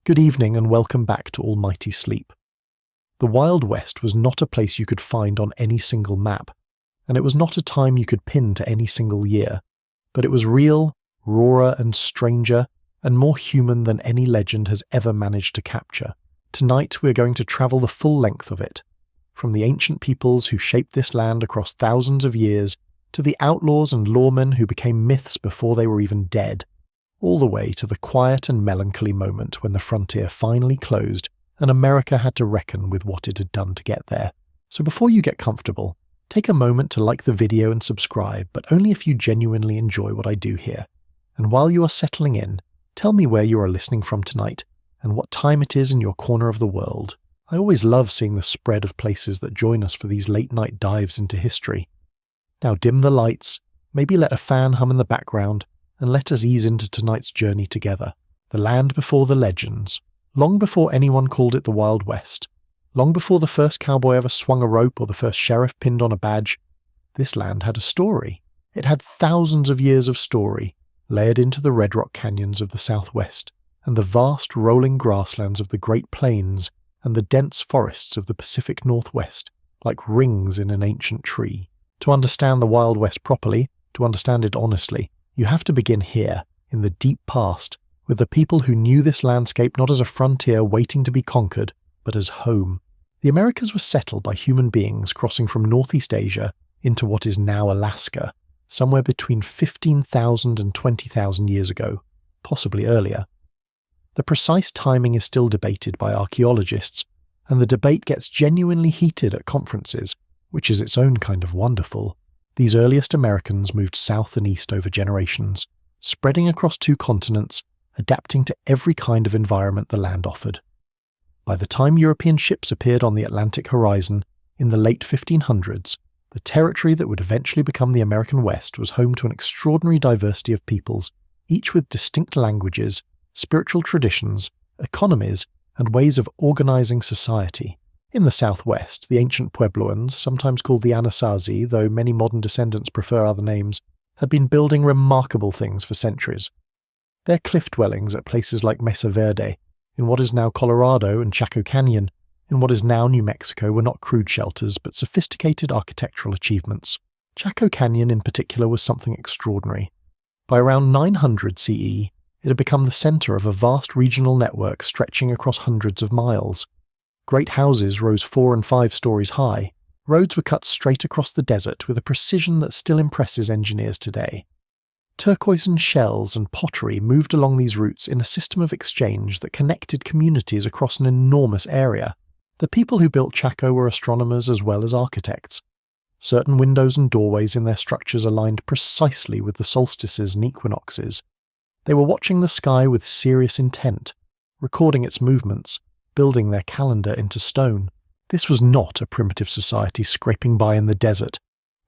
Good evening and welcome back to Almighty Sleep. The Wild West was not a place you could find on any single map, and it was not a time you could pin to any single year, but it was real, rawer and stranger, and more human than any legend has ever managed to capture. Tonight we're going to travel the full length of it, from the ancient peoples who shaped this land across thousands of years, to the outlaws and lawmen who became myths before they were even dead, all the way to the quiet and melancholy moment when the frontier finally closed and America had to reckon with what it had done to get there. So before you get comfortable, take a moment to like the video and subscribe, but only if you genuinely enjoy what I do here. And while you are settling in, tell me where you are listening from tonight and what time it is in your corner of the world. I always love seeing the spread of places that join us for these late-night dives into history. Now dim the lights, maybe let a fan hum in the background, and let us ease into tonight's journey together. The land before the legends. Long before anyone called it the Wild West, long before the first cowboy ever swung a rope or the first sheriff pinned on a badge, this land had a story. It had thousands of years of story, layered into the red rock canyons of the Southwest, and the vast rolling grasslands of the Great Plains, and the dense forests of the Pacific Northwest, like rings in an ancient tree. To understand the Wild West properly, to understand it honestly, you have to begin here, in the deep past, with the people who knew this landscape not as a frontier waiting to be conquered, but as home. The Americas were settled by human beings crossing from Northeast Asia into what is now Alaska, somewhere between 15,000 and 20,000 years ago, possibly earlier. The precise timing is still debated by archaeologists, and the debate gets genuinely heated at conferences, which is its own kind of wonderful. These earliest Americans moved south and east over generations, spreading across two continents, adapting to every kind of environment the land offered. By the time European ships appeared on the Atlantic horizon in the late 1500s, the territory that would eventually become the American West was home to an extraordinary diversity of peoples, each with distinct languages, spiritual traditions, economies, and ways of organizing society. In the southwest, the ancient Puebloans, sometimes called the Anasazi, though many modern descendants prefer other names, had been building remarkable things for centuries. Their cliff dwellings at places like Mesa Verde, in what is now Colorado, and Chaco Canyon, in what is now New Mexico, were not crude shelters, but sophisticated architectural achievements. Chaco Canyon in particular was something extraordinary. By around 900 CE, it had become the center of a vast regional network stretching across hundreds of miles. Great houses rose 4 and 5 stories high. Roads were cut straight across the desert with a precision that still impresses engineers today. Turquoise and shells and pottery moved along these routes in a system of exchange that connected communities across an enormous area. The people who built Chaco were astronomers as well as architects. Certain windows and doorways in their structures aligned precisely with the solstices and equinoxes. They were watching the sky with serious intent, recording its movements, building their calendar into stone. This was not a primitive society scraping by in the desert.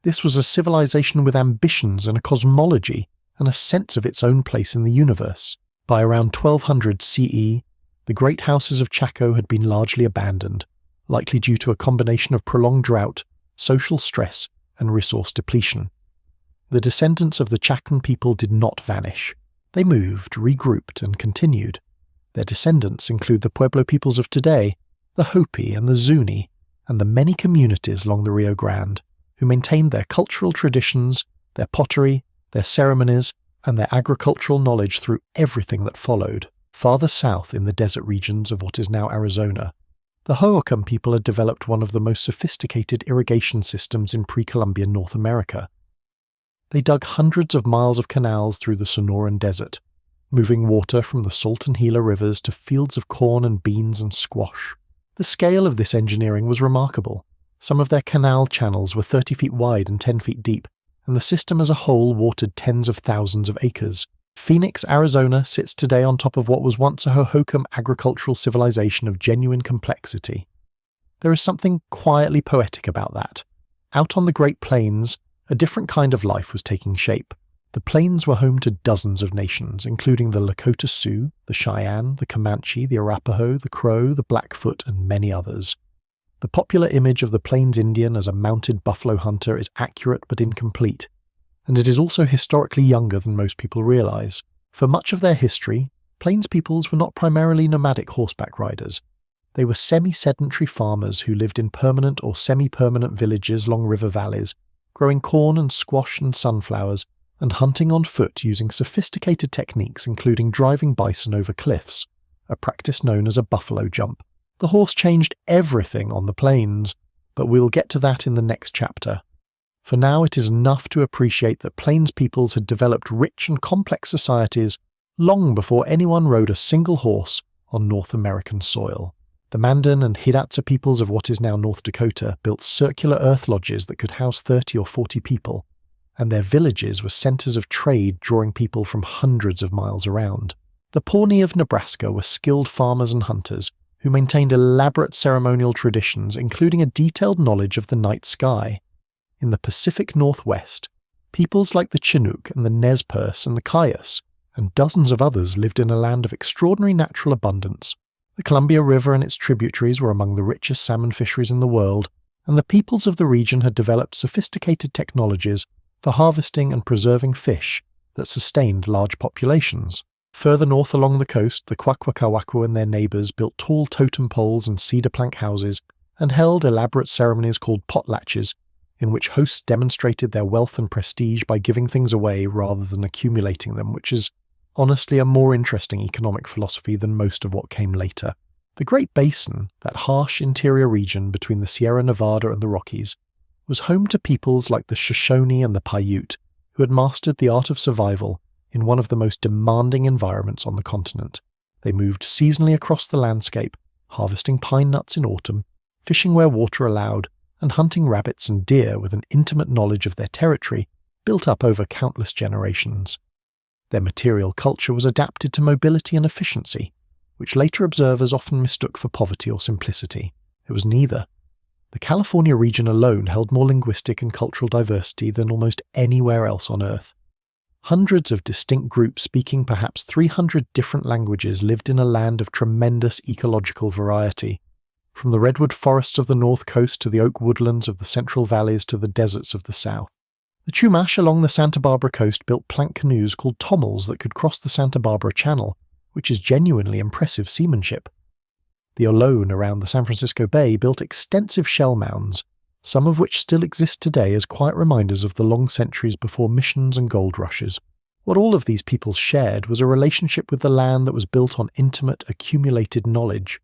This was a civilization with ambitions and a cosmology and a sense of its own place in the universe. By around 1200 CE, the great houses of Chaco had been largely abandoned, likely due to a combination of prolonged drought, social stress, and resource depletion. The descendants of the Chacan people did not vanish. They moved, regrouped, and continued. Their descendants include the Pueblo peoples of today, the Hopi and the Zuni, and the many communities along the Rio Grande, who maintained their cultural traditions, their pottery, their ceremonies, and their agricultural knowledge through everything that followed. Farther south in the desert regions of what is now Arizona, the Hohokam people had developed one of the most sophisticated irrigation systems in pre-Columbian North America. They dug hundreds of miles of canals through the Sonoran Desert, moving water from the Salt and Gila rivers to fields of corn and beans and squash. The scale of this engineering was remarkable. Some of their canal channels were 30 feet wide and 10 feet deep, and the system as a whole watered tens of thousands of acres. Phoenix, Arizona sits today on top of what was once a Hohokam agricultural civilization of genuine complexity. There is something quietly poetic about that. Out on the Great Plains, a different kind of life was taking shape. The plains were home to dozens of nations, including the Lakota Sioux, the Cheyenne, the Comanche, the Arapaho, the Crow, the Blackfoot, and many others. The popular image of the Plains Indian as a mounted buffalo hunter is accurate but incomplete, and it is also historically younger than most people realize. For much of their history, Plains peoples were not primarily nomadic horseback riders. They were semi-sedentary farmers who lived in permanent or semi-permanent villages along river valleys, growing corn and squash and sunflowers, and hunting on foot using sophisticated techniques including driving bison over cliffs, a practice known as a buffalo jump. The horse changed everything on the plains, but we'll get to that in the next chapter. For now, it is enough to appreciate that plains peoples had developed rich and complex societies long before anyone rode a single horse on North American soil. The Mandan and Hidatsa peoples of what is now North Dakota built circular earth lodges that could house 30 or 40 people, and their villages were centers of trade drawing people from hundreds of miles around. The Pawnee of Nebraska were skilled farmers and hunters who maintained elaborate ceremonial traditions including a detailed knowledge of the night sky. In the Pacific Northwest, peoples like the Chinook and the Nez Perce and the Cayuse and dozens of others lived in a land of extraordinary natural abundance. The Columbia River and its tributaries were among the richest salmon fisheries in the world, and the peoples of the region had developed sophisticated technologies for harvesting and preserving fish that sustained large populations. Further north along the coast, the Kwakwaka'wakw and their neighbours built tall totem poles and cedar plank houses and held elaborate ceremonies called potlatches, in which hosts demonstrated their wealth and prestige by giving things away rather than accumulating them, which is honestly a more interesting economic philosophy than most of what came later. The Great Basin, that harsh interior region between the Sierra Nevada and the Rockies, was home to peoples like the Shoshone and the Paiute, who had mastered the art of survival in one of the most demanding environments on the continent. They moved seasonally across the landscape, harvesting pine nuts in autumn, fishing where water allowed, and hunting rabbits and deer with an intimate knowledge of their territory built up over countless generations. Their material culture was adapted to mobility and efficiency, which later observers often mistook for poverty or simplicity. It was neither. The California region alone held more linguistic and cultural diversity than almost anywhere else on Earth. Hundreds of distinct groups speaking perhaps 300 different languages lived in a land of tremendous ecological variety, from the redwood forests of the north coast to the oak woodlands of the central valleys to the deserts of the south. The Chumash along the Santa Barbara coast built plank canoes called tommels that could cross the Santa Barbara Channel, which is genuinely impressive seamanship. The Ohlone around the San Francisco Bay built extensive shell mounds, some of which still exist today as quiet reminders of the long centuries before missions and gold rushes. What all of these peoples shared was a relationship with the land that was built on intimate, accumulated knowledge.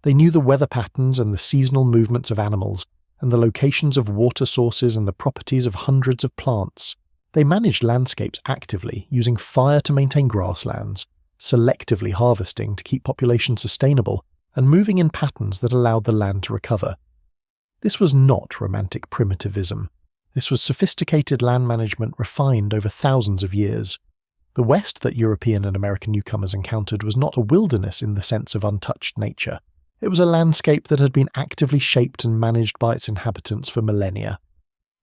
They knew the weather patterns and the seasonal movements of animals, and the locations of water sources and the properties of hundreds of plants. They managed landscapes actively, using fire to maintain grasslands, selectively harvesting to keep populations sustainable, and moving in patterns that allowed the land to recover. This was not romantic primitivism. This was sophisticated land management refined over thousands of years. The West that European and American newcomers encountered was not a wilderness in the sense of untouched nature. It was a landscape that had been actively shaped and managed by its inhabitants for millennia.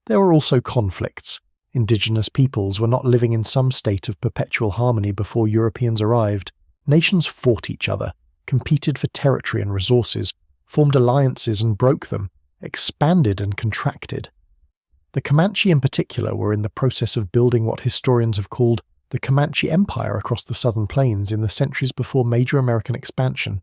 There were also conflicts. Indigenous peoples were not living in some state of perpetual harmony before Europeans arrived. Nations fought each other, competed for territory and resources, formed alliances and broke them, expanded and contracted. The Comanche in particular were in the process of building what historians have called the Comanche Empire across the southern plains in the centuries before major American expansion,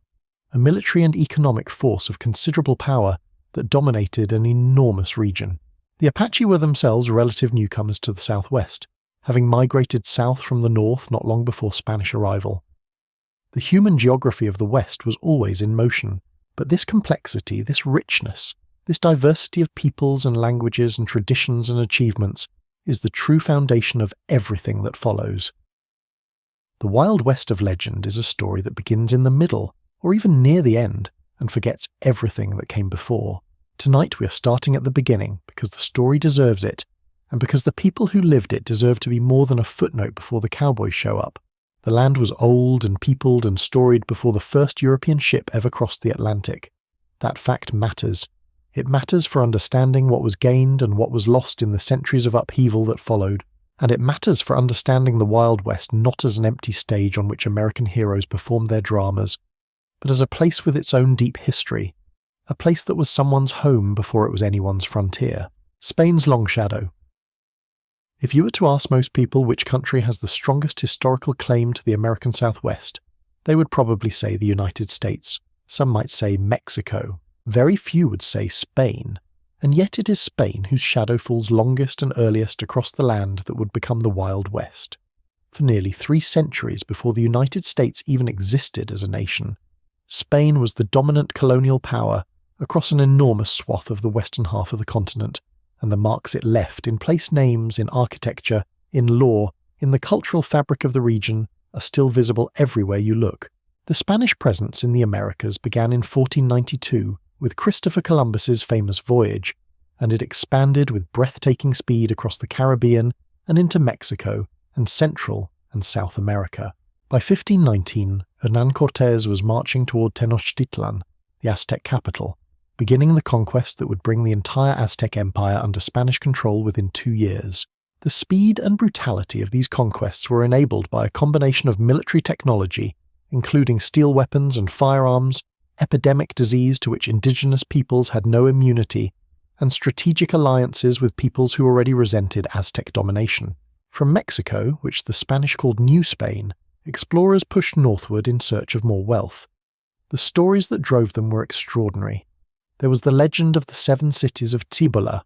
a military and economic force of considerable power that dominated an enormous region. The Apache were themselves relative newcomers to the southwest, having migrated south from the north not long before Spanish arrival. The human geography of the West was always in motion, but this complexity, this richness, this diversity of peoples and languages and traditions and achievements is the true foundation of everything that follows. The Wild West of legend is a story that begins in the middle, or even near the end, and forgets everything that came before. Tonight we are starting at the beginning because the story deserves it, and because the people who lived it deserve to be more than a footnote before the cowboys show up. The land was old and peopled and storied before the first European ship ever crossed the Atlantic. That fact matters. It matters for understanding what was gained and what was lost in the centuries of upheaval that followed, and it matters for understanding the Wild West not as an empty stage on which American heroes performed their dramas, but as a place with its own deep history, a place that was someone's home before it was anyone's frontier. Spain's Long Shadow. If you were to ask most people which country has the strongest historical claim to the American Southwest, They would probably say the United States. Some might say Mexico. Very few would say Spain. And yet it is Spain whose shadow falls longest and earliest across the land that would become the Wild West. For nearly 3 centuries before the United States even existed as a nation, Spain was the dominant colonial power across an enormous swath of the western half of the continent, and the marks it left in place names, in architecture, in law, in the cultural fabric of the region are still visible everywhere you look. The Spanish presence in the Americas began in 1492 with Christopher Columbus's famous voyage, and it expanded with breathtaking speed across the Caribbean and into Mexico and Central and South America. By 1519, Hernán Cortés was marching toward Tenochtitlan, the Aztec capital, beginning the conquest that would bring the entire Aztec Empire under Spanish control within 2 years. The speed and brutality of these conquests were enabled by a combination of military technology, including steel weapons and firearms, epidemic disease to which indigenous peoples had no immunity, and strategic alliances with peoples who already resented Aztec domination. From Mexico, which the Spanish called New Spain, explorers pushed northward in search of more wealth. The stories that drove them were extraordinary. There was the legend of the 7 cities of Cibola,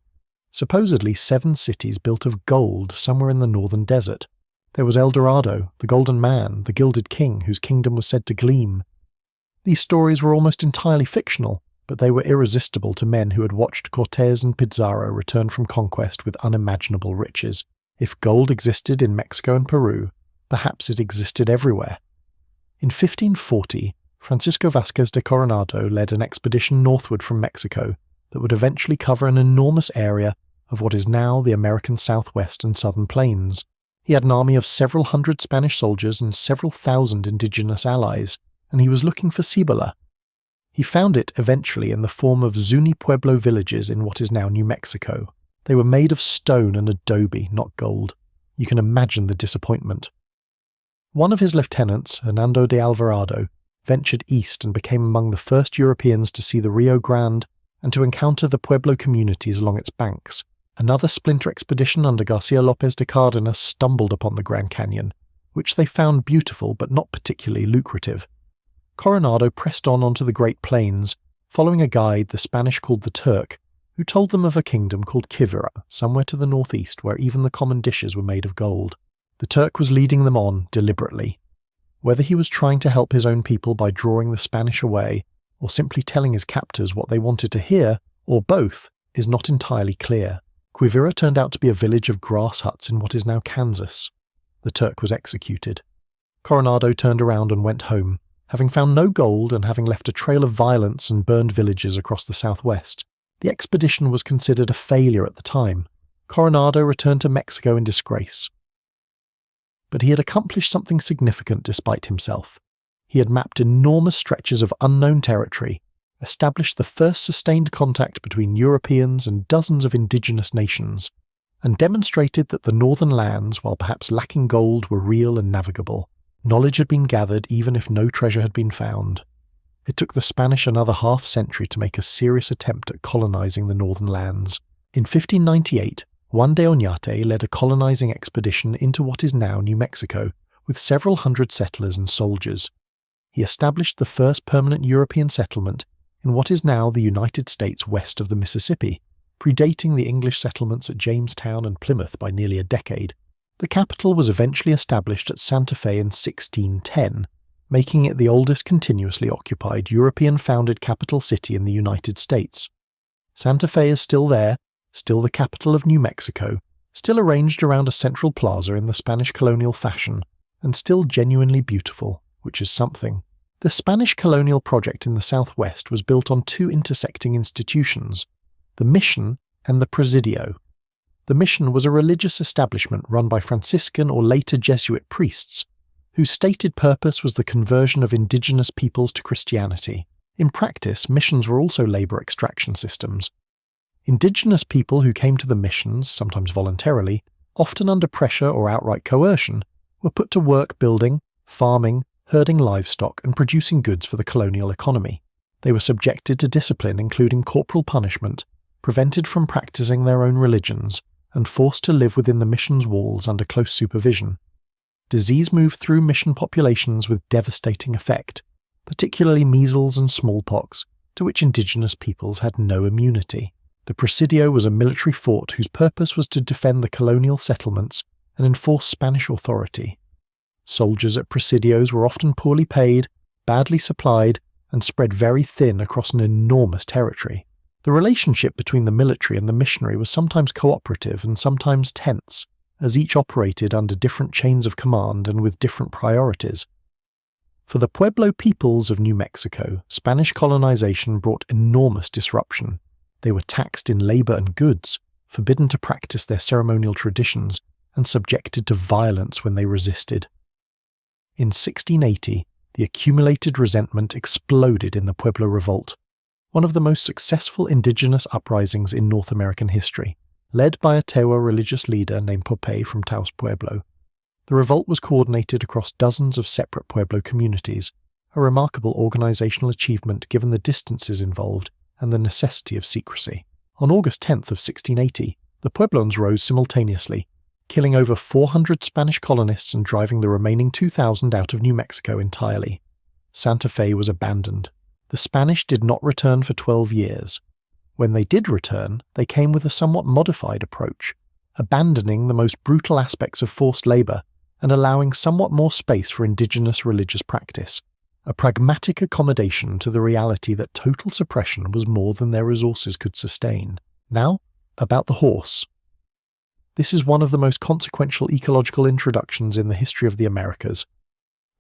supposedly 7 cities built of gold somewhere in the northern desert. There was El Dorado, the Golden Man, the Gilded King whose kingdom was said to gleam. These stories were almost entirely fictional, but they were irresistible to men who had watched Cortés and Pizarro return from conquest with unimaginable riches. If gold existed in Mexico and Peru, perhaps it existed everywhere. In 1540, Francisco Vázquez de Coronado led an expedition northward from Mexico that would eventually cover an enormous area of what is now the American Southwest and Southern Plains. He had an army of several hundred Spanish soldiers and several thousand indigenous allies, and he was looking for Cibola. He found it eventually in the form of Zuni Pueblo villages in what is now New Mexico. They were made of stone and adobe, not gold. You can imagine the disappointment. One of his lieutenants, Hernando de Alvarado, ventured east and became among the first Europeans to see the Rio Grande and to encounter the Pueblo communities along its banks. Another splinter expedition under Garcia López de Cárdenas stumbled upon the Grand Canyon, which they found beautiful but not particularly lucrative. Coronado pressed on onto the Great Plains, following a guide the Spanish called the Turk, who told them of a kingdom called Quivira, somewhere to the northeast where even the common dishes were made of gold. The Turk was leading them on deliberately. Whether he was trying to help his own people by drawing the Spanish away, or simply telling his captors what they wanted to hear, or both, is not entirely clear. Quivira turned out to be a village of grass huts in what is now Kansas. The Turk was executed. Coronado turned around and went home, having found no gold and having left a trail of violence and burned villages across the southwest. The expedition was considered a failure at the time. Coronado returned to Mexico in disgrace. But he had accomplished something significant despite himself. He had mapped enormous stretches of unknown territory, established the first sustained contact between Europeans and dozens of indigenous nations, and demonstrated that the northern lands, while perhaps lacking gold, were real and navigable. Knowledge had been gathered even if no treasure had been found. It took the Spanish another half-century to make a serious attempt at colonizing the northern lands. In 1598, Juan de Oñate led a colonizing expedition into what is now New Mexico, with several hundred settlers and soldiers. He established the first permanent European settlement in what is now the United States west of the Mississippi, predating the English settlements at Jamestown and Plymouth by nearly a decade. The capital was eventually established at Santa Fe in 1610, making it the oldest continuously occupied European-founded capital city in the United States. Santa Fe is still there, still the capital of New Mexico, still arranged around a central plaza in the Spanish colonial fashion, and still genuinely beautiful, which is something. The Spanish colonial project in the southwest was built on 2 intersecting institutions, the Mission and the Presidio. The Mission was a religious establishment run by Franciscan or later Jesuit priests, whose stated purpose was the conversion of indigenous peoples to Christianity. In practice, missions were also labor extraction systems. Indigenous people who came to the missions, sometimes voluntarily, often under pressure or outright coercion, were put to work building, farming, herding livestock and producing goods for the colonial economy. They were subjected to discipline including corporal punishment, prevented from practicing their own religions, and forced to live within the mission's walls under close supervision. disease moved through mission populations with devastating effect, particularly measles and smallpox, to which indigenous peoples had no immunity. The Presidio was a military fort whose purpose was to defend the colonial settlements and enforce Spanish authority. Soldiers at Presidios were often poorly paid, badly supplied, and spread very thin across an enormous territory. The relationship between the military and the missionary was sometimes cooperative and sometimes tense, as each operated under different chains of command and with different priorities. For the Pueblo peoples of New Mexico, Spanish colonization brought enormous disruption. They were taxed in labor and goods, forbidden to practice their ceremonial traditions, and subjected to violence when they resisted. In 1680, the accumulated resentment exploded in the Pueblo Revolt, one of the most successful indigenous uprisings in North American history, led by a Tewa religious leader named Pope from Taos Pueblo. The revolt was coordinated across dozens of separate Pueblo communities, a remarkable organizational achievement given the distances involved and the necessity of secrecy. On August 10th of 1680, the Pueblons rose simultaneously, killing over 400 Spanish colonists and driving the remaining 2,000 out of New Mexico entirely. Santa Fe was abandoned. The Spanish did not return for 12 years. When they did return, they came with a somewhat modified approach, abandoning the most brutal aspects of forced labor and allowing somewhat more space for indigenous religious practice, a pragmatic accommodation to the reality that total suppression was more than their resources could sustain. Now, about the horse. This is one of the most consequential ecological introductions in the history of the Americas.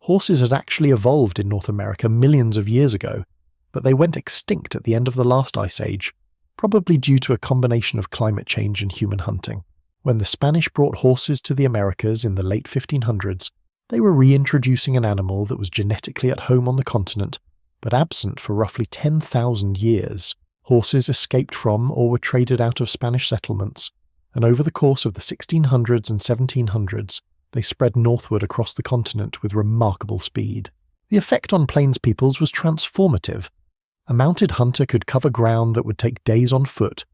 Horses had actually evolved in North America millions of years ago, but they went extinct at the end of the last ice age, probably due to a combination of climate change and human hunting. When the Spanish brought horses to the Americas in the late 1500s, they were reintroducing an animal that was genetically at home on the continent, but absent for roughly 10,000 years. Horses escaped from or were traded out of Spanish settlements, and over the course of the 1600s and 1700s, they spread northward across the continent with remarkable speed. The effect on plains peoples was transformative. A mounted hunter could cover ground that would take days on foot.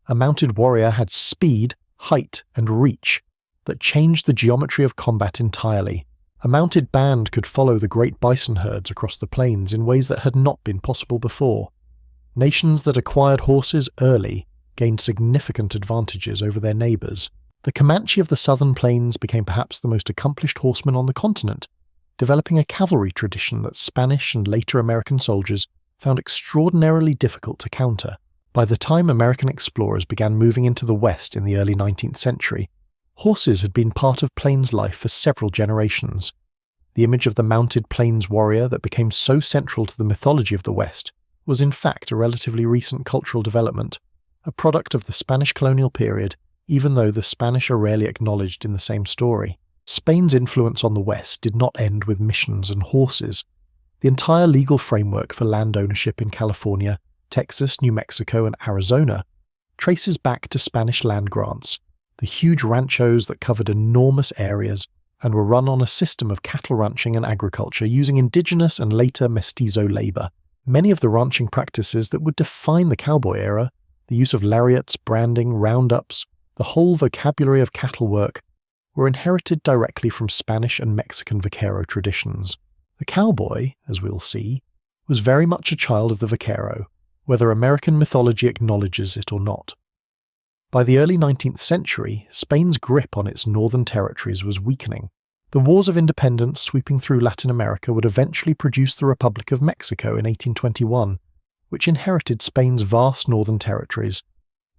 A mounted warrior had speed, height, and reach that changed the geometry of combat entirely. A mounted band could follow the great bison herds across the plains in ways that had not been possible before. Nations that acquired horses early gained significant advantages over their neighbors. The Comanche of the southern plains became perhaps the most accomplished horseman on the continent, developing a cavalry tradition that Spanish and later American soldiers found extraordinarily difficult to counter. By the time American explorers began moving into the West in the early 19th century, horses had been part of plains life for several generations. The image of the mounted plains warrior that became so central to the mythology of the West was in fact a relatively recent cultural development, a product of the Spanish colonial period, even though the Spanish are rarely acknowledged in the same story. Spain's influence on the West did not end with missions and horses. The entire legal framework for land ownership in California, Texas, New Mexico, and Arizona traces back to Spanish land grants, the huge ranchos that covered enormous areas and were run on a system of cattle ranching and agriculture using indigenous and later mestizo labor. Many of the ranching practices that would define the cowboy era, the use of lariats, branding, roundups, the whole vocabulary of cattle work, were inherited directly from Spanish and Mexican vaquero traditions. The cowboy, as we'll see, was very much a child of the vaquero, whether American mythology acknowledges it or not. By the early 19th century, Spain's grip on its northern territories was weakening. The wars of independence sweeping through Latin America would eventually produce the Republic of Mexico in 1821, which inherited Spain's vast northern territories.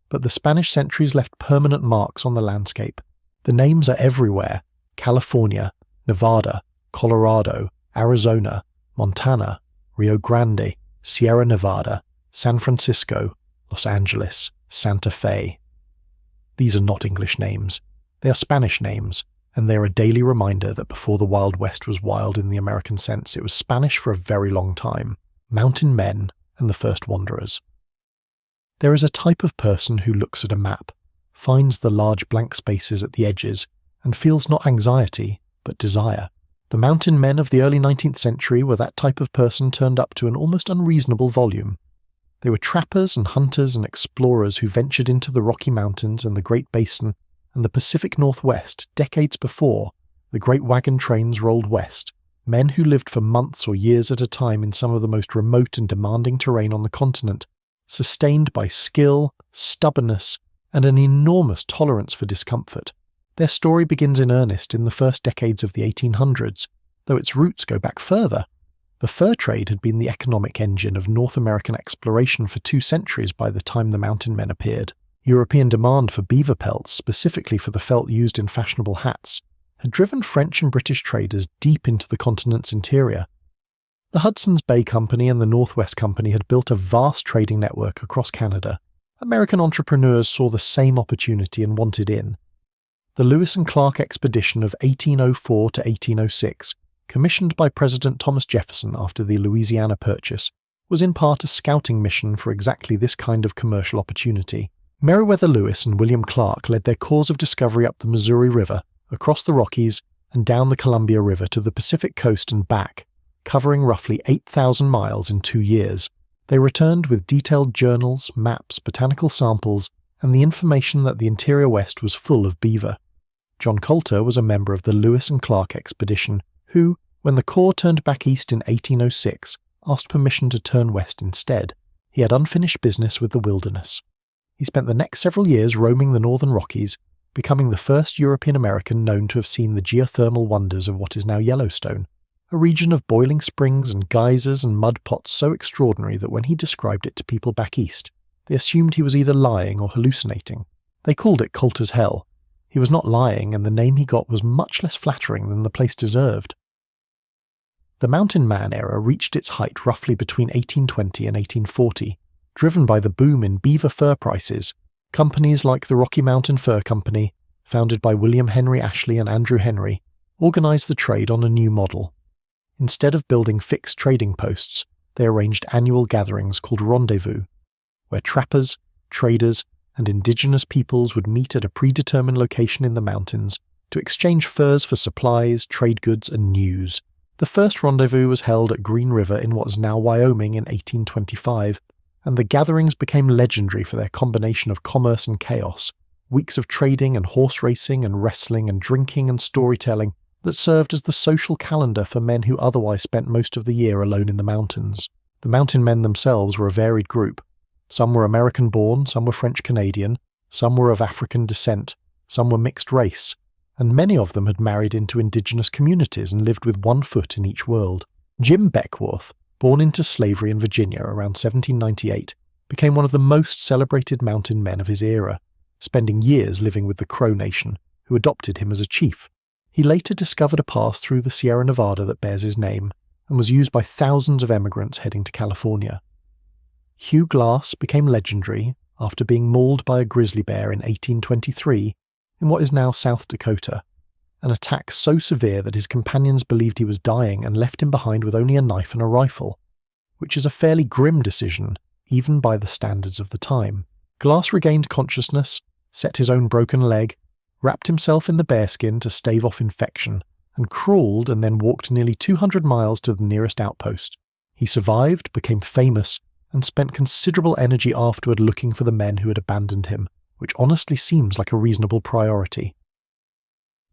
But the Spanish centuries left permanent marks on the landscape. The names are everywhere: California, Nevada, Colorado, Arizona, Montana, Rio Grande, Sierra Nevada, San Francisco, Los Angeles, Santa Fe. These are not English names. They are Spanish names, and they are a daily reminder that before the Wild West was wild in the American sense, it was Spanish for a very long time. Mountain men and the first wanderers. There is a type of person who looks at a map, finds the large blank spaces at the edges, and feels not anxiety, but desire. The mountain men of the early 19th century were that type of person turned up to an almost unreasonable volume. They were trappers and hunters and explorers who ventured into the Rocky Mountains and the Great Basin and the Pacific Northwest decades before the great wagon trains rolled west, men who lived for months or years at a time in some of the most remote and demanding terrain on the continent, sustained by skill, stubbornness, and an enormous tolerance for discomfort. Their story begins in earnest in the first decades of the 1800s, though its roots go back further. The fur trade had been the economic engine of North American exploration for 2 centuries by the time the mountain men appeared. European demand for beaver pelts, specifically for the felt used in fashionable hats, had driven French and British traders deep into the continent's interior. The Hudson's Bay Company and the Northwest Company had built a vast trading network across Canada. American entrepreneurs saw the same opportunity and wanted in. The Lewis and Clark expedition of 1804 to 1806, commissioned by President Thomas Jefferson after the Louisiana Purchase, was in part a scouting mission for exactly this kind of commercial opportunity. Meriwether Lewis and William Clark led their corps of discovery up the Missouri River, across the Rockies, and down the Columbia River to the Pacific coast and back, covering roughly 8,000 miles in 2 years. They returned with detailed journals, maps, botanical samples, and the information that the interior West was full of beaver. John Colter was a member of the Lewis and Clark expedition, who, when the Corps turned back east in 1806, asked permission to turn west instead. He had unfinished business with the wilderness. He spent the next several years roaming the northern Rockies, becoming the first European American known to have seen the geothermal wonders of what is now Yellowstone, a region of boiling springs and geysers and mud pots so extraordinary that when he described it to people back east, they assumed he was either lying or hallucinating. They called it Colter's Hell. He was not lying, and the name he got was much less flattering than the place deserved. The Mountain Man era reached its height roughly between 1820 and 1840, driven by the boom in beaver fur prices. Companies like the Rocky Mountain Fur Company, founded by William Henry Ashley and Andrew Henry, organized the trade on a new model. Instead of building fixed trading posts, they arranged annual gatherings called rendezvous, where trappers, traders, and indigenous peoples would meet at a predetermined location in the mountains to exchange furs for supplies, trade goods, and news. The first rendezvous was held at Green River in what is now Wyoming in 1825, and the gatherings became legendary for their combination of commerce and chaos, weeks of trading and horse racing and wrestling and drinking and storytelling that served as the social calendar for men who otherwise spent most of the year alone in the mountains. The mountain men themselves were a varied group. Some were American-born, some were French-Canadian, some were of African descent, some were mixed race, and many of them had married into indigenous communities and lived with one foot in each world. Jim Beckwourth, born into slavery in Virginia around 1798, became one of the most celebrated mountain men of his era, spending years living with the Crow Nation, who adopted him as a chief. He later discovered a path through the Sierra Nevada that bears his name, and was used by thousands of emigrants heading to California. Hugh Glass became legendary after being mauled by a grizzly bear in 1823 in what is now South Dakota, an attack so severe that his companions believed he was dying and left him behind with only a knife and a rifle, which is a fairly grim decision, even by the standards of the time. Glass regained consciousness, set his own broken leg, wrapped himself in the bearskin to stave off infection, and crawled and then walked nearly 200 miles to the nearest outpost. He survived, became famous, and spent considerable energy afterward looking for the men who had abandoned him, which honestly seems like a reasonable priority.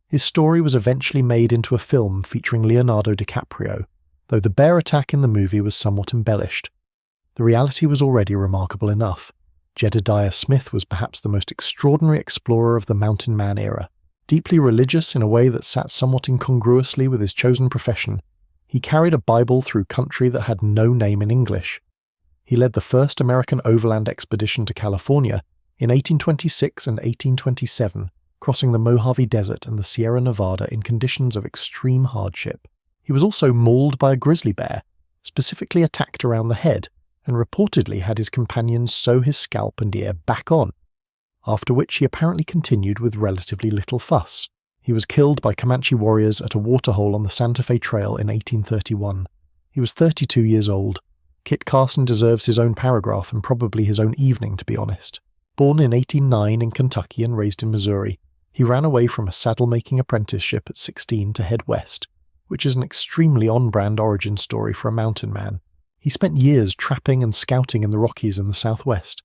His story was eventually made into a film featuring Leonardo DiCaprio, though the bear attack in the movie was somewhat embellished. The reality was already remarkable enough. Jedediah Smith was perhaps the most extraordinary explorer of the mountain man era. Deeply religious in a way that sat somewhat incongruously with his chosen profession, he carried a Bible through country that had no name in English. He led the first American overland expedition to California in 1826 and 1827, crossing the Mojave Desert and the Sierra Nevada in conditions of extreme hardship. He was also mauled by a grizzly bear, specifically attacked around the head, and reportedly had his companions sew his scalp and ear back on, after which he apparently continued with relatively little fuss. He was killed by Comanche warriors at a waterhole on the Santa Fe Trail in 1831. He was 32 years old. Kit Carson deserves his own paragraph and probably his own evening, to be honest. Born in 1809 in Kentucky and raised in Missouri, he ran away from a saddle-making apprenticeship at 16 to head west, which is an extremely on-brand origin story for a mountain man. He spent years trapping and scouting in the Rockies in the southwest,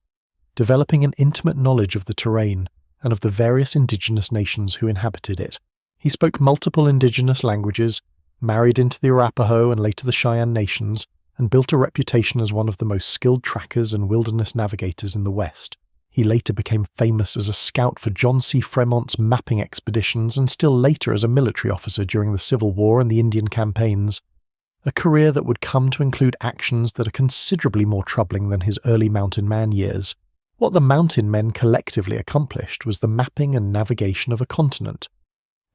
developing an intimate knowledge of the terrain and of the various indigenous nations who inhabited it. He spoke multiple indigenous languages, married into the Arapaho and later the Cheyenne nations, and built a reputation as one of the most skilled trackers and wilderness navigators in the West. He later became famous as a scout for John C. Fremont's mapping expeditions and still later as a military officer during the Civil War and the Indian campaigns, a career that would come to include actions that are considerably more troubling than his early mountain man years. What the mountain men collectively accomplished was the mapping and navigation of a continent.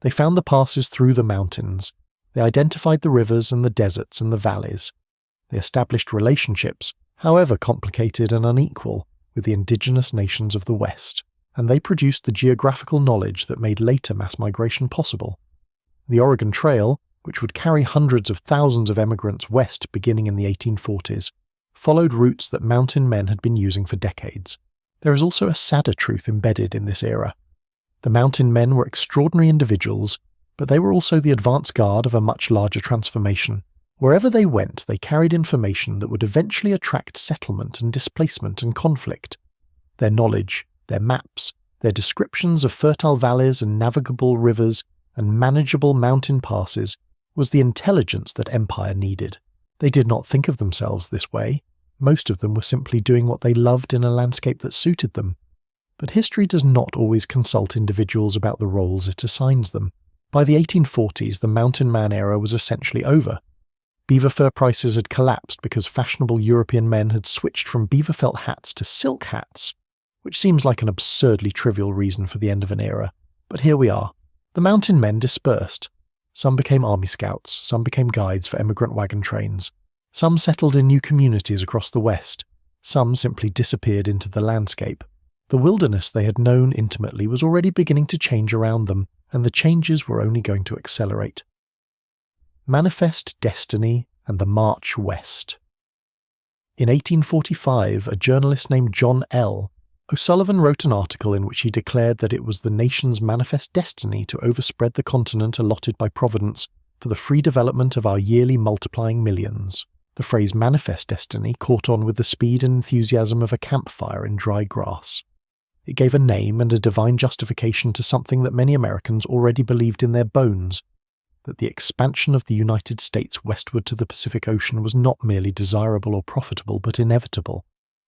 They found the passes through the mountains. They identified the rivers and the deserts and the valleys. They established relationships, however complicated and unequal, with the indigenous nations of the West, and they produced the geographical knowledge that made later mass migration possible. The Oregon Trail, which would carry hundreds of thousands of emigrants west beginning in the 1840s, followed routes that mountain men had been using for decades. There is also a sadder truth embedded in this era. The mountain men were extraordinary individuals, but they were also the advance guard of a much larger transformation. Wherever they went, they carried information that would eventually attract settlement and displacement and conflict. Their knowledge, their maps, their descriptions of fertile valleys and navigable rivers and manageable mountain passes was the intelligence that empire needed. They did not think of themselves this way. Most of them were simply doing what they loved in a landscape that suited them. But history does not always consult individuals about the roles it assigns them. By the 1840s, the mountain man era was essentially over. Beaver fur prices had collapsed because fashionable European men had switched from beaver felt hats to silk hats, which seems like an absurdly trivial reason for the end of an era. But here we are. The mountain men dispersed. Some became army scouts, some became guides for emigrant wagon trains. Some settled in new communities across the West. Some simply disappeared into the landscape. The wilderness they had known intimately was already beginning to change around them, and the changes were only going to accelerate. Manifest Destiny and the March West. In 1845, a journalist named John L. O'Sullivan wrote an article in which he declared that it was the nation's manifest destiny to overspread the continent allotted by Providence for the free development of our yearly multiplying millions. The phrase manifest destiny caught on with the speed and enthusiasm of a campfire in dry grass. It gave a name and a divine justification to something that many Americans already believed in their bones, that the expansion of the United States westward to the Pacific Ocean was not merely desirable or profitable, but inevitable,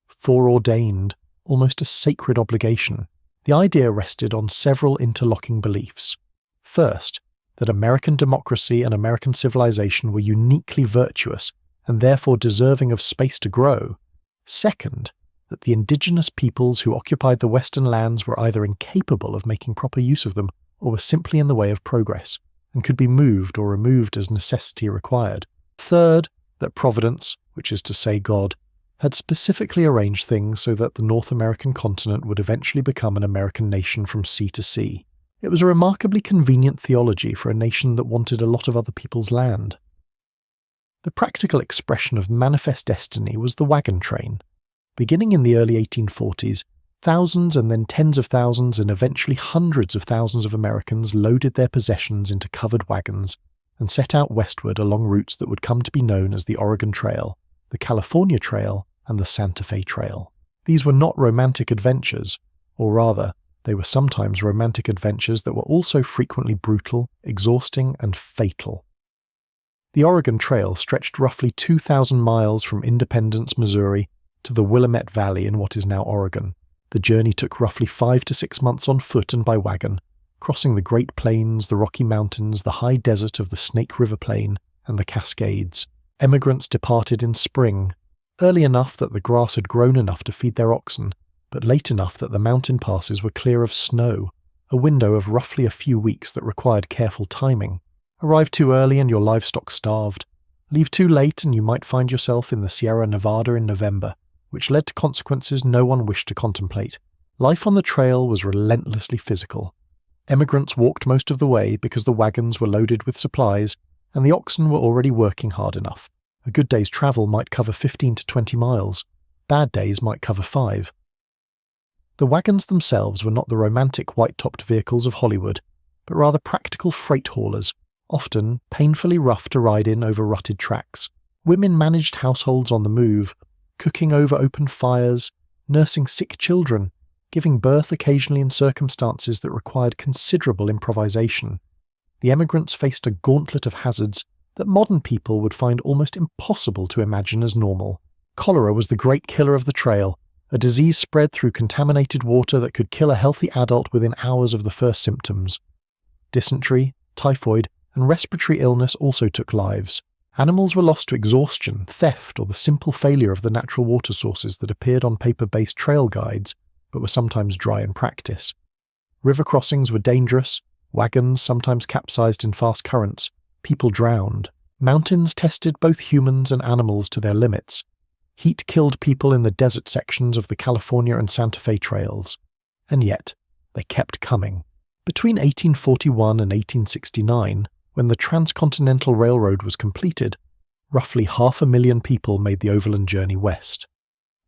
foreordained, almost a sacred obligation. The idea rested on several interlocking beliefs. First, that American democracy and American civilization were uniquely virtuous and therefore deserving of space to grow. Second, that the indigenous peoples who occupied the western lands were either incapable of making proper use of them or were simply in the way of progress, and could be moved or removed as necessity required. Third, that Providence, which is to say God, had specifically arranged things so that the North American continent would eventually become an American nation from sea to sea. It was a remarkably convenient theology for a nation that wanted a lot of other people's land. The practical expression of manifest destiny was the wagon train. Beginning in the early 1840s, thousands and then tens of thousands and eventually hundreds of thousands of Americans loaded their possessions into covered wagons and set out westward along routes that would come to be known as the Oregon Trail, the California Trail, and the Santa Fe Trail. These were not romantic adventures, or rather, they were sometimes romantic adventures that were also frequently brutal, exhausting, and fatal. The Oregon Trail stretched roughly 2,000 miles from Independence, Missouri, to the Willamette Valley in what is now Oregon. The journey took roughly 5 to 6 months on foot and by wagon, crossing the Great Plains, the Rocky Mountains, the high desert of the Snake River Plain, and the Cascades. Emigrants departed in spring, early enough that the grass had grown enough to feed their oxen, but late enough that the mountain passes were clear of snow, a window of roughly a few weeks that required careful timing. Arrive too early and your livestock starved. Leave too late and you might find yourself in the Sierra Nevada in November, which led to consequences no one wished to contemplate. Life on the trail was relentlessly physical. Emigrants walked most of the way because the wagons were loaded with supplies and the oxen were already working hard enough. A good day's travel might cover 15 to 20 miles. Bad days might cover 5. The wagons themselves were not the romantic white-topped vehicles of Hollywood, but rather practical freight haulers, often painfully rough to ride in over rutted tracks. Women managed households on the move, cooking over open fires, nursing sick children, giving birth occasionally in circumstances that required considerable improvisation. the emigrants faced a gauntlet of hazards that modern people would find almost impossible to imagine as normal. Cholera was the great killer of the trail, a disease spread through contaminated water that could kill a healthy adult within hours of the first symptoms. Dysentery, typhoid, and respiratory illness also took lives. Animals were lost to exhaustion, theft, or the simple failure of the natural water sources that appeared on paper-based trail guides, but were sometimes dry in practice. River crossings were dangerous, wagons sometimes capsized in fast currents, people drowned. Mountains tested both humans and animals to their limits. Heat killed people in the desert sections of the California and Santa Fe trails. And yet, they kept coming. Between 1841 and 1869, when the Transcontinental Railroad was completed, roughly 500,000 people made the overland journey west.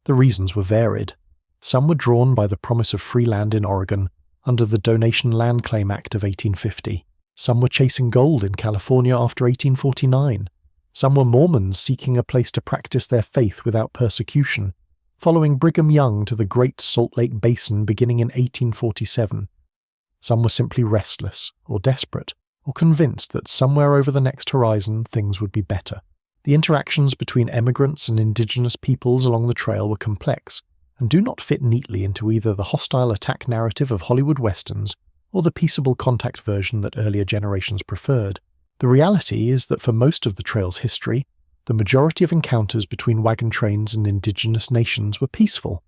The reasons were varied. Some were drawn by the promise of free land in Oregon under the Donation Land Claim Act of 1850. Some were chasing gold in California after 1849. Some were Mormons seeking a place to practice their faith without persecution, following Brigham Young to the Great Salt Lake Basin beginning in 1847. Some were simply restless or desperate, or convinced that somewhere over the next horizon things would be better. The interactions between emigrants and indigenous peoples along the trail were complex, and do not fit neatly into either the hostile attack narrative of Hollywood westerns or the peaceable contact version that earlier generations preferred. The reality is that for most of the trail's history, the majority of encounters between wagon trains and indigenous nations were peaceful.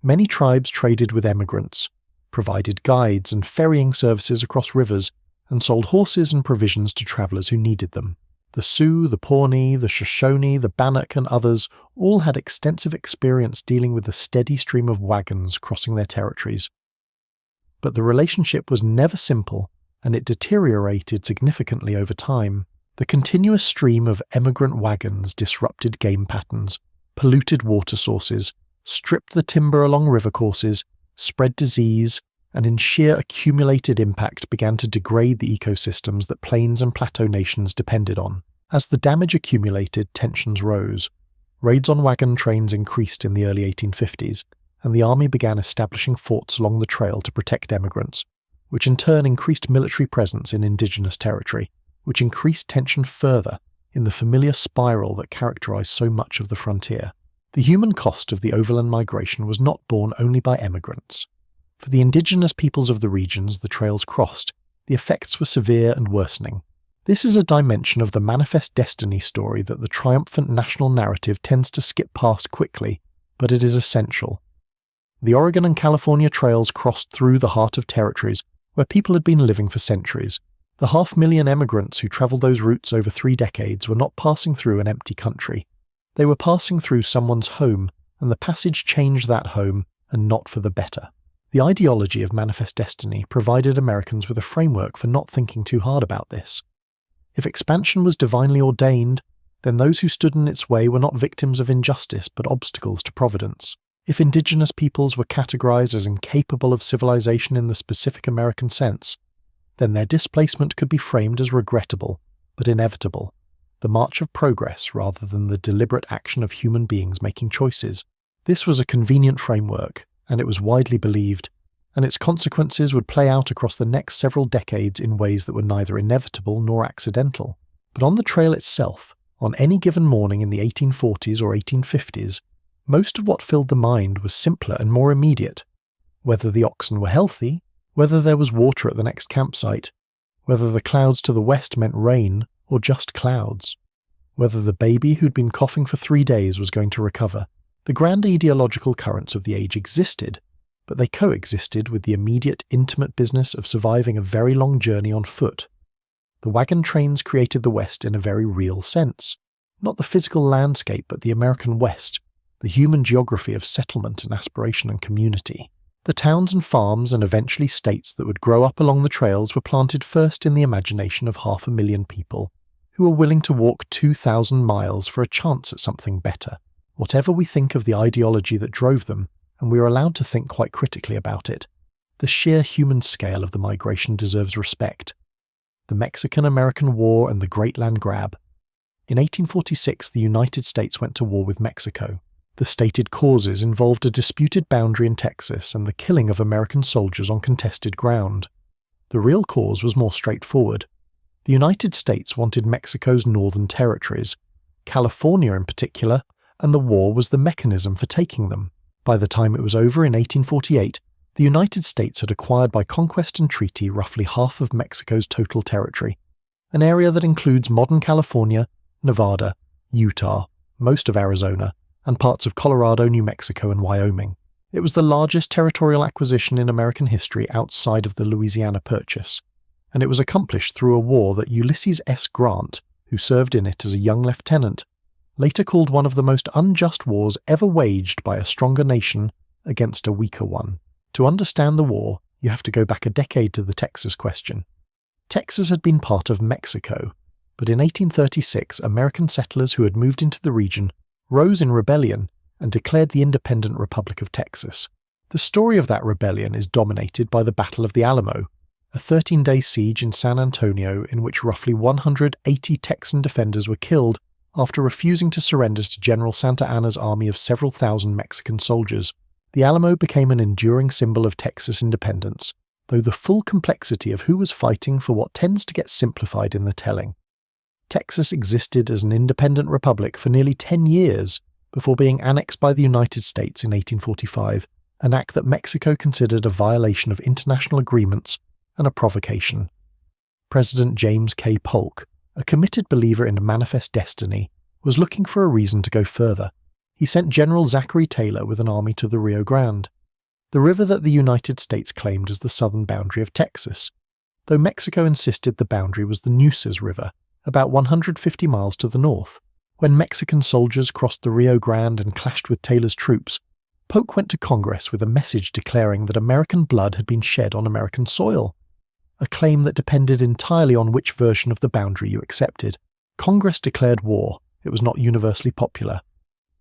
Many tribes traded with emigrants, provided guides and ferrying services across rivers, and sold horses and provisions to travelers who needed them. The Sioux, the Pawnee, the Shoshone, the Bannock, and others all had extensive experience dealing with the steady stream of wagons crossing their territories. But the relationship was never simple, and it deteriorated significantly over time. The continuous stream of emigrant wagons disrupted game patterns, polluted water sources, stripped the timber along river courses, spread disease, and in sheer accumulated impact began to degrade the ecosystems that plains and plateau nations depended on. As the damage accumulated, tensions rose. Raids on wagon trains increased in the early 1850s, and the army began establishing forts along the trail to protect emigrants, which in turn increased military presence in indigenous territory, which increased tension further in the familiar spiral that characterized so much of the frontier. The human cost of the overland migration was not borne only by emigrants. For the indigenous peoples of the regions the trails crossed, the effects were severe and worsening. This is a dimension of the manifest destiny story that the triumphant national narrative tends to skip past quickly, but it is essential. The Oregon and California trails crossed through the heart of territories where people had been living for centuries. The 500,000 emigrants who travelled those routes over 3 decades were not passing through an empty country. They were passing through someone's home, and the passage changed that home, and not for the better. The ideology of manifest destiny provided Americans with a framework for not thinking too hard about this. If expansion was divinely ordained, then those who stood in its way were not victims of injustice but obstacles to providence. If indigenous peoples were categorized as incapable of civilization in the specific American sense, then their displacement could be framed as regrettable but inevitable, the march of progress rather than the deliberate action of human beings making choices. This was a convenient framework, and it was widely believed, and its consequences would play out across the next several decades in ways that were neither inevitable nor accidental. But on the trail itself, on any given morning in the 1840s or 1850s, most of what filled the mind was simpler and more immediate. Whether the oxen were healthy, whether there was water at the next campsite, whether the clouds to the west meant rain or just clouds, whether the baby who'd been coughing for 3 days was going to recover. The grand ideological currents of the age existed, but they coexisted with the immediate, intimate business of surviving a very long journey on foot. The wagon trains created the West in a very real sense. Not the physical landscape, but the American West, the human geography of settlement and aspiration and community. The towns and farms and eventually states that would grow up along the trails were planted first in the imagination of 500,000 people, who were willing to walk 2,000 miles for a chance at something better. Whatever we think of the ideology that drove them, and we are allowed to think quite critically about it, the sheer human scale of the migration deserves respect. The Mexican-American War and the Great Land Grab. In 1846, the United States went to war with Mexico. The stated causes involved a disputed boundary in Texas and the killing of American soldiers on contested ground. The real cause was more straightforward. The United States wanted Mexico's northern territories, California in particular, and the war was the mechanism for taking them. By the time it was over in 1848, the United States had acquired by conquest and treaty roughly half of Mexico's total territory, an area that includes modern California, Nevada, Utah, most of Arizona, and parts of Colorado, New Mexico, and Wyoming. It was the largest territorial acquisition in American history outside of the Louisiana Purchase, and it was accomplished through a war that Ulysses S. Grant, who served in it as a young lieutenant, later called one of the most unjust wars ever waged by a stronger nation against a weaker one. To understand the war, you have to go back a decade to the Texas question. Texas had been part of Mexico, but in 1836 American settlers who had moved into the region rose in rebellion and declared the independent Republic of Texas. The story of that rebellion is dominated by the Battle of the Alamo, a 13-day siege in San Antonio in which roughly 180 Texan defenders were killed after refusing to surrender to General Santa Anna's army of several thousand Mexican soldiers. The Alamo became an enduring symbol of Texas independence, though the full complexity of who was fighting for what tends to get simplified in the telling. Texas existed as an independent republic for nearly 10 years before being annexed by the United States in 1845, an act that Mexico considered a violation of international agreements and a provocation. President James K. Polk, a committed believer in manifest destiny, was looking for a reason to go further. He sent General Zachary Taylor with an army to the Rio Grande, the river that the United States claimed as the southern boundary of Texas, though Mexico insisted the boundary was the Nueces River, about 150 miles to the north. When Mexican soldiers crossed the Rio Grande and clashed with Taylor's troops, Polk went to Congress with a message declaring that American blood had been shed on American soil, a claim that depended entirely on which version of the boundary you accepted. Congress declared war. It was not universally popular.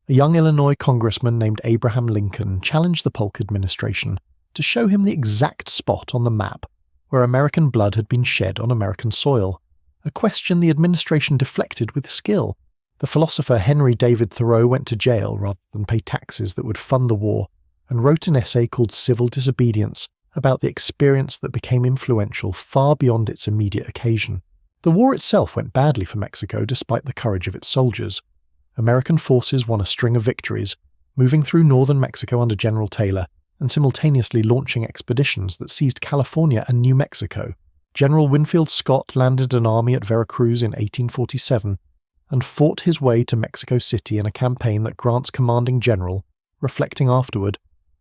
A young Illinois congressman named Abraham Lincoln challenged the Polk administration to show him the exact spot on the map where American blood had been shed on American soil, a question the administration deflected with skill. The philosopher Henry David Thoreau went to jail rather than pay taxes that would fund the war, and wrote an essay called Civil Disobedience about the experience that became influential far beyond its immediate occasion. The war itself went badly for Mexico despite the courage of its soldiers. American forces won a string of victories, moving through northern Mexico under General Taylor and simultaneously launching expeditions that seized California and New Mexico. General Winfield Scott landed an army at Veracruz in 1847 and fought his way to Mexico City in a campaign that Grant's commanding general, reflecting afterward,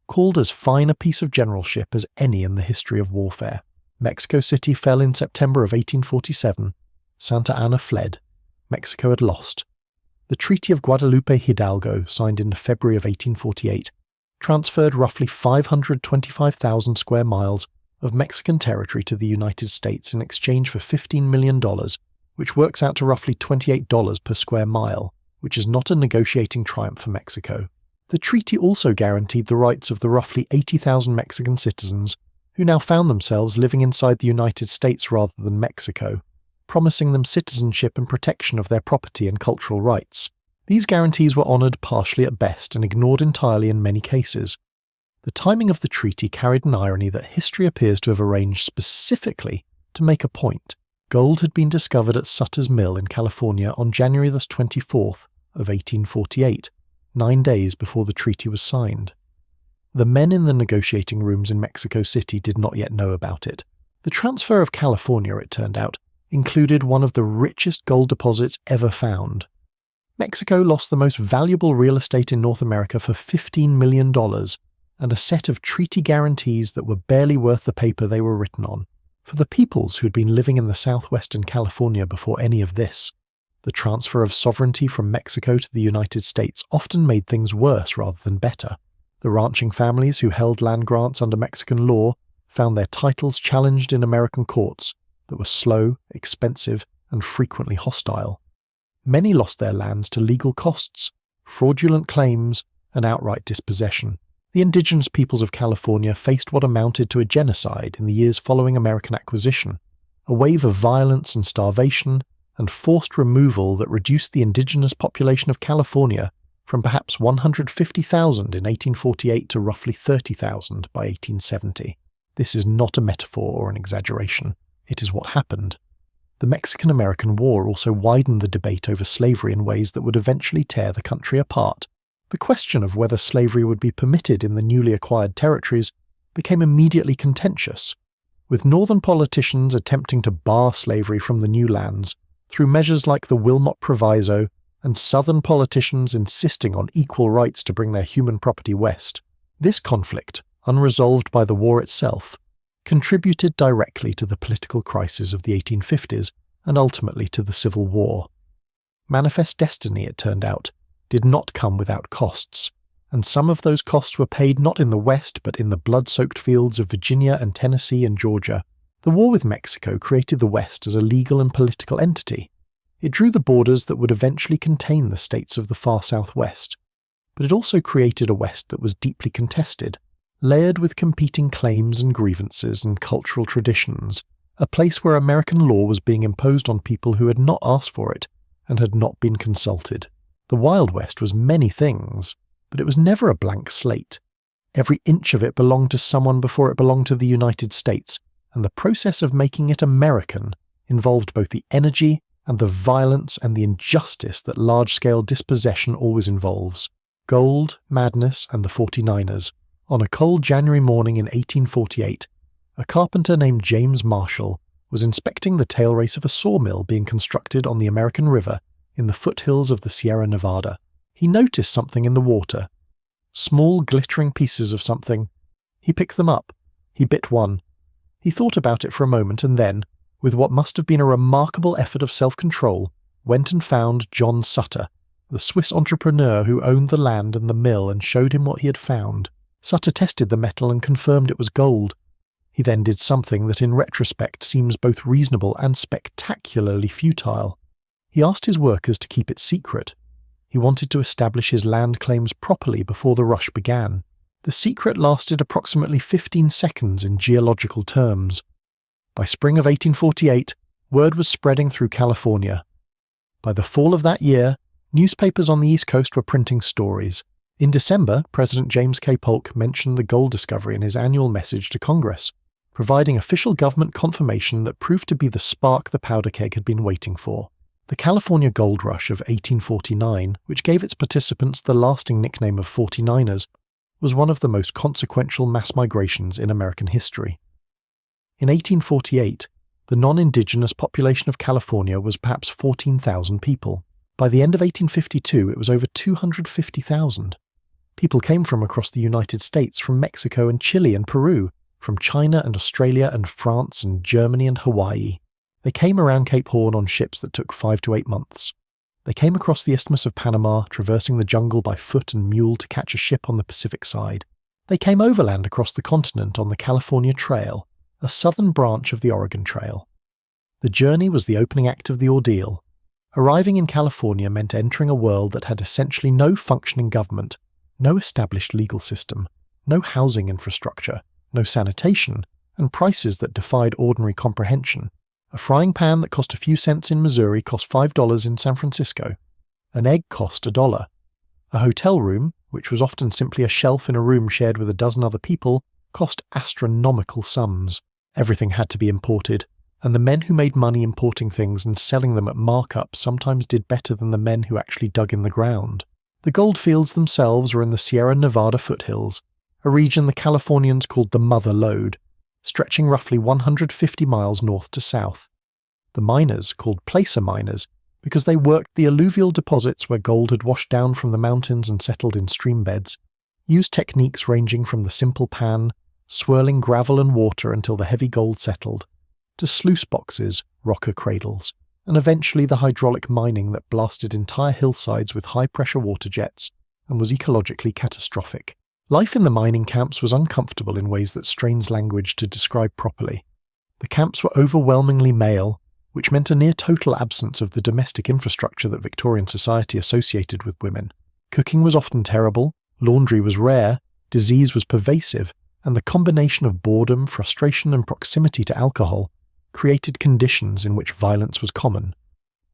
called as fine a piece of generalship as any in the history of warfare. Mexico City fell in September of 1847. Santa Anna fled. Mexico had lost. The Treaty of Guadalupe Hidalgo, signed in February of 1848, transferred roughly 525,000 square miles of Mexican territory to the United States in exchange for $15 million, which works out to roughly $28 per square mile, which is not a negotiating triumph for Mexico. The treaty also guaranteed the rights of the roughly 80,000 Mexican citizens who now found themselves living inside the United States rather than Mexico, promising them citizenship and protection of their property and cultural rights. These guarantees were honoured partially at best and ignored entirely in many cases. The timing of the treaty carried an irony that history appears to have arranged specifically to make a point. Gold had been discovered at Sutter's Mill in California on January 24th of 1848, 9 days before the treaty was signed. The men in the negotiating rooms in Mexico City did not yet know about it. The transfer of California, it turned out, included one of the richest gold deposits ever found. Mexico lost the most valuable real estate in North America for $15 million and a set of treaty guarantees that were barely worth the paper they were written on. For the peoples who'd been living in the southwestern California before any of this, the transfer of sovereignty from Mexico to the United States often made things worse rather than better. The ranching families who held land grants under Mexican law found their titles challenged in American courts that were slow, expensive, and frequently hostile. Many lost their lands to legal costs, fraudulent claims, and outright dispossession. The indigenous peoples of California faced what amounted to a genocide in the years following American acquisition, a wave of violence and starvation and forced removal that reduced the indigenous population of California from perhaps 150,000 in 1848 to roughly 30,000 by 1870. This is not a metaphor or an exaggeration. It is what happened. The Mexican-American War also widened the debate over slavery in ways that would eventually tear the country apart. The question of whether slavery would be permitted in the newly acquired territories became immediately contentious, with northern politicians attempting to bar slavery from the new lands through measures like the Wilmot Proviso, and southern politicians insisting on equal rights to bring their human property west. This conflict, unresolved by the war itself, contributed directly to the political crisis of the 1850s and ultimately to the Civil War. Manifest Destiny, it turned out, did not come without costs, and some of those costs were paid not in the West but in the blood-soaked fields of Virginia and Tennessee and Georgia. The war with Mexico created the West as a legal and political entity. It drew the borders that would eventually contain the states of the far Southwest, but it also created a West that was deeply contested, layered with competing claims and grievances and cultural traditions, a place where American law was being imposed on people who had not asked for it and had not been consulted. The Wild West was many things, but it was never a blank slate. Every inch of it belonged to someone before it belonged to the United States, and the process of making it American involved both the energy and the violence and the injustice that large-scale dispossession always involves. Gold, madness, and the 49ers. On a cold January morning in 1848, a carpenter named James Marshall was inspecting the tail race of a sawmill being constructed on the American River in the foothills of the Sierra Nevada. He noticed something in the water. Small, glittering pieces of something. He picked them up. He bit one. He thought about it for a moment and then, with what must have been a remarkable effort of self-control, went and found John Sutter, the Swiss entrepreneur who owned the land and the mill, and showed him what he had found. Sutter tested the metal and confirmed it was gold. He then did something that in retrospect seems both reasonable and spectacularly futile. He asked his workers to keep it secret. He wanted to establish his land claims properly before the rush began. The secret lasted approximately 15 seconds in geological terms. By spring of 1848, word was spreading through California. By the fall of that year, newspapers on the East Coast were printing stories. In December, President James K. Polk mentioned the gold discovery in his annual message to Congress, providing official government confirmation that proved to be the spark the powder keg had been waiting for. The California Gold Rush of 1849, which gave its participants the lasting nickname of 49ers, was one of the most consequential mass migrations in American history. In 1848, the non-indigenous population of California was perhaps 14,000 people. By the end of 1852, it was over 250,000. People came from across the United States, from Mexico and Chile and Peru, from China and Australia and France and Germany and Hawaii. They came around Cape Horn on ships that took 5 to 8 months. They came across the Isthmus of Panama, traversing the jungle by foot and mule to catch a ship on the Pacific side. They came overland across the continent on the California Trail, a southern branch of the Oregon Trail. The journey was the opening act of the ordeal. Arriving in California meant entering a world that had essentially no functioning government, no established legal system, no housing infrastructure, no sanitation, and prices that defied ordinary comprehension. A frying pan that cost a few cents in Missouri cost $5 in San Francisco. An egg cost $1. A hotel room, which was often simply a shelf in a room shared with a dozen other people, cost astronomical sums. Everything had to be imported, and the men who made money importing things and selling them at markup sometimes did better than the men who actually dug in the ground. The gold fields themselves were in the Sierra Nevada foothills, a region the Californians called the Mother Lode, stretching roughly 150 miles north to south. The miners, called placer miners, because they worked the alluvial deposits where gold had washed down from the mountains and settled in stream beds, used techniques ranging from the simple pan, swirling gravel and water until the heavy gold settled, to sluice boxes, rocker cradles, and eventually the hydraulic mining that blasted entire hillsides with high-pressure water jets and was ecologically catastrophic. Life in the mining camps was uncomfortable in ways that strains language to describe properly. The camps were overwhelmingly male, which meant a near-total absence of the domestic infrastructure that Victorian society associated with women. Cooking was often terrible, laundry was rare, disease was pervasive, and the combination of boredom, frustration, and proximity to alcohol created conditions in which violence was common.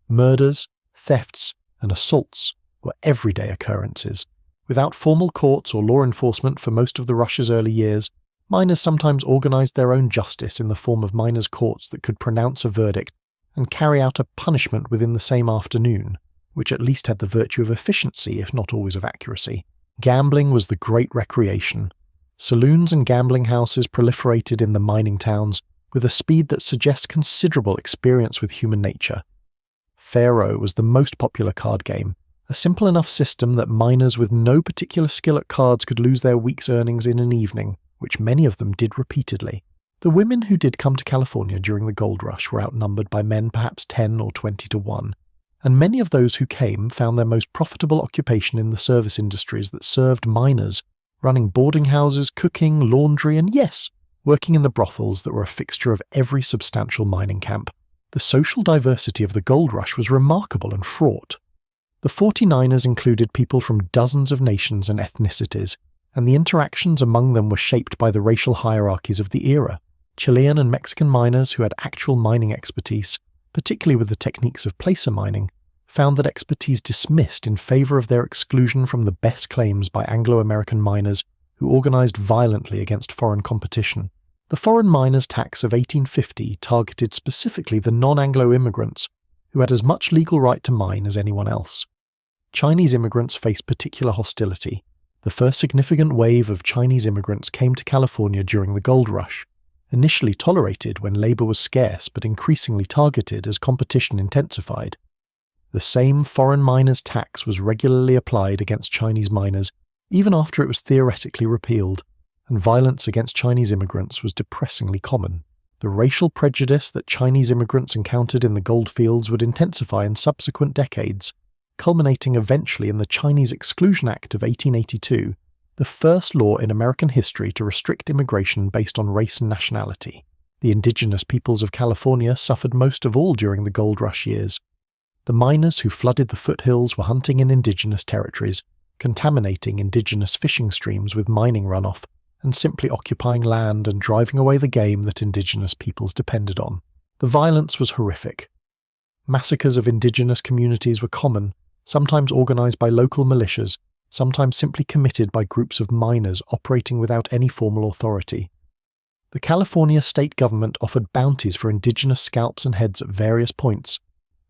Murders, thefts, and assaults were everyday occurrences. Without formal courts or law enforcement for most of the rush's early years, miners sometimes organized their own justice in the form of miners' courts that could pronounce a verdict and carry out a punishment within the same afternoon, which at least had the virtue of efficiency if not always of accuracy. Gambling was the great recreation. Saloons and gambling houses proliferated in the mining towns with a speed that suggests considerable experience with human nature. Faro was the most popular card game, a simple enough system that miners with no particular skill at cards could lose their week's earnings in an evening, which many of them did repeatedly. The women who did come to California during the gold rush were outnumbered by men perhaps 10 or 20 to 1, and many of those who came found their most profitable occupation in the service industries that served miners, running boarding houses, cooking, laundry, and yes, working in the brothels that were a fixture of every substantial mining camp. The social diversity of the gold rush was remarkable and fraught. The 49ers included people from dozens of nations and ethnicities, and the interactions among them were shaped by the racial hierarchies of the era. Chilean and Mexican miners who had actual mining expertise, particularly with the techniques of placer mining, found that expertise dismissed in favor of their exclusion from the best claims by Anglo-American miners who organized violently against foreign competition. The foreign miners' tax of 1850 targeted specifically the non-Anglo immigrants who had as much legal right to mine as anyone else. Chinese immigrants faced particular hostility. The first significant wave of Chinese immigrants came to California during the gold rush, initially tolerated when labor was scarce but increasingly targeted as competition intensified. The same foreign miners' tax was regularly applied against Chinese miners even after it was theoretically repealed, and violence against Chinese immigrants was depressingly common. The racial prejudice that Chinese immigrants encountered in the gold fields would intensify in subsequent decades, culminating eventually in the Chinese Exclusion Act of 1882, the first law in American history to restrict immigration based on race and nationality. The indigenous peoples of California suffered most of all during the gold rush years. The miners who flooded the foothills were hunting in indigenous territories, contaminating indigenous fishing streams with mining runoff, and simply occupying land and driving away the game that indigenous peoples depended on. The violence was horrific. Massacres of indigenous communities were common, sometimes organized by local militias, sometimes simply committed by groups of miners operating without any formal authority. The California state government offered bounties for indigenous scalps and heads at various points,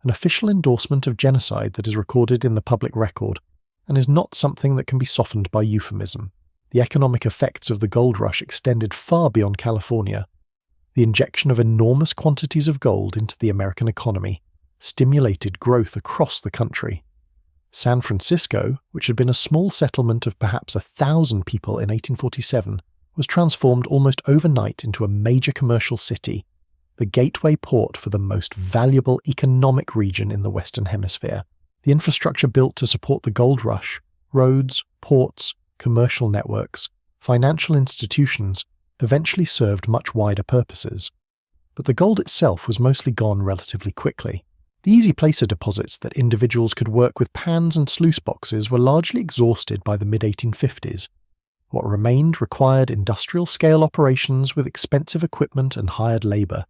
an official endorsement of genocide that is recorded in the public record, and is not something that can be softened by euphemism. The economic effects of the gold rush extended far beyond California. The injection of enormous quantities of gold into the American economy stimulated growth across the country. San Francisco, which had been a small settlement of perhaps 1,000 people in 1847, was transformed almost overnight into a major commercial city, the gateway port for the most valuable economic region in the Western Hemisphere. The infrastructure built to support the gold rush, roads, ports, commercial networks, financial institutions, eventually served much wider purposes. But the gold itself was mostly gone relatively quickly. The easy placer deposits that individuals could work with pans and sluice boxes were largely exhausted by the mid-1850s. What remained required industrial-scale operations with expensive equipment and hired labor,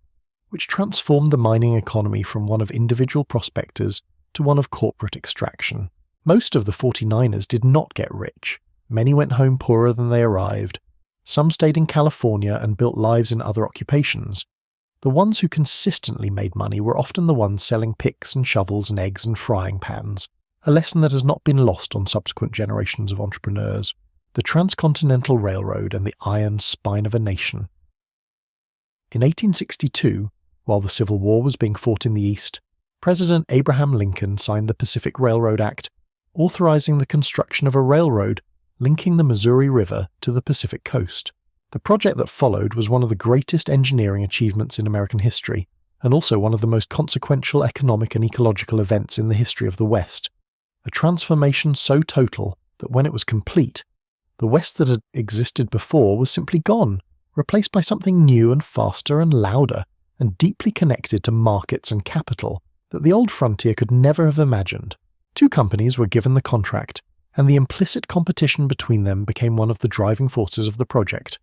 which transformed the mining economy from one of individual prospectors to one of corporate extraction. Most of the 49ers did not get rich. Many went home poorer than they arrived. Some stayed in California and built lives in other occupations. The ones who consistently made money were often the ones selling picks and shovels and eggs and frying pans, a lesson that has not been lost on subsequent generations of entrepreneurs. The Transcontinental Railroad and the iron spine of a nation. In 1862, while the Civil War was being fought in the East, President Abraham Lincoln signed the Pacific Railroad Act, authorizing the construction of a railroad linking the Missouri River to the Pacific coast. The project that followed was one of the greatest engineering achievements in American history, and also one of the most consequential economic and ecological events in the history of the West. A transformation so total that when it was complete, the West that had existed before was simply gone, replaced by something new and faster and louder, and deeply connected to markets and capital that the old frontier could never have imagined. Two companies were given the contract, and the implicit competition between them became one of the driving forces of the project.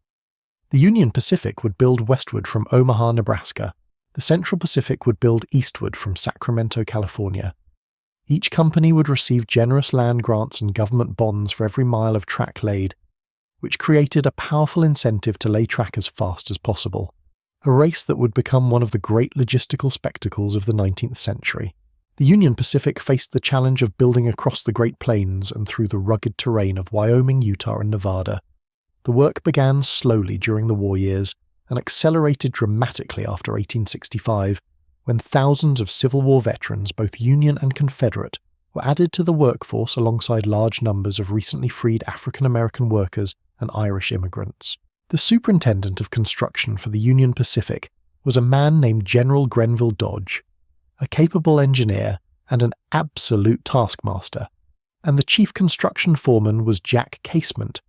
The Union Pacific would build westward from Omaha, Nebraska. The Central Pacific would build eastward from Sacramento, California. Each company would receive generous land grants and government bonds for every mile of track laid, which created a powerful incentive to lay track as fast as possible. a race that would become one of the great logistical spectacles of the 19th century. The Union Pacific faced the challenge of building across the Great Plains and through the rugged terrain of Wyoming, Utah, and Nevada. The work began slowly during the war years and accelerated dramatically after 1865, when thousands of Civil War veterans, both Union and Confederate, were added to the workforce alongside large numbers of recently freed African American workers and Irish immigrants. The superintendent of construction for the Union Pacific was a man named General Grenville Dodge, a capable engineer and an absolute taskmaster, and the chief construction foreman was Jack Casement,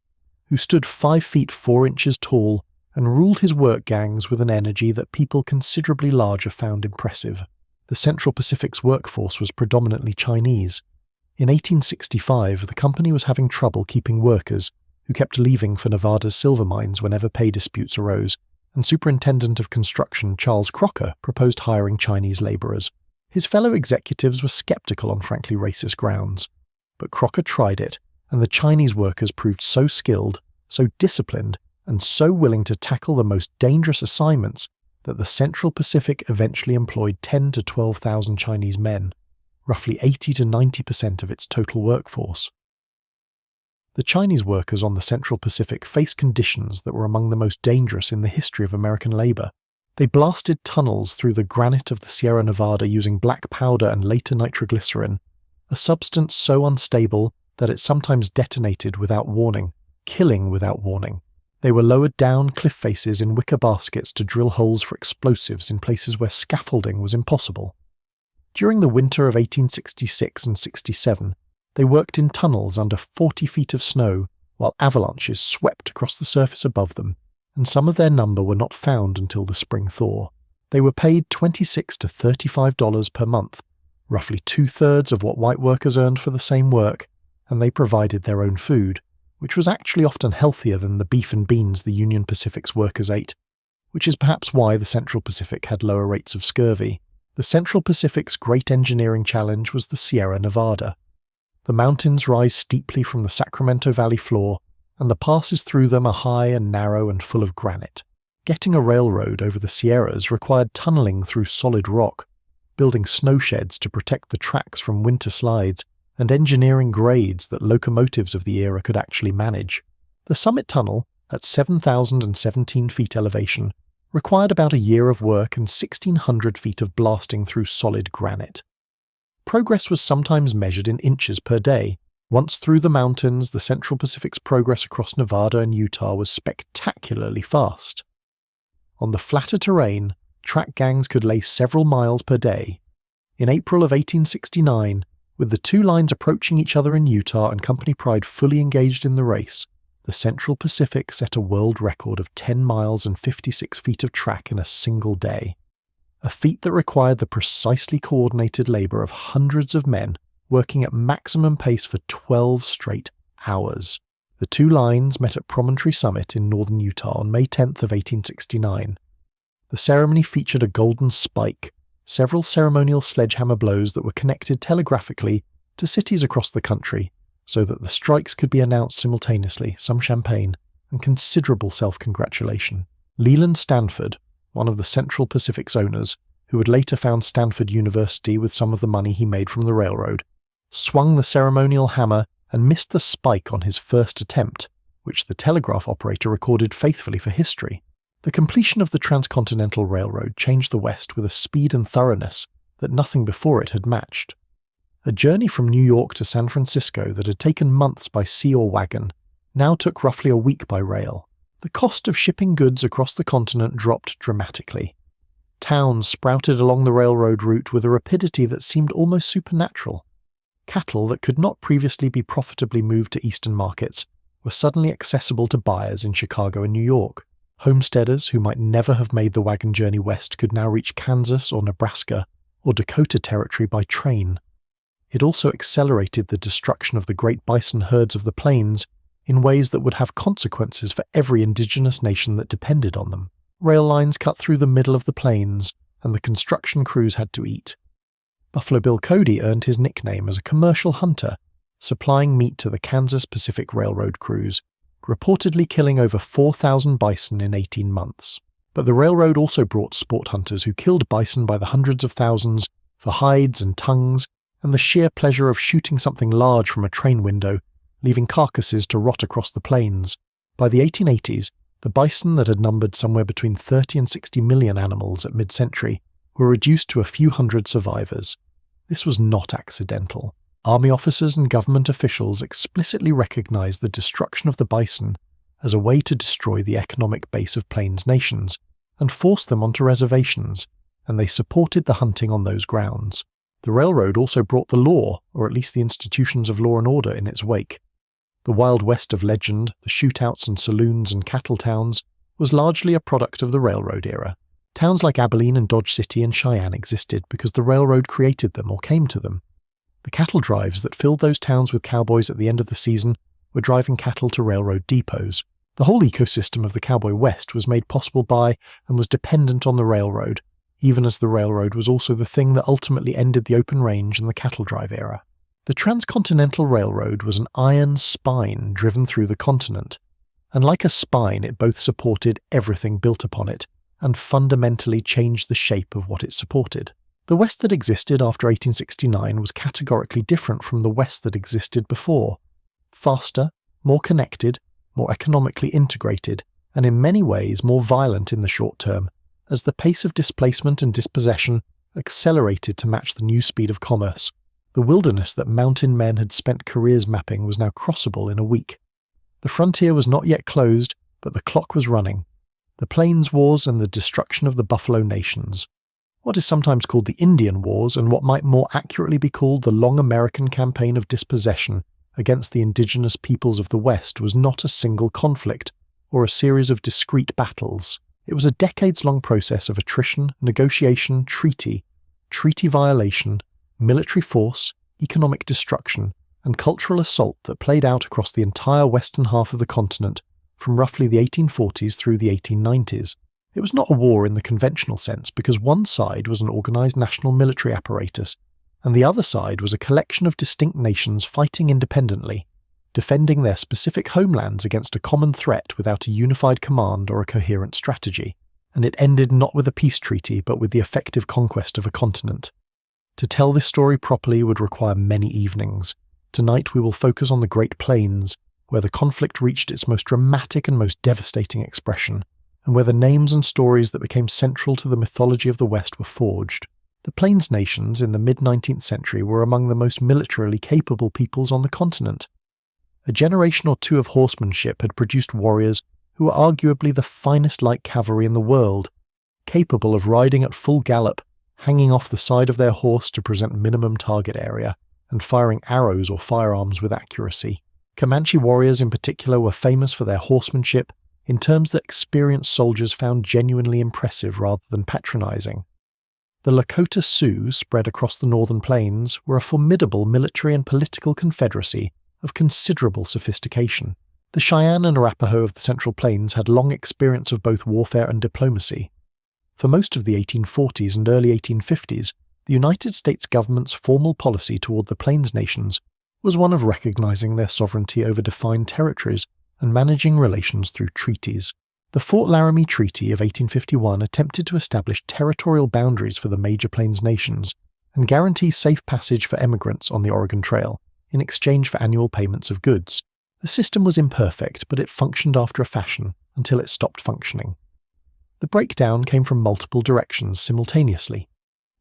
who stood 5 feet 4 inches tall and ruled his work gangs with an energy that people considerably larger found impressive. The Central Pacific's workforce was predominantly Chinese. In 1865, the company was having trouble keeping workers, who kept leaving for Nevada's silver mines whenever pay disputes arose, and Superintendent of Construction Charles Crocker proposed hiring Chinese labourers. His fellow executives were sceptical on frankly racist grounds, but Crocker tried it, and the Chinese workers proved so skilled, so disciplined, and so willing to tackle the most dangerous assignments that the Central Pacific eventually employed 10,000 to 12,000 Chinese men, roughly 80 to 90% of its total workforce. The Chinese workers on the Central Pacific faced conditions that were among the most dangerous in the history of American labor. They blasted tunnels through the granite of the Sierra Nevada using black powder and later nitroglycerin, a substance so unstable that it sometimes detonated without warning, killing without warning. They were lowered down cliff faces in wicker baskets to drill holes for explosives in places where scaffolding was impossible. During the winter of 1866 and 67, they worked in tunnels under 40 feet of snow while avalanches swept across the surface above them, and some of their number were not found until the spring thaw. They were paid $26 to $35 per month, roughly 2/3 of what white workers earned for the same work, and they provided their own food, which was actually often healthier than the beef and beans the Union Pacific's workers ate, which is perhaps why the Central Pacific had lower rates of scurvy. The Central Pacific's great engineering challenge was the Sierra Nevada. The mountains rise steeply from the Sacramento Valley floor, and the passes through them are high and narrow and full of granite. Getting a railroad over the Sierras required tunneling through solid rock, building snow sheds to protect the tracks from winter slides, and engineering grades that locomotives of the era could actually manage. The summit tunnel, at 7,017 feet elevation, required about a year of work and 1,600 feet of blasting through solid granite. Progress was sometimes measured in inches per day. Once through the mountains, the Central Pacific's progress across Nevada and Utah was spectacularly fast. On the flatter terrain, track gangs could lay several miles per day. In April of 1869, with the two lines approaching each other in Utah and Company Pride fully engaged in the race, the Central Pacific set a world record of 10 miles and 56 feet of track in a single day, a feat that required the precisely coordinated labor of hundreds of men working at maximum pace for 12 straight hours. The two lines met at Promontory Summit in northern Utah on May 10th of 1869. The ceremony featured a golden spike, several ceremonial sledgehammer blows that were connected telegraphically to cities across the country, so that the strikes could be announced simultaneously, some champagne, and considerable self-congratulation. Leland Stanford, one of the Central Pacific's owners, who would later found Stanford University with some of the money he made from the railroad, swung the ceremonial hammer and missed the spike on his first attempt, which the telegraph operator recorded faithfully for history. The completion of the Transcontinental Railroad changed the West with a speed and thoroughness that nothing before it had matched. A journey from New York to San Francisco that had taken months by sea or wagon now took roughly a week by rail. The cost of shipping goods across the continent dropped dramatically. Towns sprouted along the railroad route with a rapidity that seemed almost supernatural. Cattle that could not previously be profitably moved to eastern markets were suddenly accessible to buyers in Chicago and New York. Homesteaders who might never have made the wagon journey west could now reach Kansas or Nebraska or Dakota Territory by train. It also accelerated the destruction of the great bison herds of the plains in ways that would have consequences for every indigenous nation that depended on them. Rail lines cut through the middle of the plains, and the construction crews had to eat. Buffalo Bill Cody earned his nickname as a commercial hunter, supplying meat to the Kansas Pacific Railroad crews, reportedly killing over 4,000 bison in 18 months. But the railroad also brought sport hunters who killed bison by the hundreds of thousands for hides and tongues and the sheer pleasure of shooting something large from a train window, leaving carcasses to rot across the plains. By the 1880s, the bison that had numbered somewhere between 30 and 60 million animals at mid-century were reduced to a few hundred survivors. This was not accidental. Army officers and government officials explicitly recognized the destruction of the bison as a way to destroy the economic base of plains nations and force them onto reservations, and they supported the hunting on those grounds. The railroad also brought the law, or at least the institutions of law and order, in its wake. The Wild West of legend, the shootouts and saloons and cattle towns, was largely a product of the railroad era. Towns like Abilene and Dodge City and Cheyenne existed because the railroad created them or came to them. The cattle drives that filled those towns with cowboys at the end of the season were driving cattle to railroad depots. The whole ecosystem of the Cowboy West was made possible by and was dependent on the railroad, even as the railroad was also the thing that ultimately ended the open range and the cattle drive era. The Transcontinental Railroad was an iron spine driven through the continent, and like a spine it both supported everything built upon it and fundamentally changed the shape of what it supported. The West that existed after 1869 was categorically different from the West that existed before. Faster, more connected, more economically integrated, and in many ways more violent in the short term, as the pace of displacement and dispossession accelerated to match the new speed of commerce. The wilderness that mountain men had spent careers mapping was now crossable in a week. The frontier was not yet closed, but the clock was running. The Plains Wars and the destruction of the Buffalo Nations. What is sometimes called the Indian Wars and what might more accurately be called the long American campaign of dispossession against the indigenous peoples of the West was not a single conflict or a series of discrete battles. It was a decades-long process of attrition, negotiation, treaty violation, military force, economic destruction, and cultural assault that played out across the entire western half of the continent from roughly the 1840s through the 1890s. It was not a war in the conventional sense because one side was an organized national military apparatus, and the other side was a collection of distinct nations fighting independently, defending their specific homelands against a common threat without a unified command or a coherent strategy. And it ended not with a peace treaty but with the effective conquest of a continent. To tell this story properly would require many evenings. Tonight we will focus on the Great Plains, where the conflict reached its most dramatic and most devastating expression, and where the names and stories that became central to the mythology of the West were forged. The Plains nations in the mid-19th century were among the most militarily capable peoples on the continent. A generation or two of horsemanship had produced warriors who were arguably the finest light cavalry in the world, capable of riding at full gallop, hanging off the side of their horse to present minimum target area, and firing arrows or firearms with accuracy. Comanche warriors in particular were famous for their horsemanship in terms that experienced soldiers found genuinely impressive rather than patronizing. The Lakota Sioux, spread across the northern plains, were a formidable military and political confederacy of considerable sophistication. The Cheyenne and Arapaho of the Central Plains had long experience of both warfare and diplomacy. For most of the 1840s and early 1850s, the United States government's formal policy toward the Plains nations was one of recognizing their sovereignty over defined territories and managing relations through treaties. The Fort Laramie Treaty of 1851 attempted to establish territorial boundaries for the major Plains nations and guarantee safe passage for emigrants on the Oregon Trail in exchange for annual payments of goods. The system was imperfect, but it functioned after a fashion until it stopped functioning. The breakdown came from multiple directions simultaneously.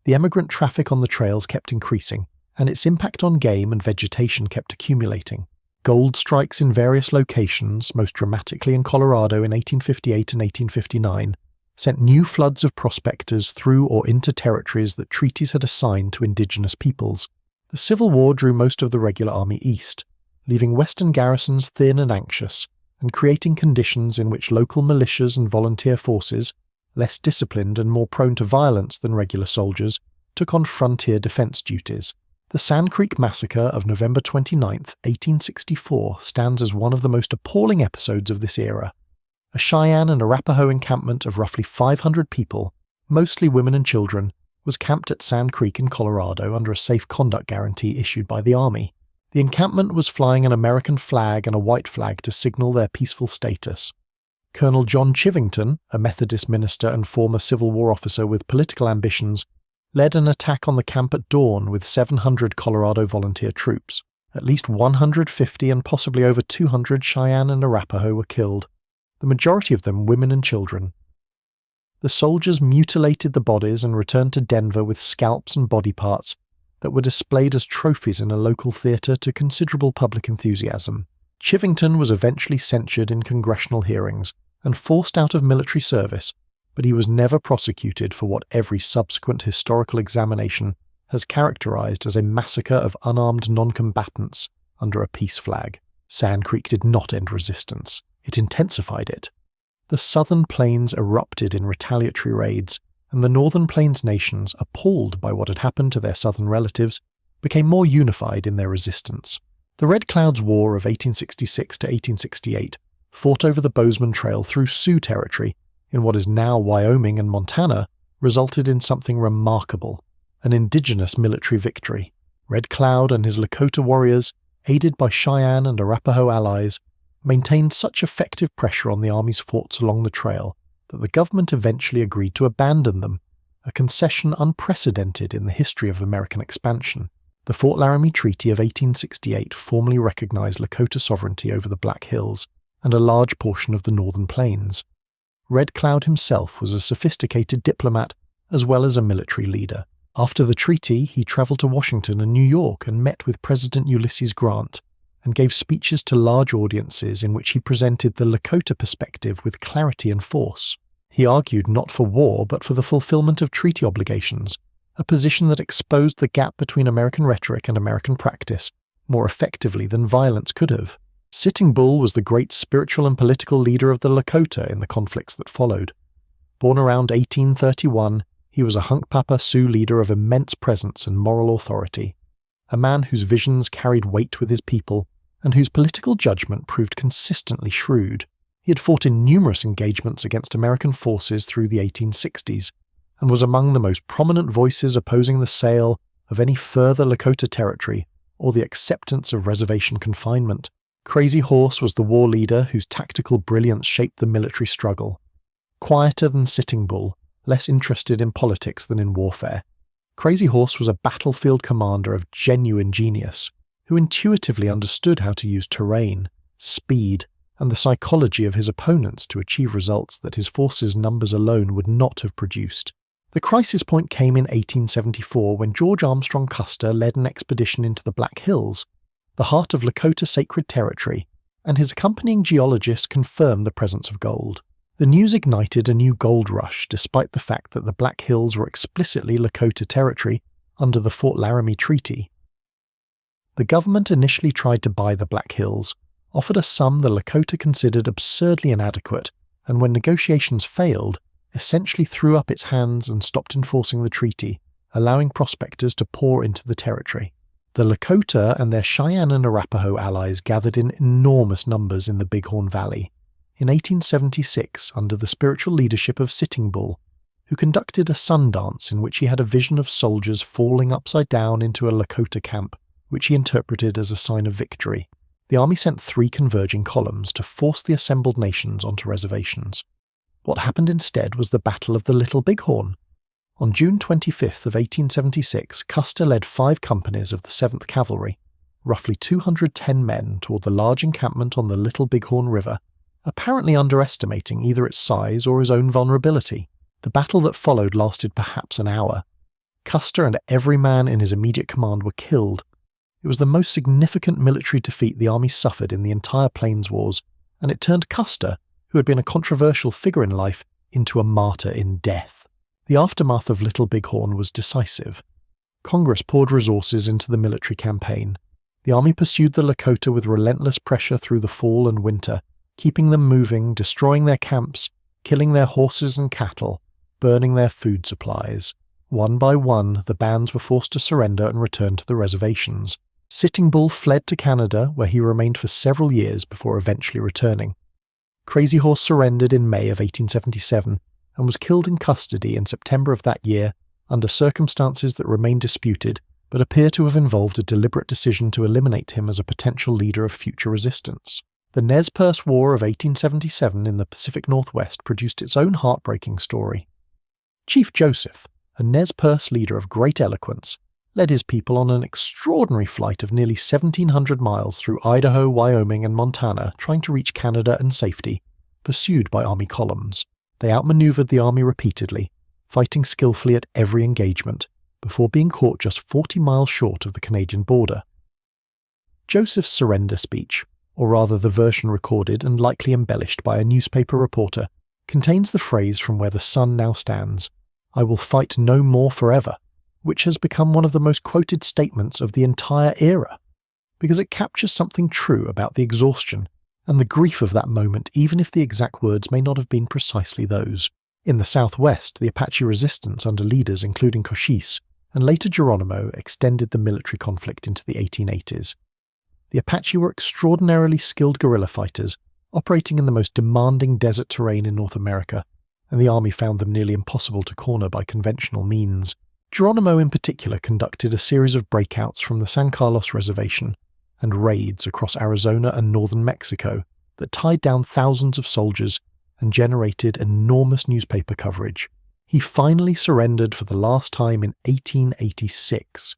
The emigrant traffic on the trails kept increasing, and its impact on game and vegetation kept accumulating. Gold strikes in various locations, most dramatically in Colorado in 1858 and 1859, sent new floods of prospectors through or into territories that treaties had assigned to indigenous peoples. The Civil War drew most of the regular army east, leaving western garrisons thin and anxious, and creating conditions in which local militias and volunteer forces, less disciplined and more prone to violence than regular soldiers, took on frontier defense duties. The Sand Creek Massacre of November 29, 1864, stands as one of the most appalling episodes of this era. A Cheyenne and Arapaho encampment of roughly 500 people, mostly women and children, was camped at Sand Creek in Colorado under a safe conduct guarantee issued by the Army. The encampment was flying an American flag and a white flag to signal their peaceful status. Colonel John Chivington, a Methodist minister and former Civil War officer with political ambitions, led an attack on the camp at dawn with 700 Colorado volunteer troops. At least 150 and possibly over 200 Cheyenne and Arapaho were killed, the majority of them women and children. The soldiers mutilated the bodies and returned to Denver with scalps and body parts that were displayed as trophies in a local theater to considerable public enthusiasm. Chivington was eventually censured in congressional hearings and forced out of military service, but he was never prosecuted for what every subsequent historical examination has characterized as a massacre of unarmed non-combatants under a peace flag. Sand Creek did not end resistance. It intensified it. The Southern Plains erupted in retaliatory raids, and the Northern Plains nations, appalled by what had happened to their Southern relatives, became more unified in their resistance. The Red Cloud's War of 1866 to 1868 fought over the Bozeman Trail through Sioux territory in what is now Wyoming and Montana, resulted in something remarkable, an indigenous military victory. Red Cloud and his Lakota warriors, aided by Cheyenne and Arapaho allies, maintained such effective pressure on the Army's forts along the trail that the government eventually agreed to abandon them, a concession unprecedented in the history of American expansion. The Fort Laramie Treaty of 1868 formally recognized Lakota sovereignty over the Black Hills and a large portion of the Northern Plains. Red Cloud himself was a sophisticated diplomat as well as a military leader. After the treaty, he traveled to Washington and New York and met with President Ulysses Grant, and gave speeches to large audiences in which he presented the Lakota perspective with clarity and force. He argued not for war but for the fulfillment of treaty obligations, a position that exposed the gap between American rhetoric and American practice more effectively than violence could have. Sitting Bull was the great spiritual and political leader of the Lakota in the conflicts that followed. Born around 1831, he was a Hunkpapa Sioux leader of immense presence and moral authority, a man whose visions carried weight with his people and whose political judgment proved consistently shrewd. He had fought in numerous engagements against American forces through the 1860s, and was among the most prominent voices opposing the sale of any further Lakota territory or the acceptance of reservation confinement. Crazy Horse was the war leader whose tactical brilliance shaped the military struggle. Quieter than Sitting Bull, less interested in politics than in warfare, Crazy Horse was a battlefield commander of genuine genius, who intuitively understood how to use terrain, speed, and the psychology of his opponents to achieve results that his force's numbers alone would not have produced. The crisis point came in 1874 when George Armstrong Custer led an expedition into the Black Hills, the heart of Lakota sacred territory, and his accompanying geologists confirmed the presence of gold. The news ignited a new gold rush despite the fact that the Black Hills were explicitly Lakota territory under the Fort Laramie Treaty. The government initially tried to buy the Black Hills, offered a sum the Lakota considered absurdly inadequate, and when negotiations failed, essentially threw up its hands and stopped enforcing the treaty, allowing prospectors to pour into the territory. The Lakota and their Cheyenne and Arapaho allies gathered in enormous numbers in the Bighorn Valley. In 1876, under the spiritual leadership of Sitting Bull, who conducted a sun dance in which he had a vision of soldiers falling upside down into a Lakota camp, which he interpreted as a sign of victory, the army sent 3 converging columns to force the assembled nations onto reservations. What happened instead was the Battle of the Little Bighorn. On June 25th of 1876, Custer led 5 companies of the 7th Cavalry, roughly 210 men, toward the large encampment on the Little Bighorn River, apparently underestimating either its size or his own vulnerability. The battle that followed lasted perhaps an hour. Custer and every man in his immediate command were killed. It was the most significant military defeat the army suffered in the entire Plains Wars, and it turned Custer, who had been a controversial figure in life, into a martyr in death. The aftermath of Little Bighorn was decisive. Congress poured resources into the military campaign. The army pursued the Lakota with relentless pressure through the fall and winter, keeping them moving, destroying their camps, killing their horses and cattle, burning their food supplies. One by one, the bands were forced to surrender and return to the reservations. Sitting Bull fled to Canada, where he remained for several years before eventually returning. Crazy Horse surrendered in May of 1877 and was killed in custody in September of that year under circumstances that remain disputed but appear to have involved a deliberate decision to eliminate him as a potential leader of future resistance. The Nez Perce War of 1877 in the Pacific Northwest produced its own heartbreaking story. Chief Joseph, a Nez Perce leader of great eloquence, led his people on an extraordinary flight of nearly 1,700 miles through Idaho, Wyoming, and Montana, trying to reach Canada and safety, pursued by army columns. They outmaneuvered the army repeatedly, fighting skillfully at every engagement, before being caught just 40 miles short of the Canadian border. Joseph's surrender speech, or rather the version recorded and likely embellished by a newspaper reporter, contains the phrase from where the sun now stands, "I will fight no more forever," which has become one of the most quoted statements of the entire era, because it captures something true about the exhaustion and the grief of that moment, even if the exact words may not have been precisely those. In the Southwest, the Apache resistance under leaders including Cochise and later Geronimo extended the military conflict into the 1880s. The Apache were extraordinarily skilled guerrilla fighters, operating in the most demanding desert terrain in North America, and the army found them nearly impossible to corner by conventional means. Geronimo in particular conducted a series of breakouts from the San Carlos Reservation and raids across Arizona and northern Mexico that tied down thousands of soldiers and generated enormous newspaper coverage. He finally surrendered for the last time in 1886.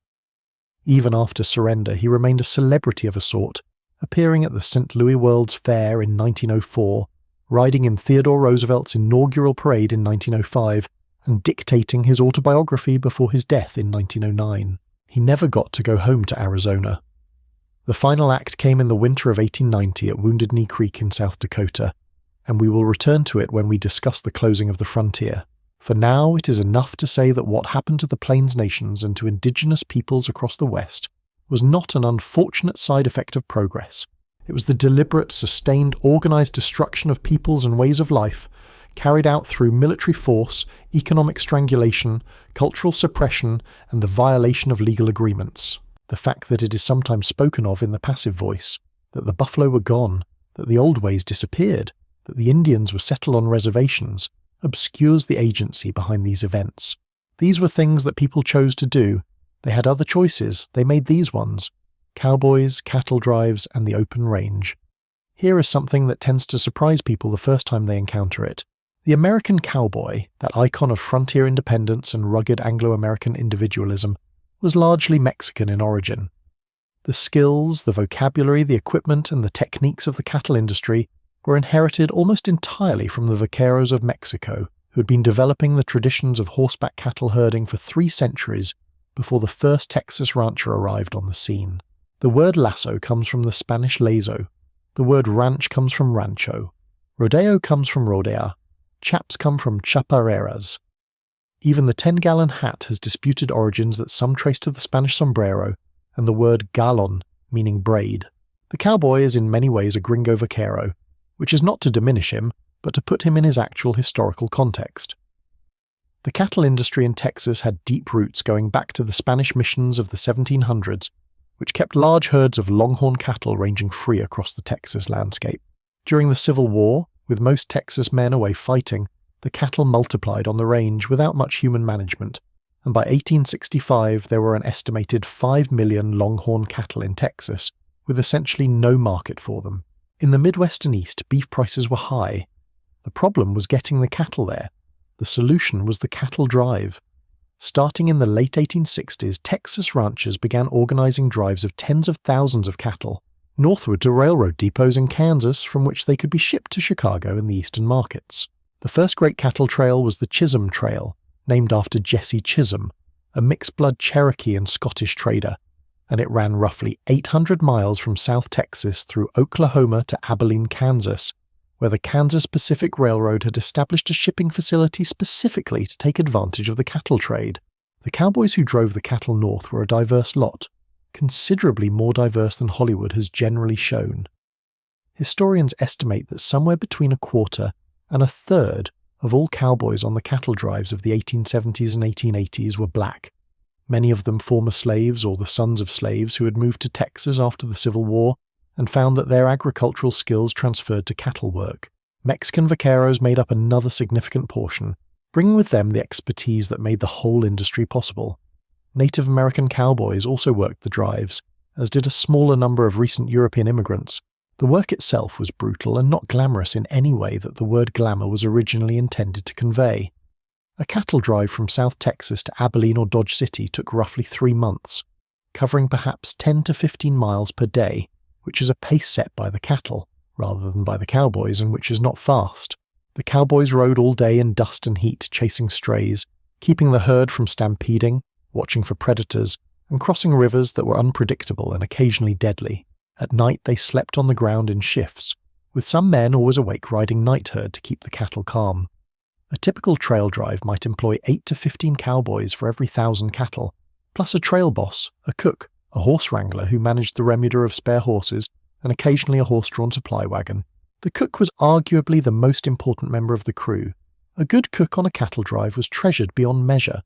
Even after surrender, he remained a celebrity of a sort, appearing at the St. Louis World's Fair in 1904, riding in Theodore Roosevelt's inaugural parade in 1905, and dictating his autobiography before his death in 1909. He never got to go home to Arizona. The final act came in the winter of 1890 at Wounded Knee Creek in South Dakota, and we will return to it when we discuss the closing of the frontier. For now, it is enough to say that what happened to the Plains nations and to indigenous peoples across the West was not an unfortunate side effect of progress. It was the deliberate, sustained, organized destruction of peoples and ways of life, carried out through military force, economic strangulation, cultural suppression, and the violation of legal agreements. The fact that it is sometimes spoken of in the passive voice, that the buffalo were gone, that the old ways disappeared, that the Indians were settled on reservations, obscures the agency behind these events. These were things that people chose to do. They had other choices. They made these ones: cowboys, cattle drives, and the open range. Here is something that tends to surprise people the first time they encounter it. The American cowboy, that icon of frontier independence and rugged Anglo-American individualism, was largely Mexican in origin. The skills, the vocabulary, the equipment, and the techniques of the cattle industry were inherited almost entirely from the vaqueros of Mexico, who had been developing the traditions of horseback cattle herding for 3 centuries before the first Texas rancher arrived on the scene. The word lasso comes from the Spanish lazo. The word ranch comes from rancho. Rodeo comes from rodea. Chaps come from chaparreras. Even the 10-gallon hat has disputed origins that some trace to the Spanish sombrero and the word galon, meaning braid. The cowboy is in many ways a gringo vaquero, which is not to diminish him, but to put him in his actual historical context. The cattle industry in Texas had deep roots going back to the Spanish missions of the 1700s, which kept large herds of longhorn cattle ranging free across the Texas landscape. During the Civil War, with most Texas men away fighting, the cattle multiplied on the range without much human management, and by 1865 there were an estimated 5 million longhorn cattle in Texas, with essentially no market for them. In the Midwest and East, beef prices were high. The problem was getting the cattle there. The solution was the cattle drive. Starting in the late 1860s, Texas ranchers began organizing drives of tens of thousands of cattle, northward to railroad depots in Kansas from which they could be shipped to Chicago and the eastern markets. The first great cattle trail was the Chisholm Trail, named after Jesse Chisholm, a mixed-blood Cherokee and Scottish trader, and it ran roughly 800 miles from South Texas through Oklahoma to Abilene, Kansas, where the Kansas Pacific Railroad had established a shipping facility specifically to take advantage of the cattle trade. The cowboys who drove the cattle north were a diverse lot, considerably more diverse than Hollywood has generally shown. Historians estimate that somewhere between a quarter and a third of all cowboys on the cattle drives of the 1870s and 1880s were black, many of them former slaves or the sons of slaves who had moved to Texas after the Civil War and found that their agricultural skills transferred to cattle work. Mexican vaqueros made up another significant portion, bringing with them the expertise that made the whole industry possible. Native American cowboys also worked the drives, as did a smaller number of recent European immigrants, The work itself was brutal and not glamorous in any way that the word glamour was originally intended to convey. A cattle drive from South Texas to Abilene or Dodge City took roughly 3 months, covering perhaps 10 to 15 miles per day, which is a pace set by the cattle, rather than by the cowboys, and which is not fast. The cowboys rode all day in dust and heat, chasing strays, keeping the herd from stampeding, watching for predators, and crossing rivers that were unpredictable and occasionally deadly. At night they slept on the ground in shifts, with some men always awake riding night herd to keep the cattle calm. A typical trail drive might employ 8 to 15 cowboys for every 1,000 cattle, plus a trail boss, a cook, a horse wrangler who managed the remuda of spare horses, and occasionally a horse-drawn supply wagon. The cook was arguably the most important member of the crew. A good cook on a cattle drive was treasured beyond measure.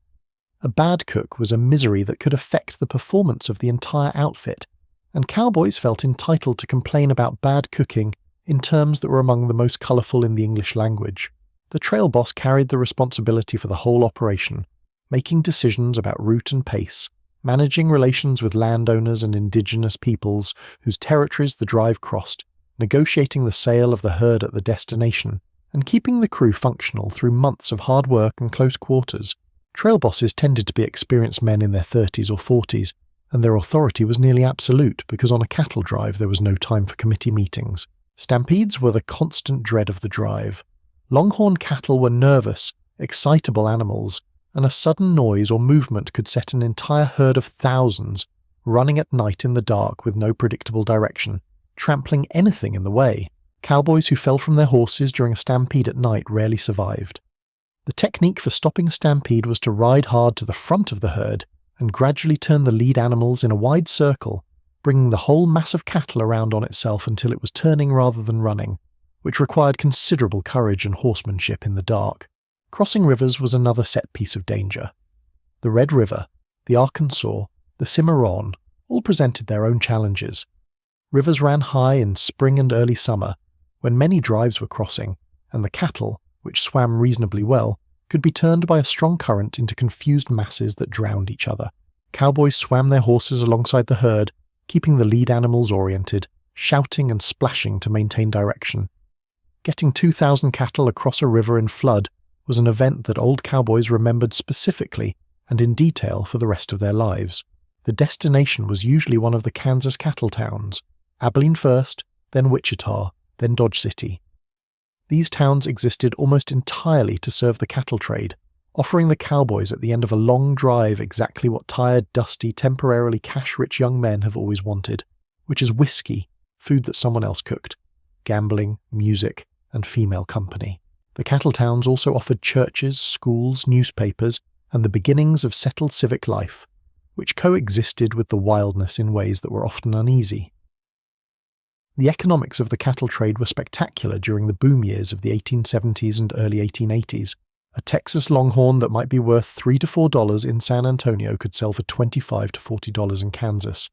A bad cook was a misery that could affect the performance of the entire outfit, and cowboys felt entitled to complain about bad cooking in terms that were among the most colourful in the English language. The trail boss carried the responsibility for the whole operation, making decisions about route and pace, managing relations with landowners and indigenous peoples whose territories the drive crossed, negotiating the sale of the herd at the destination, and keeping the crew functional through months of hard work and close quarters. Trail bosses tended to be experienced men in their 30s or 40s, and their authority was nearly absolute because on a cattle drive there was no time for committee meetings. Stampedes were the constant dread of the drive. Longhorn cattle were nervous, excitable animals, and a sudden noise or movement could set an entire herd of thousands running at night in the dark with no predictable direction, trampling anything in the way. Cowboys who fell from their horses during a stampede at night rarely survived. The technique for stopping a stampede was to ride hard to the front of the herd and gradually turn the lead animals in a wide circle, bringing the whole mass of cattle around on itself until it was turning rather than running, which required considerable courage and horsemanship in the dark. Crossing rivers was another set piece of danger. The Red River, the Arkansas, the Cimarron all presented their own challenges. Rivers ran high in spring and early summer, when many drives were crossing, and the cattle, which swam reasonably well, could be turned by a strong current into confused masses that drowned each other. Cowboys swam their horses alongside the herd, keeping the lead animals oriented, shouting and splashing to maintain direction. Getting 2,000 cattle across a river in flood was an event that old cowboys remembered specifically and in detail for the rest of their lives. The destination was usually one of the Kansas cattle towns, Abilene first, then Wichita, then Dodge City. These towns existed almost entirely to serve the cattle trade, offering the cowboys at the end of a long drive exactly what tired, dusty, temporarily cash-rich young men have always wanted, which is whiskey, food that someone else cooked, gambling, music, and female company. The cattle towns also offered churches, schools, newspapers, and the beginnings of settled civic life, which coexisted with the wildness in ways that were often uneasy. The economics of the cattle trade were spectacular during the boom years of the 1870s and early 1880s. A Texas Longhorn that might be worth $3 to $4 in San Antonio could sell for $25 to $40 in Kansas,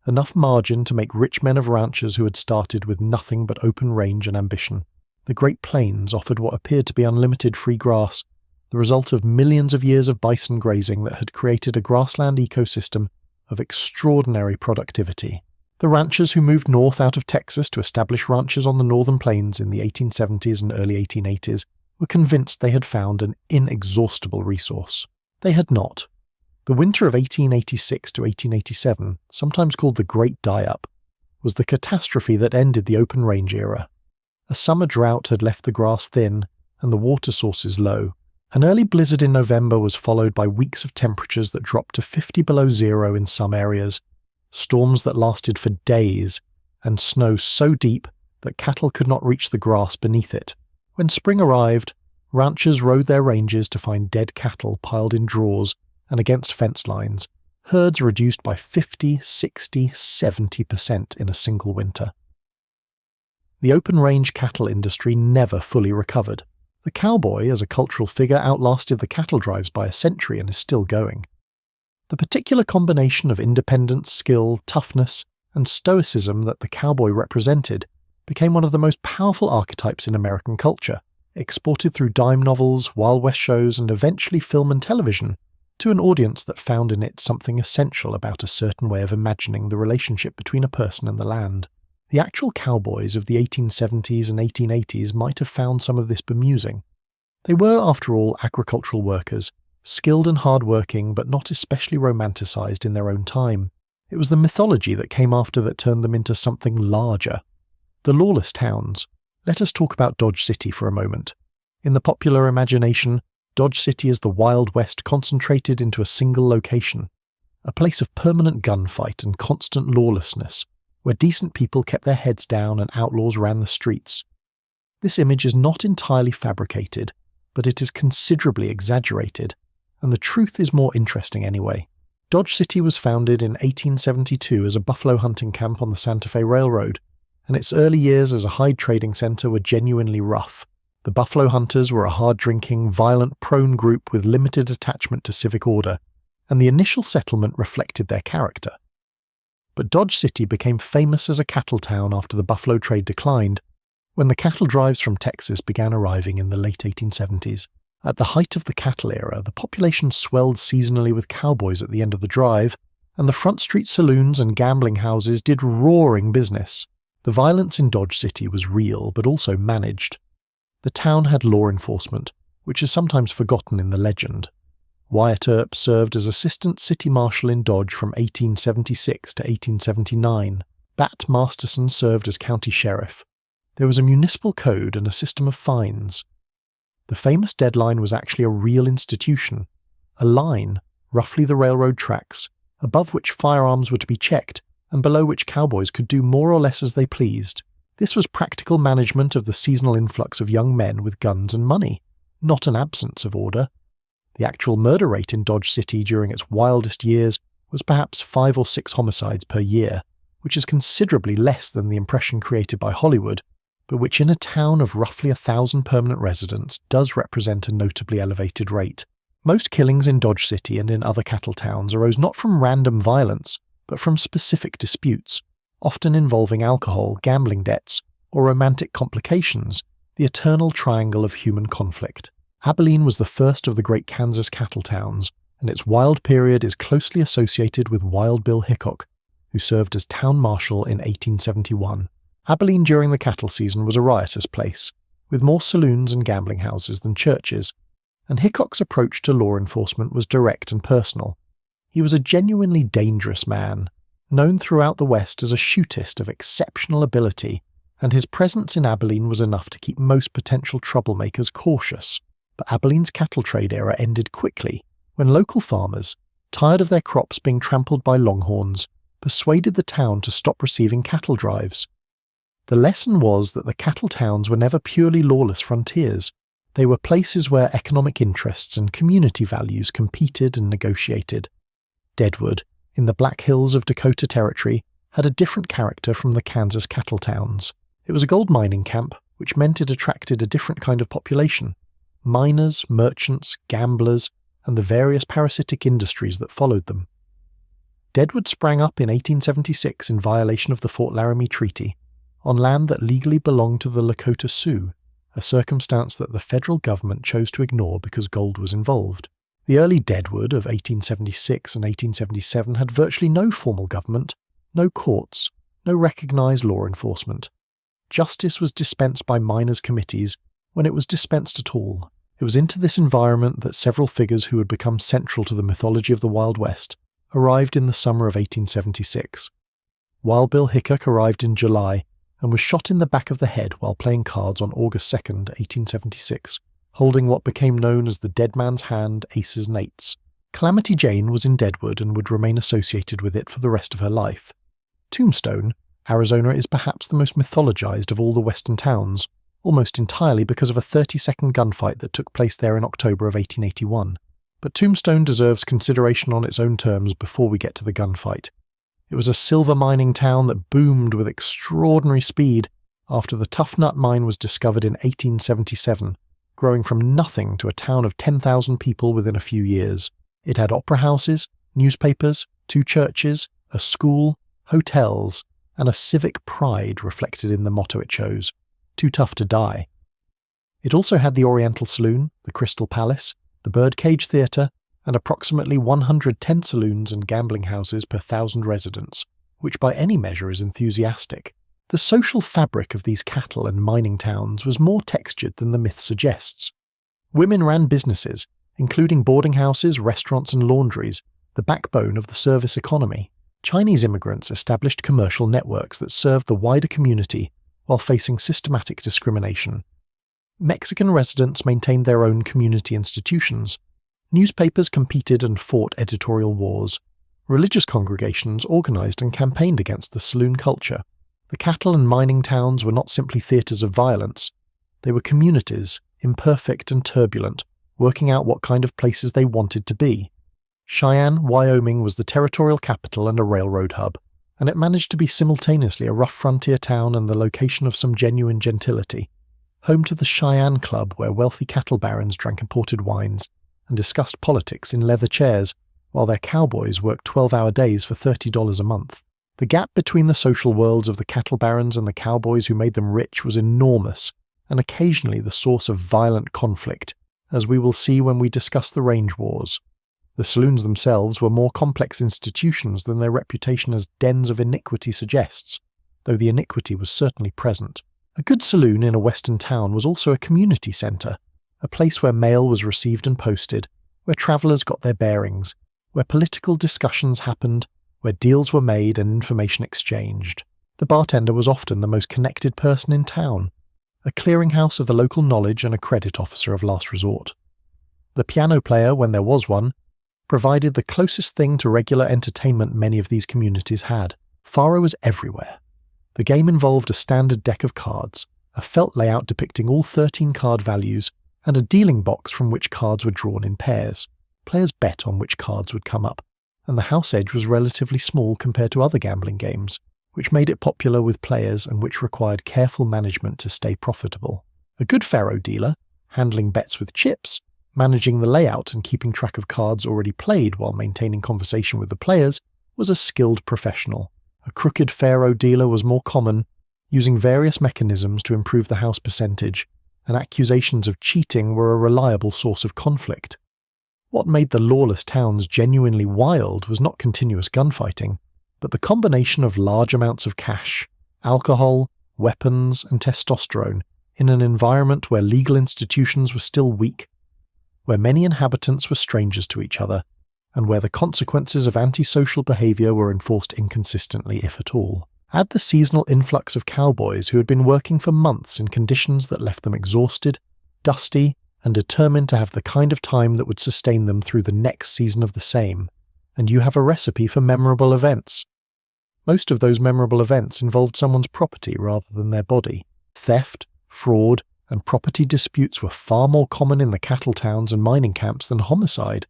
enough margin to make rich men of ranchers who had started with nothing but open range and ambition. The Great Plains offered what appeared to be unlimited free grass, the result of millions of years of bison grazing that had created a grassland ecosystem of extraordinary productivity. The ranchers who moved north out of Texas to establish ranches on the northern plains in the 1870s and early 1880s were convinced they had found an inexhaustible resource. They had not. The winter of 1886 to 1887, sometimes called the Great Die-Up, was the catastrophe that ended the open range era. A summer drought had left the grass thin and the water sources low. An early blizzard in November was followed by weeks of temperatures that dropped to 50 below zero in some areas, storms that lasted for days, and snow so deep that cattle could not reach the grass beneath it. When spring arrived, ranchers rode their ranges to find dead cattle piled in draws and against fence lines, herds reduced by 50, 60, 70% in a single winter. The open-range cattle industry never fully recovered. The cowboy, as a cultural figure, outlasted the cattle drives by a century and is still going. The particular combination of independence, skill, toughness, and stoicism that the cowboy represented became one of the most powerful archetypes in American culture, exported through dime novels, Wild West shows, and eventually film and television, to an audience that found in it something essential about a certain way of imagining the relationship between a person and the land. The actual cowboys of the 1870s and 1880s might have found some of this bemusing. They were, after all, agricultural workers, skilled and hard-working but not especially romanticised in their own time. It was the mythology that came after that turned them into something larger. The lawless towns. Let us talk about Dodge City for a moment. In the popular imagination, Dodge City is the Wild West concentrated into a single location, a place of permanent gunfight and constant lawlessness, where decent people kept their heads down and outlaws ran the streets. This image is not entirely fabricated, but it is considerably exaggerated, and the truth is more interesting anyway. Dodge City was founded in 1872 as a buffalo hunting camp on the Santa Fe Railroad, and its early years as a hide trading centre were genuinely rough. The buffalo hunters were a hard-drinking, violent-prone group with limited attachment to civic order, and the initial settlement reflected their character. But Dodge City became famous as a cattle town after the buffalo trade declined, when the cattle drives from Texas began arriving in the late 1870s. At the height of the cattle era, the population swelled seasonally with cowboys at the end of the drive, and the front street saloons and gambling houses did roaring business. The violence in Dodge City was real, but also managed. The town had law enforcement, which is sometimes forgotten in the legend. Wyatt Earp served as assistant city marshal in Dodge from 1876 to 1879. Bat Masterson served as county sheriff. There was a municipal code and a system of fines. The famous deadline was actually a real institution, a line, roughly the railroad tracks, above which firearms were to be checked and below which cowboys could do more or less as they pleased. This was practical management of the seasonal influx of young men with guns and money, not an absence of order. The actual murder rate in Dodge City during its wildest years was perhaps 5 or 6 homicides per year, which is considerably less than the impression created by Hollywood, but which in a town of roughly 1,000 permanent residents does represent a notably elevated rate. Most killings in Dodge City and in other cattle towns arose not from random violence, but from specific disputes, often involving alcohol, gambling debts, or romantic complications, the eternal triangle of human conflict. Abilene was the first of the great Kansas cattle towns, and its wild period is closely associated with Wild Bill Hickok, who served as town marshal in 1871. Abilene during the cattle season was a riotous place, with more saloons and gambling houses than churches, and Hickok's approach to law enforcement was direct and personal. He was a genuinely dangerous man, known throughout the West as a shootist of exceptional ability, and his presence in Abilene was enough to keep most potential troublemakers cautious. But Abilene's cattle trade era ended quickly when local farmers, tired of their crops being trampled by longhorns, persuaded the town to stop receiving cattle drives. The lesson was that the cattle towns were never purely lawless frontiers. They were places where economic interests and community values competed and negotiated. Deadwood, in the Black Hills of Dakota Territory, had a different character from the Kansas cattle towns. It was a gold mining camp, which meant it attracted a different kind of population. Miners, merchants, gamblers, and the various parasitic industries that followed them. Deadwood sprang up in 1876 in violation of the Fort Laramie Treaty, on land that legally belonged to the Lakota Sioux, a circumstance that the federal government chose to ignore because gold was involved. The early Deadwood of 1876 and 1877 had virtually no formal government, no courts, no recognized law enforcement. Justice was dispensed by miners' committees when it was dispensed at all. It was into this environment that several figures who had become central to the mythology of the Wild West arrived in the summer of 1876. Wild Bill Hickok arrived in July and was shot in the back of the head while playing cards on August 2nd, 1876, holding what became known as the Dead Man's Hand Aces and Eights. Calamity Jane was in Deadwood and would remain associated with it for the rest of her life. Tombstone, Arizona, is perhaps the most mythologized of all the western towns, almost entirely because of a 30-second gunfight that took place there in October of 1881. But Tombstone deserves consideration on its own terms before we get to the gunfight. It was a silver mining town that boomed with extraordinary speed after the Tough Nut mine was discovered in 1877, growing from nothing to a town of 10,000 people within a few years. It had opera houses, newspapers, 2 churches, a school, hotels, and a civic pride reflected in the motto it chose, "Too tough to die." It also had the Oriental Saloon, the Crystal Palace, the Birdcage Theatre, and approximately 110 saloons and gambling houses per 1,000 residents, which by any measure is enthusiastic. The social fabric of these cattle and mining towns was more textured than the myth suggests. Women ran businesses, including boarding houses, restaurants and laundries, the backbone of the service economy. Chinese immigrants established commercial networks that served the wider community while facing systematic discrimination. Mexican residents maintained their own community institutions. Newspapers competed and fought editorial wars. Religious congregations organized and campaigned against the saloon culture. The cattle and mining towns were not simply theaters of violence. They were communities, imperfect and turbulent, working out what kind of places they wanted to be. Cheyenne, Wyoming was the territorial capital and a railroad hub, and it managed to be simultaneously a rough frontier town and the location of some genuine gentility. Home to the Cheyenne Club, where wealthy cattle barons drank imported wines and discussed politics in leather chairs, while their cowboys worked 12-hour days for $30 a month. The gap between the social worlds of the cattle barons and the cowboys who made them rich was enormous, and occasionally the source of violent conflict, as we will see when we discuss the range wars. The saloons themselves were more complex institutions than their reputation as dens of iniquity suggests, though the iniquity was certainly present. A good saloon in a western town was also a community centre, a place where mail was received and posted, where travellers got their bearings, where political discussions happened, where deals were made and information exchanged. The bartender was often the most connected person in town, a clearinghouse of the local knowledge and a credit officer of last resort. The piano player, when there was one, provided the closest thing to regular entertainment many of these communities had. Faro was everywhere. The game involved a standard deck of cards, a felt layout depicting all 13 card values, and a dealing box from which cards were drawn in pairs. Players bet on which cards would come up, and the house edge was relatively small compared to other gambling games, which made it popular with players and which required careful management to stay profitable. A good faro dealer, handling bets with chips, managing the layout and keeping track of cards already played while maintaining conversation with the players, was a skilled professional. A crooked faro dealer was more common, using various mechanisms to improve the house percentage, and accusations of cheating were a reliable source of conflict. What made the lawless towns genuinely wild was not continuous gunfighting, but the combination of large amounts of cash, alcohol, weapons, and testosterone in an environment where legal institutions were still weak, where many inhabitants were strangers to each other, and where the consequences of antisocial behaviour were enforced inconsistently, if at all. Add the seasonal influx of cowboys who had been working for months in conditions that left them exhausted, dusty, and determined to have the kind of time that would sustain them through the next season of the same, and you have a recipe for memorable events. Most of those memorable events involved someone's property rather than their body. Theft, fraud, and property disputes were far more common in the cattle towns and mining camps than homicide.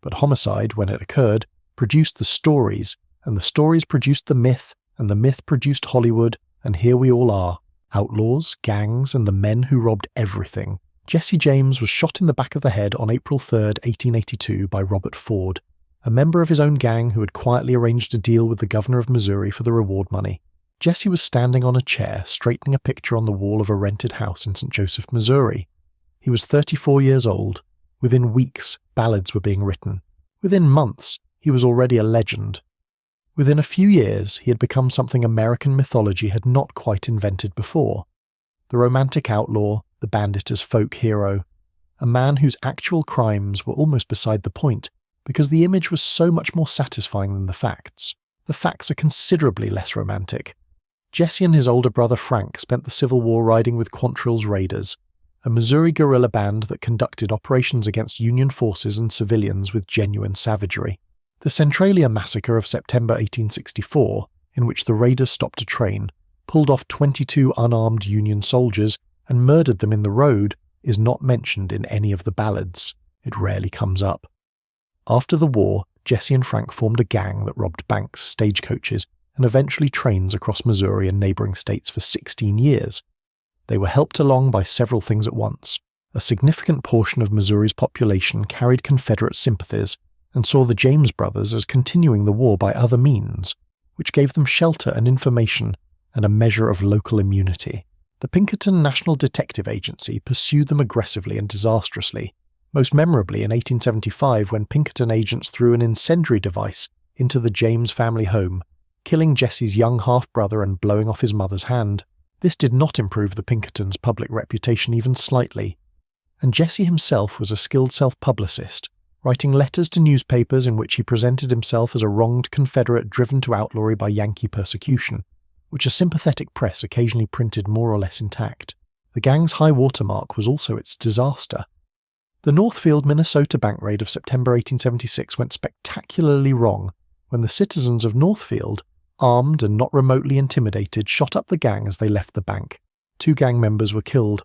But homicide, when it occurred, produced the stories, and the stories produced the myth, and the myth produced Hollywood, and here we all are, outlaws, gangs, and the men who robbed everything. Jesse James was shot in the back of the head on April 3, 1882 by Robert Ford, a member of his own gang who had quietly arranged a deal with the governor of Missouri for the reward money. Jesse was standing on a chair, straightening a picture on the wall of a rented house in St. Joseph, Missouri. He was 34 years old. Within weeks, ballads were being written. Within months, he was already a legend. Within a few years, he had become something American mythology had not quite invented before. The romantic outlaw, the bandit as folk hero, a man whose actual crimes were almost beside the point, because the image was so much more satisfying than the facts. The facts are considerably less romantic. Jesse and his older brother Frank spent the Civil War riding with Quantrill's Raiders, a Missouri guerrilla band that conducted operations against Union forces and civilians with genuine savagery. The Centralia Massacre of September 1864, in which the Raiders stopped a train, pulled off 22 unarmed Union soldiers, and murdered them in the road, is not mentioned in any of the ballads. It rarely comes up. After the war, Jesse and Frank formed a gang that robbed banks, stagecoaches, and eventually trains across Missouri and neighboring states for 16 years. They were helped along by several things at once. A significant portion of Missouri's population carried Confederate sympathies and saw the James brothers as continuing the war by other means, which gave them shelter and information and a measure of local immunity. The Pinkerton National Detective Agency pursued them aggressively and disastrously, most memorably in 1875 when Pinkerton agents threw an incendiary device into the James family home, killing Jesse's young half-brother and blowing off his mother's hand. This did not improve the Pinkertons' public reputation even slightly, and Jesse himself was a skilled self-publicist, writing letters to newspapers in which he presented himself as a wronged Confederate driven to outlawry by Yankee persecution, which a sympathetic press occasionally printed more or less intact. The gang's high watermark was also its disaster. The Northfield, Minnesota bank raid of September 1876 went spectacularly wrong when the citizens of Northfield, armed and not remotely intimidated, shot up the gang as they left the bank. 2 gang members were killed.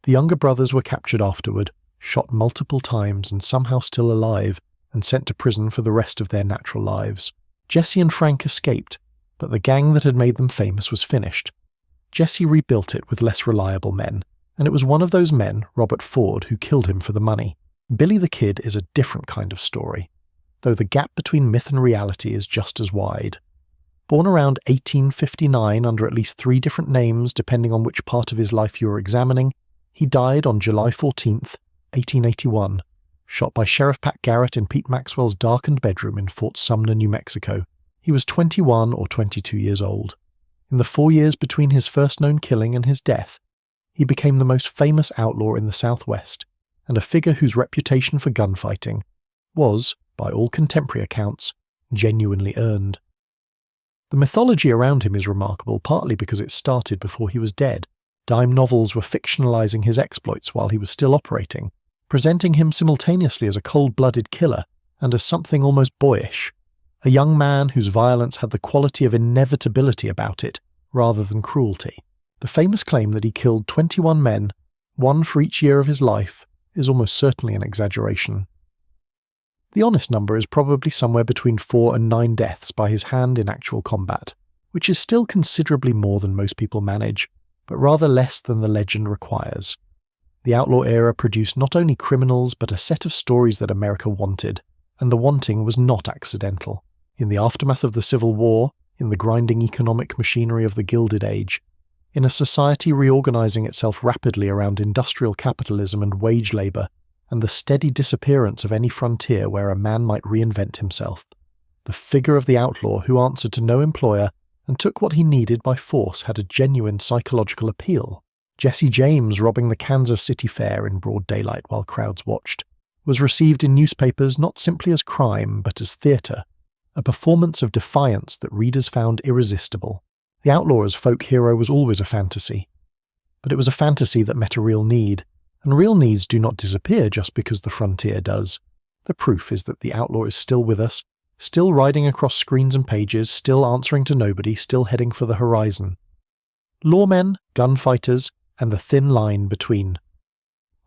The younger brothers were captured afterward, shot multiple times and somehow still alive, and sent to prison for the rest of their natural lives. Jesse and Frank escaped, but the gang that had made them famous was finished. Jesse rebuilt it with less reliable men, and it was one of those men, Robert Ford, who killed him for the money. Billy the Kid is a different kind of story, though the gap between myth and reality is just as wide. Born around 1859 under at least 3 different names depending on which part of his life you are examining, he died on July 14th, 1881, shot by Sheriff Pat Garrett in Pete Maxwell's darkened bedroom in Fort Sumner, New Mexico. He was 21 or 22 years old. In the 4 years between his first known killing and his death, he became the most famous outlaw in the Southwest, and a figure whose reputation for gunfighting was, by all contemporary accounts, genuinely earned. The mythology around him is remarkable partly because it started before he was dead. Dime novels were fictionalizing his exploits while he was still operating, presenting him simultaneously as a cold-blooded killer and as something almost boyish, a young man whose violence had the quality of inevitability about it rather than cruelty. The famous claim that he killed 21 men, 1 for each year of his life, is almost certainly an exaggeration. The honest number is probably somewhere between 4 and 9 deaths by his hand in actual combat, which is still considerably more than most people manage, but rather less than the legend requires. The outlaw era produced not only criminals but a set of stories that America wanted, and the wanting was not accidental. In the aftermath of the Civil War, in the grinding economic machinery of the Gilded Age, in a society reorganizing itself rapidly around industrial capitalism and wage labor, and the steady disappearance of any frontier where a man might reinvent himself, the figure of the outlaw who answered to no employer and took what he needed by force had a genuine psychological appeal. Jesse James robbing the Kansas City Fair in broad daylight while crowds watched was received in newspapers not simply as crime but as theatre, a performance of defiance that readers found irresistible. The outlaw as folk hero was always a fantasy, but it was a fantasy that met a real need, and real needs do not disappear just because the frontier does. The proof is that the outlaw is still with us, still riding across screens and pages, still answering to nobody, still heading for the horizon. Lawmen, gunfighters, and the thin line between.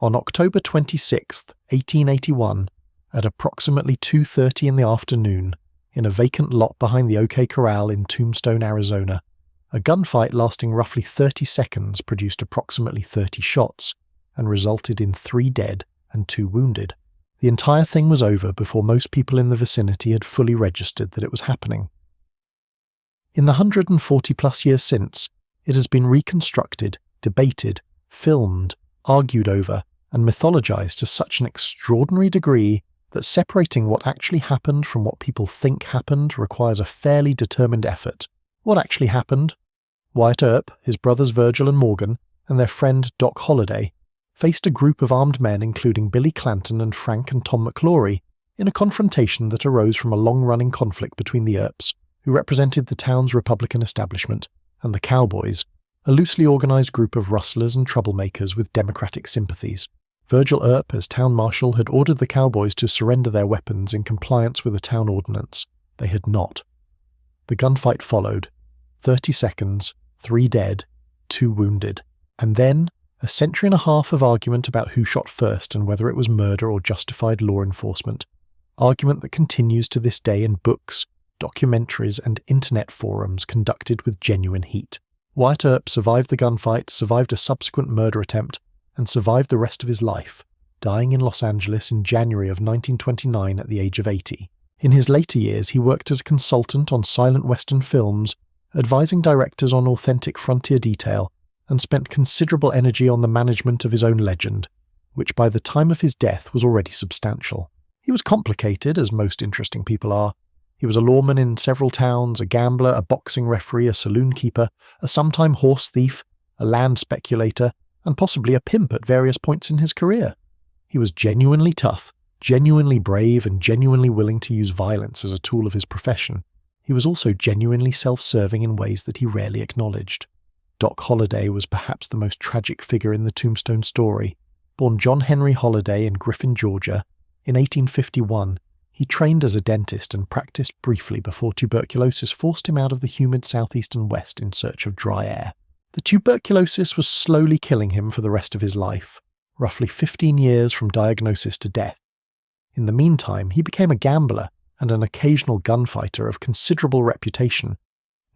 On October 26, 1881, at approximately 2:30 in the afternoon, in a vacant lot behind the OK Corral in Tombstone, Arizona, a gunfight lasting roughly 30 seconds produced approximately 30 shots and resulted in 3 dead and 2 wounded. The entire thing was over before most people in the vicinity had fully registered that it was happening. In the 140-plus years since, it has been reconstructed, debated, filmed, argued over, and mythologized to such an extraordinary degree that separating what actually happened from what people think happened requires a fairly determined effort. What actually happened? Wyatt Earp, his brothers Virgil and Morgan, and their friend Doc Holliday faced a group of armed men including Billy Clanton and Frank and Tom McClory in a confrontation that arose from a long-running conflict between the Earps, who represented the town's Republican establishment, and the Cowboys, a loosely organized group of rustlers and troublemakers with Democratic sympathies. Virgil Earp, as town marshal, had ordered the Cowboys to surrender their weapons in compliance with a town ordinance. They had not. The gunfight followed. 30 seconds, 3 dead, 2 wounded. And then, a century and a half of argument about who shot first and whether it was murder or justified law enforcement. Argument that continues to this day in books, documentaries, and internet forums conducted with genuine heat. Wyatt Earp survived the gunfight, survived a subsequent murder attempt, and survived the rest of his life, dying in Los Angeles in January of 1929 at the age of 80. In his later years, he worked as a consultant on silent Western films, advising directors on authentic frontier detail, and spent considerable energy on the management of his own legend, which by the time of his death was already substantial. He was complicated, as most interesting people are. He was a lawman in several towns, a gambler, a boxing referee, a saloon keeper, a sometime horse thief, a land speculator, and possibly a pimp at various points in his career. He was genuinely tough, genuinely brave, and genuinely willing to use violence as a tool of his profession. He was also genuinely self-serving in ways that he rarely acknowledged. Doc Holliday was perhaps the most tragic figure in the Tombstone story. Born John Henry Holliday in Griffin, Georgia, in 1851, he trained as a dentist and practiced briefly before tuberculosis forced him out of the humid southeastern West in search of dry air. The tuberculosis was slowly killing him for the rest of his life, roughly 15 years from diagnosis to death. In the meantime, he became a gambler and an occasional gunfighter of considerable reputation,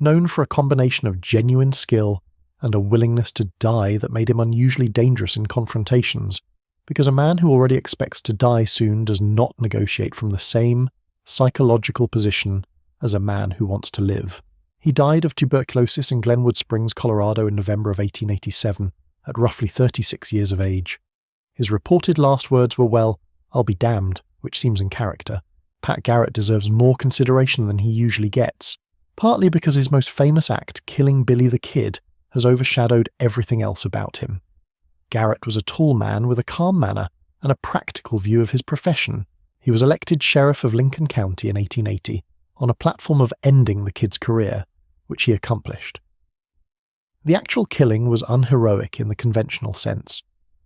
known for a combination of genuine skill and a willingness to die that made him unusually dangerous in confrontations, because a man who already expects to die soon does not negotiate from the same psychological position as a man who wants to live. He died of tuberculosis in Glenwood Springs, Colorado in November of 1887, at roughly 36 years of age. His reported last words were, "Well, I'll be damned," which seems in character. Pat Garrett deserves more consideration than he usually gets, partly because his most famous act, killing Billy the Kid, has overshadowed everything else about him. Garrett was a tall man with a calm manner and a practical view of his profession. He was elected sheriff of Lincoln County in 1880 on a platform of ending the kid's career, which he accomplished. The actual killing was unheroic in the conventional sense.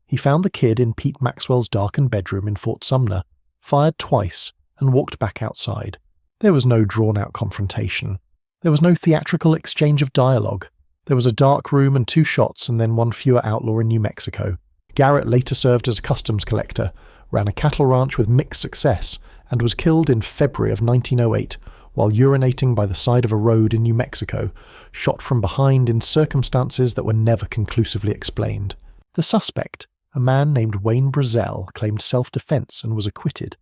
He found the kid in Pete Maxwell's darkened bedroom in Fort Sumner, fired twice, and walked back outside. There was no drawn-out confrontation. There was no theatrical exchange of dialogue. There was a dark room and 2 shots and then one fewer outlaw in New Mexico. Garrett later served as a customs collector, ran a cattle ranch with mixed success, and was killed in February of 1908 while urinating by the side of a road in New Mexico, shot from behind in circumstances that were never conclusively explained. The suspect, a man named Wayne Brazel, claimed self-defense and was acquitted.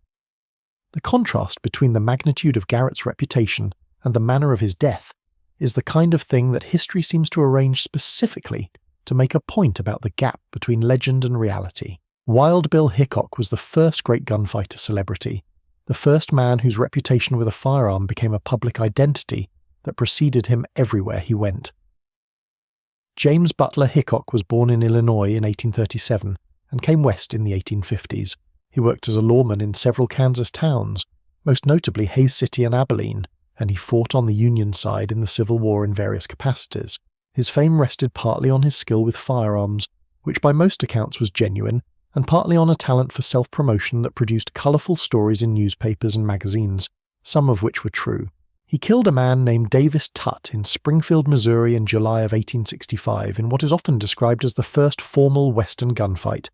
The contrast between the magnitude of Garrett's reputation and the manner of his death is the kind of thing that history seems to arrange specifically to make a point about the gap between legend and reality. Wild Bill Hickok was the first great gunfighter celebrity, the first man whose reputation with a firearm became a public identity that preceded him everywhere he went. James Butler Hickok was born in Illinois in 1837 and came west in the 1850s. He worked as a lawman in several Kansas towns, most notably Hays City and Abilene, and he fought on the Union side in the Civil War in various capacities. His fame rested partly on his skill with firearms, which by most accounts was genuine, and partly on a talent for self-promotion that produced colourful stories in newspapers and magazines, some of which were true. He killed a man named Davis Tutt in Springfield, Missouri in July of 1865 in what is often described as the first formal Western gunfight,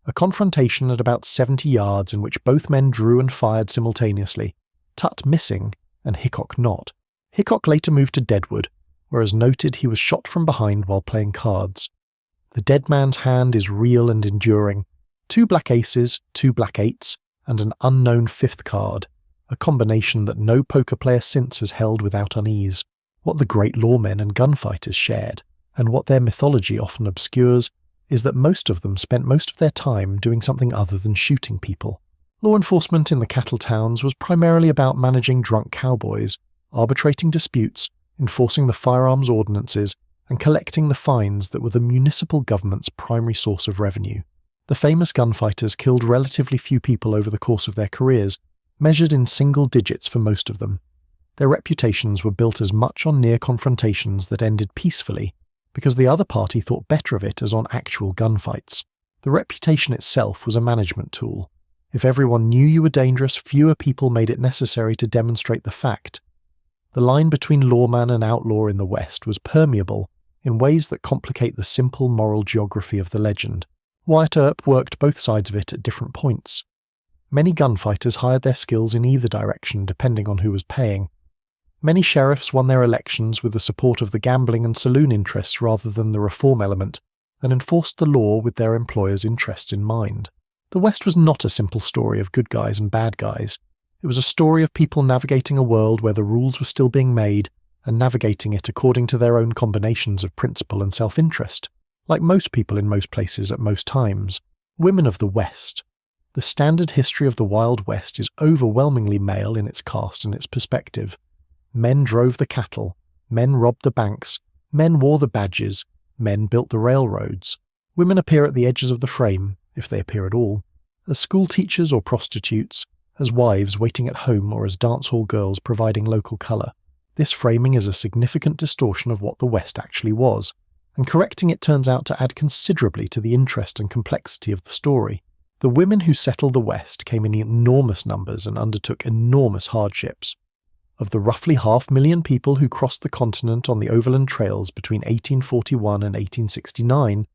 a confrontation at about 70 yards in which both men drew and fired simultaneously, Tutt missing and Hickok not. Hickok later moved to Deadwood, where as noted he was shot from behind while playing cards. The dead man's hand is real and enduring. 2 black aces, 2 black eights, and an unknown 5th card, a combination that no poker player since has held without unease. What the great lawmen and gunfighters shared, and what their mythology often obscures, is that most of them spent most of their time doing something other than shooting people. Law enforcement in the cattle towns was primarily about managing drunk cowboys, arbitrating disputes, enforcing the firearms ordinances, and collecting the fines that were the municipal government's primary source of revenue. The famous gunfighters killed relatively few people over the course of their careers, measured in single digits for most of them. Their reputations were built as much on near confrontations that ended peacefully, because the other party thought better of it as on actual gunfights. The reputation itself was a management tool. If everyone knew you were dangerous, fewer people made it necessary to demonstrate the fact. The line between lawman and outlaw in the West was permeable in ways that complicate the simple moral geography of the legend. Wyatt Earp worked both sides of it at different points. Many gunfighters hired their skills in either direction depending on who was paying. Many sheriffs won their elections with the support of the gambling and saloon interests rather than the reform element, and enforced the law with their employers' interests in mind. The West was not a simple story of good guys and bad guys. It was a story of people navigating a world where the rules were still being made, and navigating it according to their own combinations of principle and self-interest, like most people in most places at most times. Women of the West. The standard history of the Wild West is overwhelmingly male in its cast and its perspective. Men drove the cattle, men robbed the banks, men wore the badges, men built the railroads. Women appear at the edges of the frame, if they appear at all, as school teachers or prostitutes, as wives waiting at home, or as dance hall girls providing local colour. This framing is a significant distortion of what the West actually was, and correcting it turns out to add considerably to the interest and complexity of the story. The women who settled the West came in enormous numbers and undertook enormous hardships. Of the roughly 500,000 people who crossed the continent on the overland trails between 1841 and 1869,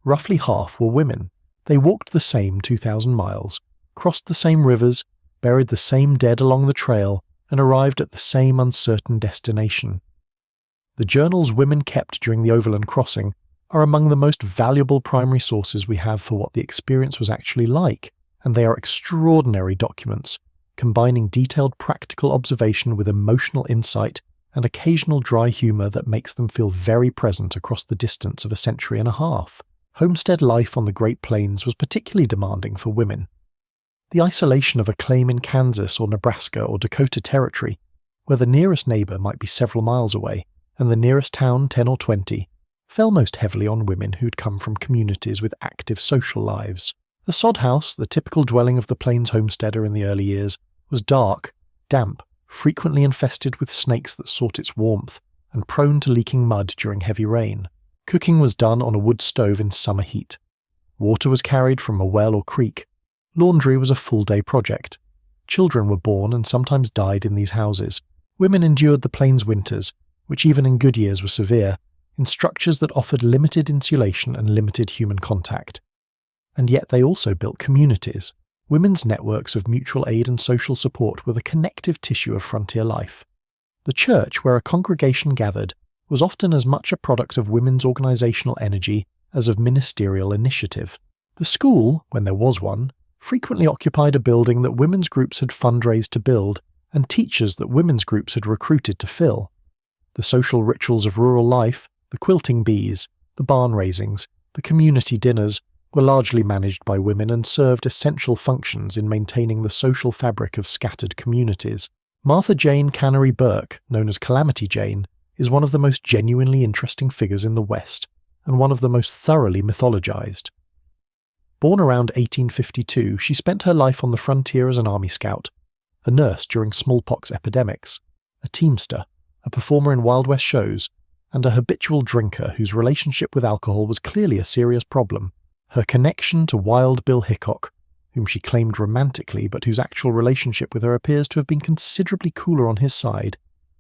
roughly half were women. They walked the same 2,000 miles, crossed the same rivers, buried the same dead along the trail, and arrived at the same uncertain destination. The journals women kept during the overland crossing are among the most valuable primary sources we have for what the experience was actually like, and they are extraordinary documents, combining detailed practical observation with emotional insight and occasional dry humour that makes them feel very present across the distance of a century and a half. Homestead life on the Great Plains was particularly demanding for women. The isolation of a claim in Kansas or Nebraska or Dakota Territory, where the nearest neighbour might be several miles away and the nearest town 10 or 20, fell most heavily on women who'd come from communities with active social lives. The sod house, the typical dwelling of the Plains homesteader in the early years, was dark, damp, frequently infested with snakes that sought its warmth, and prone to leaking mud during heavy rain. Cooking was done on a wood stove in summer heat. Water was carried from a well or creek. Laundry was a full-day project. Children were born and sometimes died in these houses. Women endured the Plains winters, which even in good years were severe, in structures that offered limited insulation and limited human contact. And yet they also built communities. Women's networks of mutual aid and social support were the connective tissue of frontier life. The church, where a congregation gathered, was often as much a product of women's organisational energy as of ministerial initiative. The school, when there was one, frequently occupied a building that women's groups had fundraised to build and teachers that women's groups had recruited to fill. The social rituals of rural life, the quilting bees, the barn raisings, the community dinners, were largely managed by women and served essential functions in maintaining the social fabric of scattered communities. Martha Jane Cannery Burke, known as Calamity Jane, is one of the most genuinely interesting figures in the West, and one of the most thoroughly mythologized. Born around 1852, she spent her life on the frontier as an army scout, a nurse during smallpox epidemics, a teamster, a performer in Wild West shows, and a habitual drinker whose relationship with alcohol was clearly a serious problem. Her connection to Wild Bill Hickok, whom she claimed romantically but whose actual relationship with her appears to have been considerably cooler on his side,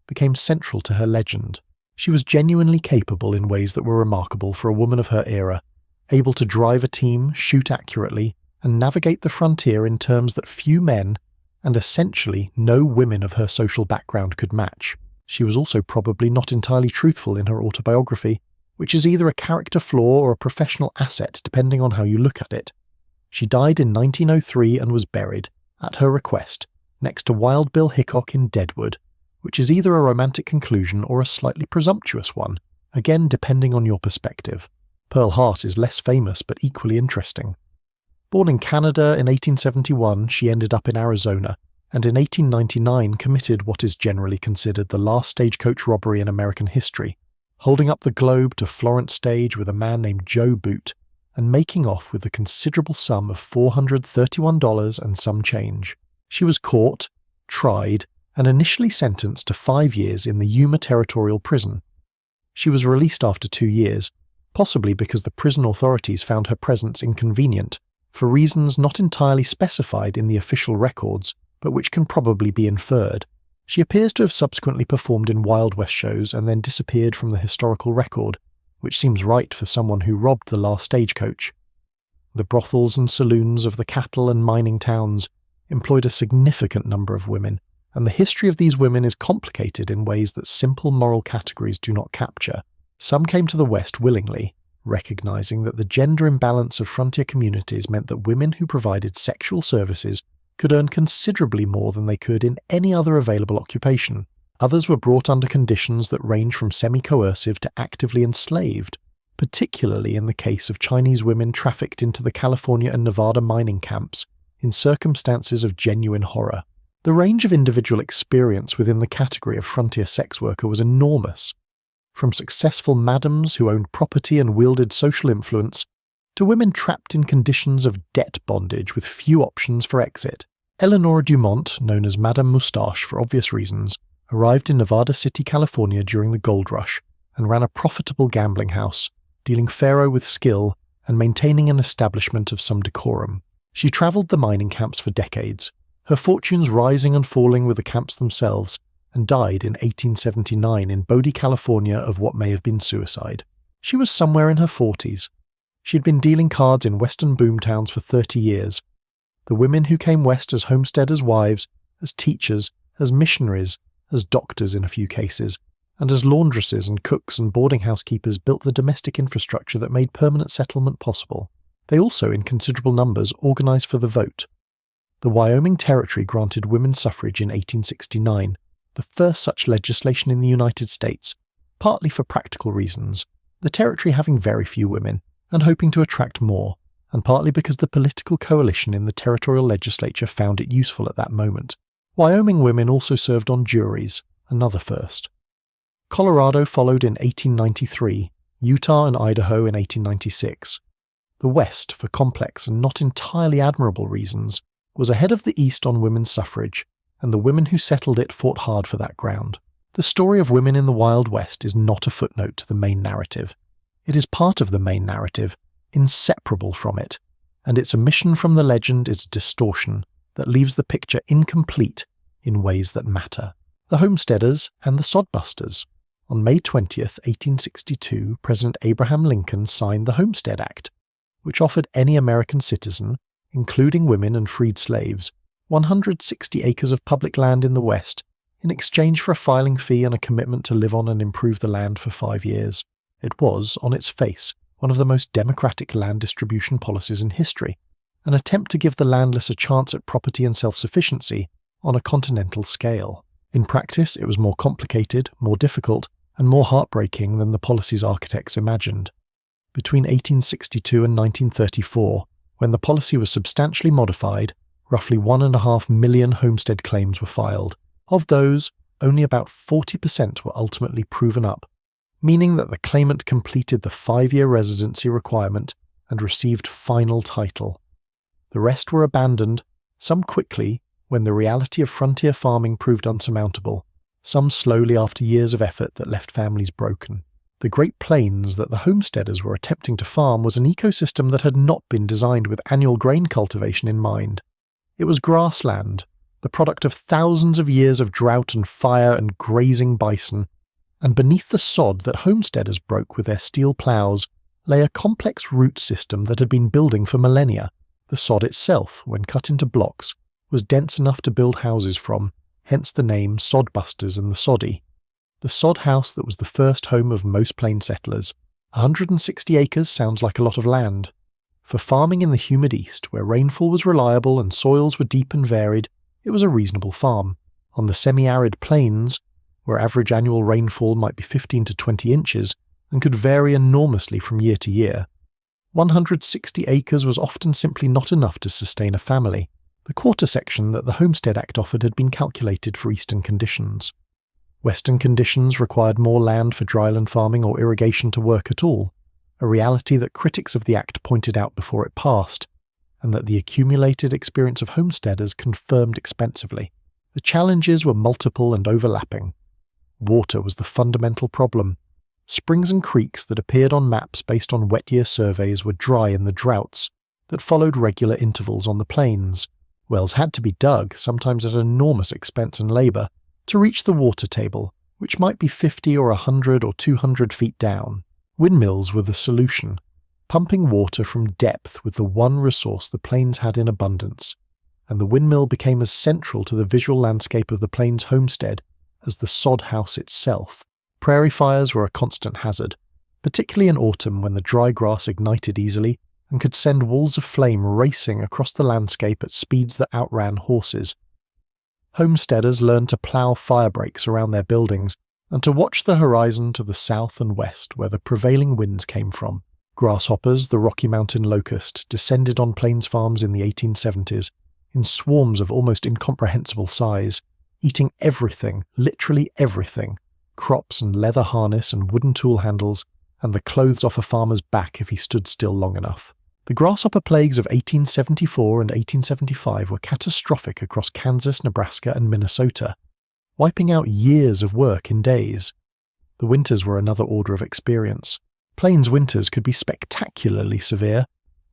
became central to her legend. She was genuinely capable in ways that were remarkable for a woman of her era, able to drive a team, shoot accurately, and navigate the frontier in terms that few men, and essentially no women of her social background, could match. She was also probably not entirely truthful in her autobiography, which is either a character flaw or a professional asset depending on how you look at it. She died in 1903 and was buried, at her request, next to Wild Bill Hickok in Deadwood, which is either a romantic conclusion or a slightly presumptuous one, again depending on your perspective. Pearl Hart is less famous but equally interesting. Born in Canada in 1871, she ended up in Arizona, and in 1899 committed what is generally considered the last stagecoach robbery in American history, holding up the globe to Florence stage with a man named Joe Boot, and making off with the considerable sum of $431 and some change. She was caught, tried, and initially sentenced to 5 years in the Yuma Territorial Prison. She was released after 2 years, possibly because the prison authorities found her presence inconvenient, for reasons not entirely specified in the official records, but which can probably be inferred. She appears to have subsequently performed in Wild West shows and then disappeared from the historical record, which seems right for someone who robbed the last stagecoach. The brothels and saloons of the cattle and mining towns employed a significant number of women, and the history of these women is complicated in ways that simple moral categories do not capture. Some came to the West willingly, recognizing that the gender imbalance of frontier communities meant that women who provided sexual services could earn considerably more than they could in any other available occupation. Others were brought under conditions that range from semi-coercive to actively enslaved, particularly in the case of Chinese women trafficked into the California and Nevada mining camps in circumstances of genuine horror. The range of individual experience within the category of frontier sex worker was enormous, from successful madams who owned property and wielded social influence, to women trapped in conditions of debt bondage with few options for exit. Eleanora Dumont, known as Madame Moustache for obvious reasons, arrived in Nevada City, California during the gold rush and ran a profitable gambling house, dealing faro with skill and maintaining an establishment of some decorum. She travelled the mining camps for decades, her fortunes rising and falling with the camps themselves, and died in 1879 in Bodie, California of what may have been suicide. She was somewhere in her 40s. She had been dealing cards in western boomtowns for 30 years. The women who came west as homesteaders' wives, as teachers, as missionaries, as doctors in a few cases, and as laundresses and cooks and boarding house keepers built the domestic infrastructure that made permanent settlement possible. They also, in considerable numbers, organised for the vote. The Wyoming Territory granted women's suffrage in 1869, the first such legislation in the United States, partly for practical reasons, the territory having very few women, and hoping to attract more, and partly because the political coalition in the territorial legislature found it useful at that moment. Wyoming women also served on juries, another first. Colorado followed in 1893, Utah and Idaho in 1896. The West, for complex and not entirely admirable reasons, was ahead of the East on women's suffrage, and the women who settled it fought hard for that ground. The story of women in the Wild West is not a footnote to the main narrative. It is part of the main narrative, inseparable from it, and its omission from the legend is a distortion that leaves the picture incomplete in ways that matter. The Homesteaders and the Sodbusters. On May 20th, 1862, President Abraham Lincoln signed the Homestead Act, which offered any American citizen, including women and freed slaves, 160 acres of public land in the West in exchange for a filing fee and a commitment to live on and improve the land for 5 years. It was, on its face, one of the most democratic land distribution policies in history, an attempt to give the landless a chance at property and self-sufficiency on a continental scale. In practice, it was more complicated, more difficult, and more heartbreaking than the policy's architects imagined. Between 1862 and 1934, when the policy was substantially modified, roughly 1.5 million homestead claims were filed. Of those, only about 40% were ultimately proven up, meaning that the claimant completed the 5-year residency requirement and received final title. The rest were abandoned, some quickly when the reality of frontier farming proved unsurmountable, some slowly after years of effort that left families broken. The Great Plains that the homesteaders were attempting to farm was an ecosystem that had not been designed with annual grain cultivation in mind. It was grassland, the product of thousands of years of drought and fire and grazing bison, and beneath the sod that homesteaders broke with their steel ploughs lay a complex root system that had been building for millennia. The sod itself, when cut into blocks, was dense enough to build houses from, hence the name Sodbusters and the Soddy. The sod house that was the first home of most plain settlers. 160 acres sounds like a lot of land. For farming in the humid east, where rainfall was reliable and soils were deep and varied, it was a reasonable farm. On the semi-arid plains, where average annual rainfall might be 15 to 20 inches and could vary enormously from year to year, 160 acres was often simply not enough to sustain a family. The quarter section that the Homestead Act offered had been calculated for eastern conditions. Western conditions required more land for dryland farming or irrigation to work at all, a reality that critics of the Act pointed out before it passed, and that the accumulated experience of homesteaders confirmed expensively. The challenges were multiple and overlapping. Water was the fundamental problem. Springs and creeks that appeared on maps based on wet year surveys were dry in the droughts that followed regular intervals on the plains. Wells had to be dug, sometimes at enormous expense and labour, to reach the water table, which might be 50 or 100 or 200 feet down. Windmills were the solution, pumping water from depth with the one resource the plains had in abundance, and the windmill became as central to the visual landscape of the plains homestead as the sod house itself. Prairie fires were a constant hazard, particularly in autumn when the dry grass ignited easily and could send walls of flame racing across the landscape at speeds that outran horses. Homesteaders learned to plough fire breaks around their buildings and to watch the horizon to the south and west where the prevailing winds came from. Grasshoppers, the Rocky Mountain locust, descended on plains farms in the 1870s, in swarms of almost incomprehensible size, eating everything, literally everything, crops and leather harness and wooden tool handles, and the clothes off a farmer's back if he stood still long enough. The grasshopper plagues of 1874 and 1875 were catastrophic across Kansas, Nebraska, and Minnesota, wiping out years of work in days. The winters were another order of experience. Plains winters could be spectacularly severe,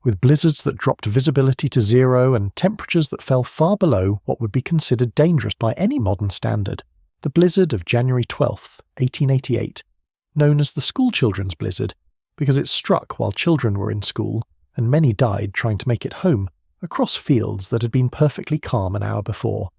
with blizzards that dropped visibility to zero and temperatures that fell far below what would be considered dangerous by any modern standard. The blizzard of January 12, 1888, known as the schoolchildren's blizzard, because it struck while children were in school, and many died trying to make it home across fields that had been perfectly calm an hour before,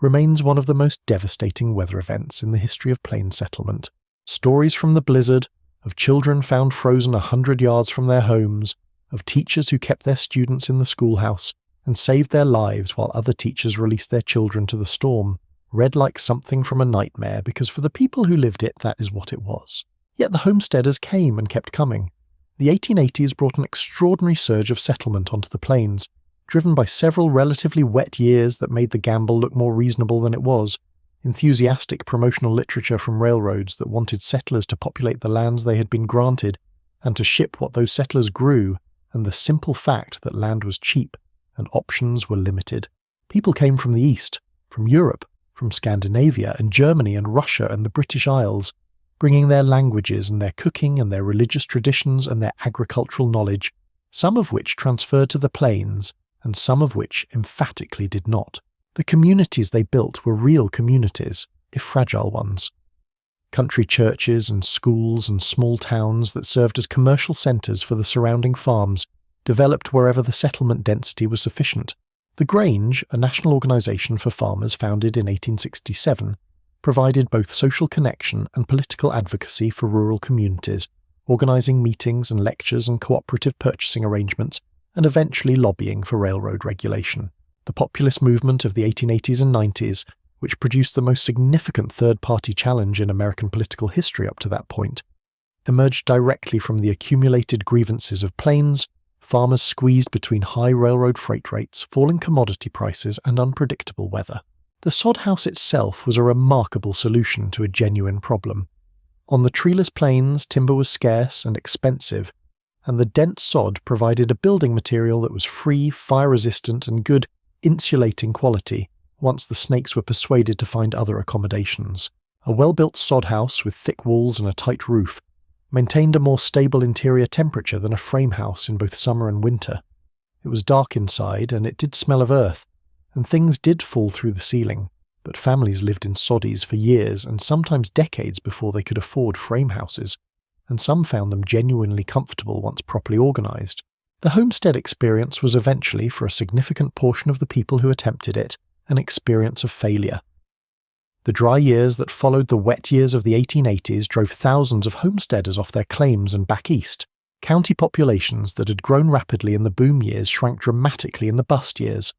remains one of the most devastating weather events in the history of plains settlement. Stories from the blizzard, of children found frozen 100 yards from their homes, of teachers who kept their students in the schoolhouse and saved their lives while other teachers released their children to the storm, read like something from a nightmare because for the people who lived it, that is what it was. Yet the homesteaders came and kept coming. The 1880s brought an extraordinary surge of settlement onto the plains, driven by several relatively wet years that made the gamble look more reasonable than it was, enthusiastic promotional literature from railroads that wanted settlers to populate the lands they had been granted and to ship what those settlers grew, and the simple fact that land was cheap and options were limited. People came from the East, from Europe, from Scandinavia and Germany and Russia and the British Isles, bringing their languages and their cooking and their religious traditions and their agricultural knowledge, some of which transferred to the plains and some of which emphatically did not. The communities they built were real communities, if fragile ones. Country churches and schools and small towns that served as commercial centres for the surrounding farms developed wherever the settlement density was sufficient. The Grange, a national organisation for farmers founded in 1867, provided both social connection and political advocacy for rural communities, organising meetings and lectures and cooperative purchasing arrangements, and eventually lobbying for railroad regulation. The populist movement of the 1880s and 90s, which produced the most significant third-party challenge in American political history up to that point, emerged directly from the accumulated grievances of plains, farmers squeezed between high railroad freight rates, falling commodity prices, and unpredictable weather. The sod house itself was a remarkable solution to a genuine problem. On the treeless plains, timber was scarce and expensive, and the dense sod provided a building material that was free, fire-resistant, and good insulating quality once the snakes were persuaded to find other accommodations. A well-built sod house with thick walls and a tight roof maintained a more stable interior temperature than a frame house in both summer and winter. It was dark inside, and it did smell of earth, and things did fall through the ceiling, but families lived in soddies for years and sometimes decades before they could afford frame houses, and some found them genuinely comfortable once properly organised. The homestead experience was eventually, for a significant portion of the people who attempted it, an experience of failure. The dry years that followed the wet years of the 1880s drove thousands of homesteaders off their claims and back east. County populations that had grown rapidly in the boom years shrank dramatically in the bust years.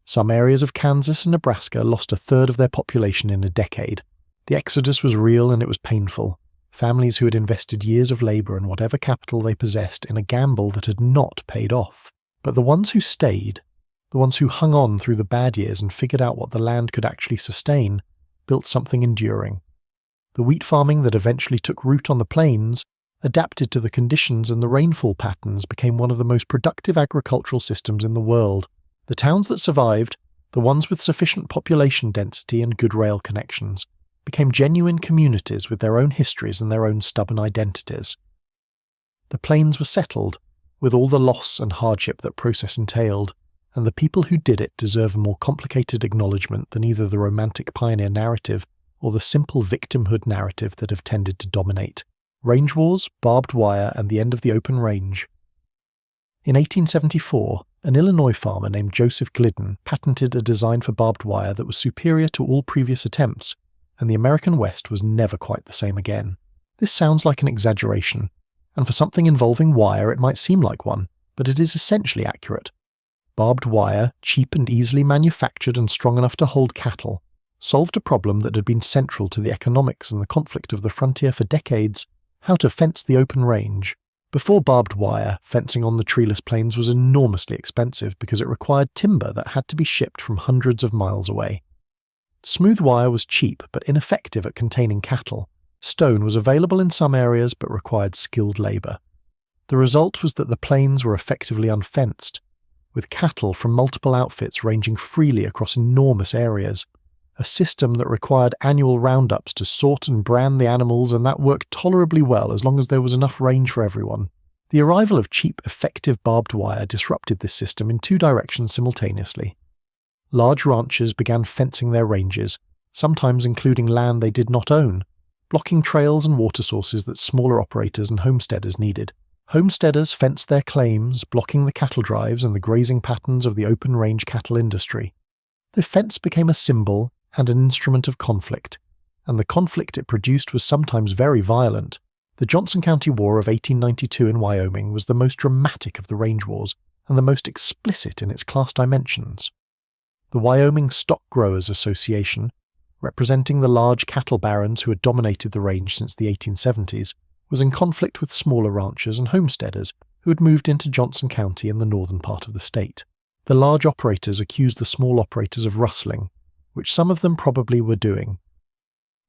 Some areas of Kansas and Nebraska lost a third of their population in a decade. The exodus was real and it was painful. Families who had invested years of labour and whatever capital they possessed in a gamble that had not paid off. But the ones who stayed, the ones who hung on through the bad years and figured out what the land could actually sustain, built something enduring. The wheat farming that eventually took root on the plains, adapted to the conditions and the rainfall patterns, became one of the most productive agricultural systems in the world. The towns that survived, the ones with sufficient population density and good rail connections, became genuine communities with their own histories and their own stubborn identities. The plains were settled, with all the loss and hardship that process entailed, and the people who did it deserve a more complicated acknowledgement than either the romantic pioneer narrative or the simple victimhood narrative that have tended to dominate. Range wars, barbed wire, and the end of the open range. In 1874, an Illinois farmer named Joseph Glidden patented a design for barbed wire that was superior to all previous attempts, and the American West was never quite the same again. This sounds like an exaggeration, and for something involving wire it might seem like one, but it is essentially accurate. Barbed wire, cheap and easily manufactured and strong enough to hold cattle, solved a problem that had been central to the economics and the conflict of the frontier for decades: how to fence the open range. Before barbed wire, fencing on the treeless plains was enormously expensive because it required timber that had to be shipped from hundreds of miles away. Smooth wire was cheap but ineffective at containing cattle. Stone was available in some areas but required skilled labour. The result was that the plains were effectively unfenced, with cattle from multiple outfits ranging freely across enormous areas. A system that required annual roundups to sort and brand the animals, and that worked tolerably well as long as there was enough range for everyone. The arrival of cheap, effective barbed wire disrupted this system in two directions simultaneously. Large ranchers began fencing their ranges, sometimes including land they did not own, blocking trails and water sources that smaller operators and homesteaders needed. Homesteaders fenced their claims, blocking the cattle drives and the grazing patterns of the open-range cattle industry. The fence became a symbol and an instrument of conflict, and the conflict it produced was sometimes very violent. The Johnson County War of 1892 in Wyoming was the most dramatic of the range wars and the most explicit in its class dimensions. The Wyoming Stock Growers Association, representing the large cattle barons who had dominated the range since the 1870s, was in conflict with smaller ranchers and homesteaders who had moved into Johnson County in the northern part of the state. The large operators accused the small operators of rustling, which some of them probably were doing.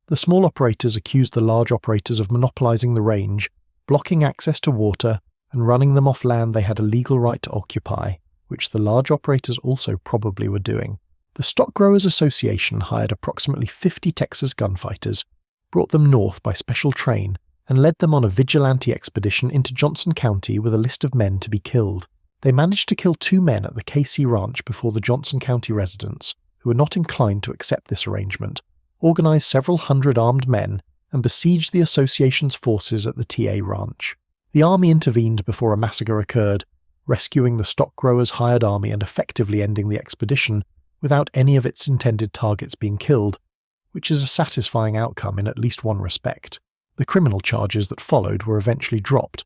The small operators accused the large operators of monopolizing the range, blocking access to water, and running them off land they had a legal right to occupy, which the large operators also probably were doing. The Stock Growers Association hired approximately 50 Texas gunfighters, brought them north by special train, and led them on a vigilante expedition into Johnson County with a list of men to be killed. They managed to kill 2 men at the KC Ranch before the Johnson County residents, who were not inclined to accept this arrangement, organized several hundred armed men and besieged the association's forces at the TA Ranch. The army intervened before a massacre occurred, rescuing the stock growers' hired army and effectively ending the expedition without any of its intended targets being killed, which is a satisfying outcome in at least one respect. The criminal charges that followed were eventually dropped,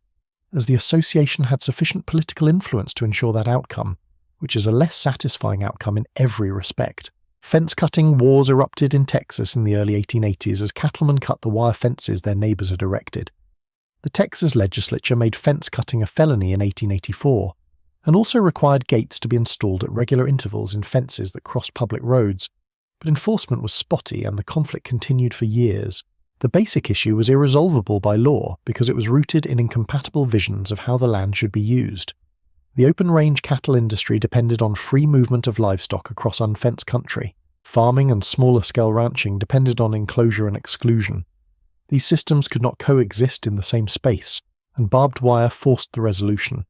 as the association had sufficient political influence to ensure that outcome, which is a less satisfying outcome in every respect. Fence-cutting wars erupted in Texas in the early 1880s as cattlemen cut the wire fences their neighbors had erected. The Texas legislature made fence-cutting a felony in 1884, and also required gates to be installed at regular intervals in fences that crossed public roads, but enforcement was spotty and the conflict continued for years. The basic issue was irresolvable by law because it was rooted in incompatible visions of how the land should be used. The open-range cattle industry depended on free movement of livestock across unfenced country. Farming and smaller-scale ranching depended on enclosure and exclusion. These systems could not coexist in the same space, and barbed wire forced the resolution.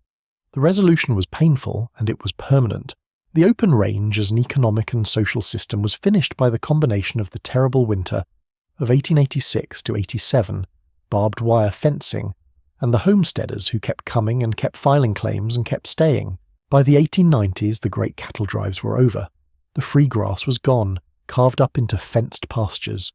The resolution was painful, and it was permanent. The open range as an economic and social system was finished by the combination of the terrible winter of 1886 to 87, barbed wire fencing, and the homesteaders who kept coming and kept filing claims and kept staying. By the 1890s, the great cattle drives were over. The free grass was gone, carved up into fenced pastures.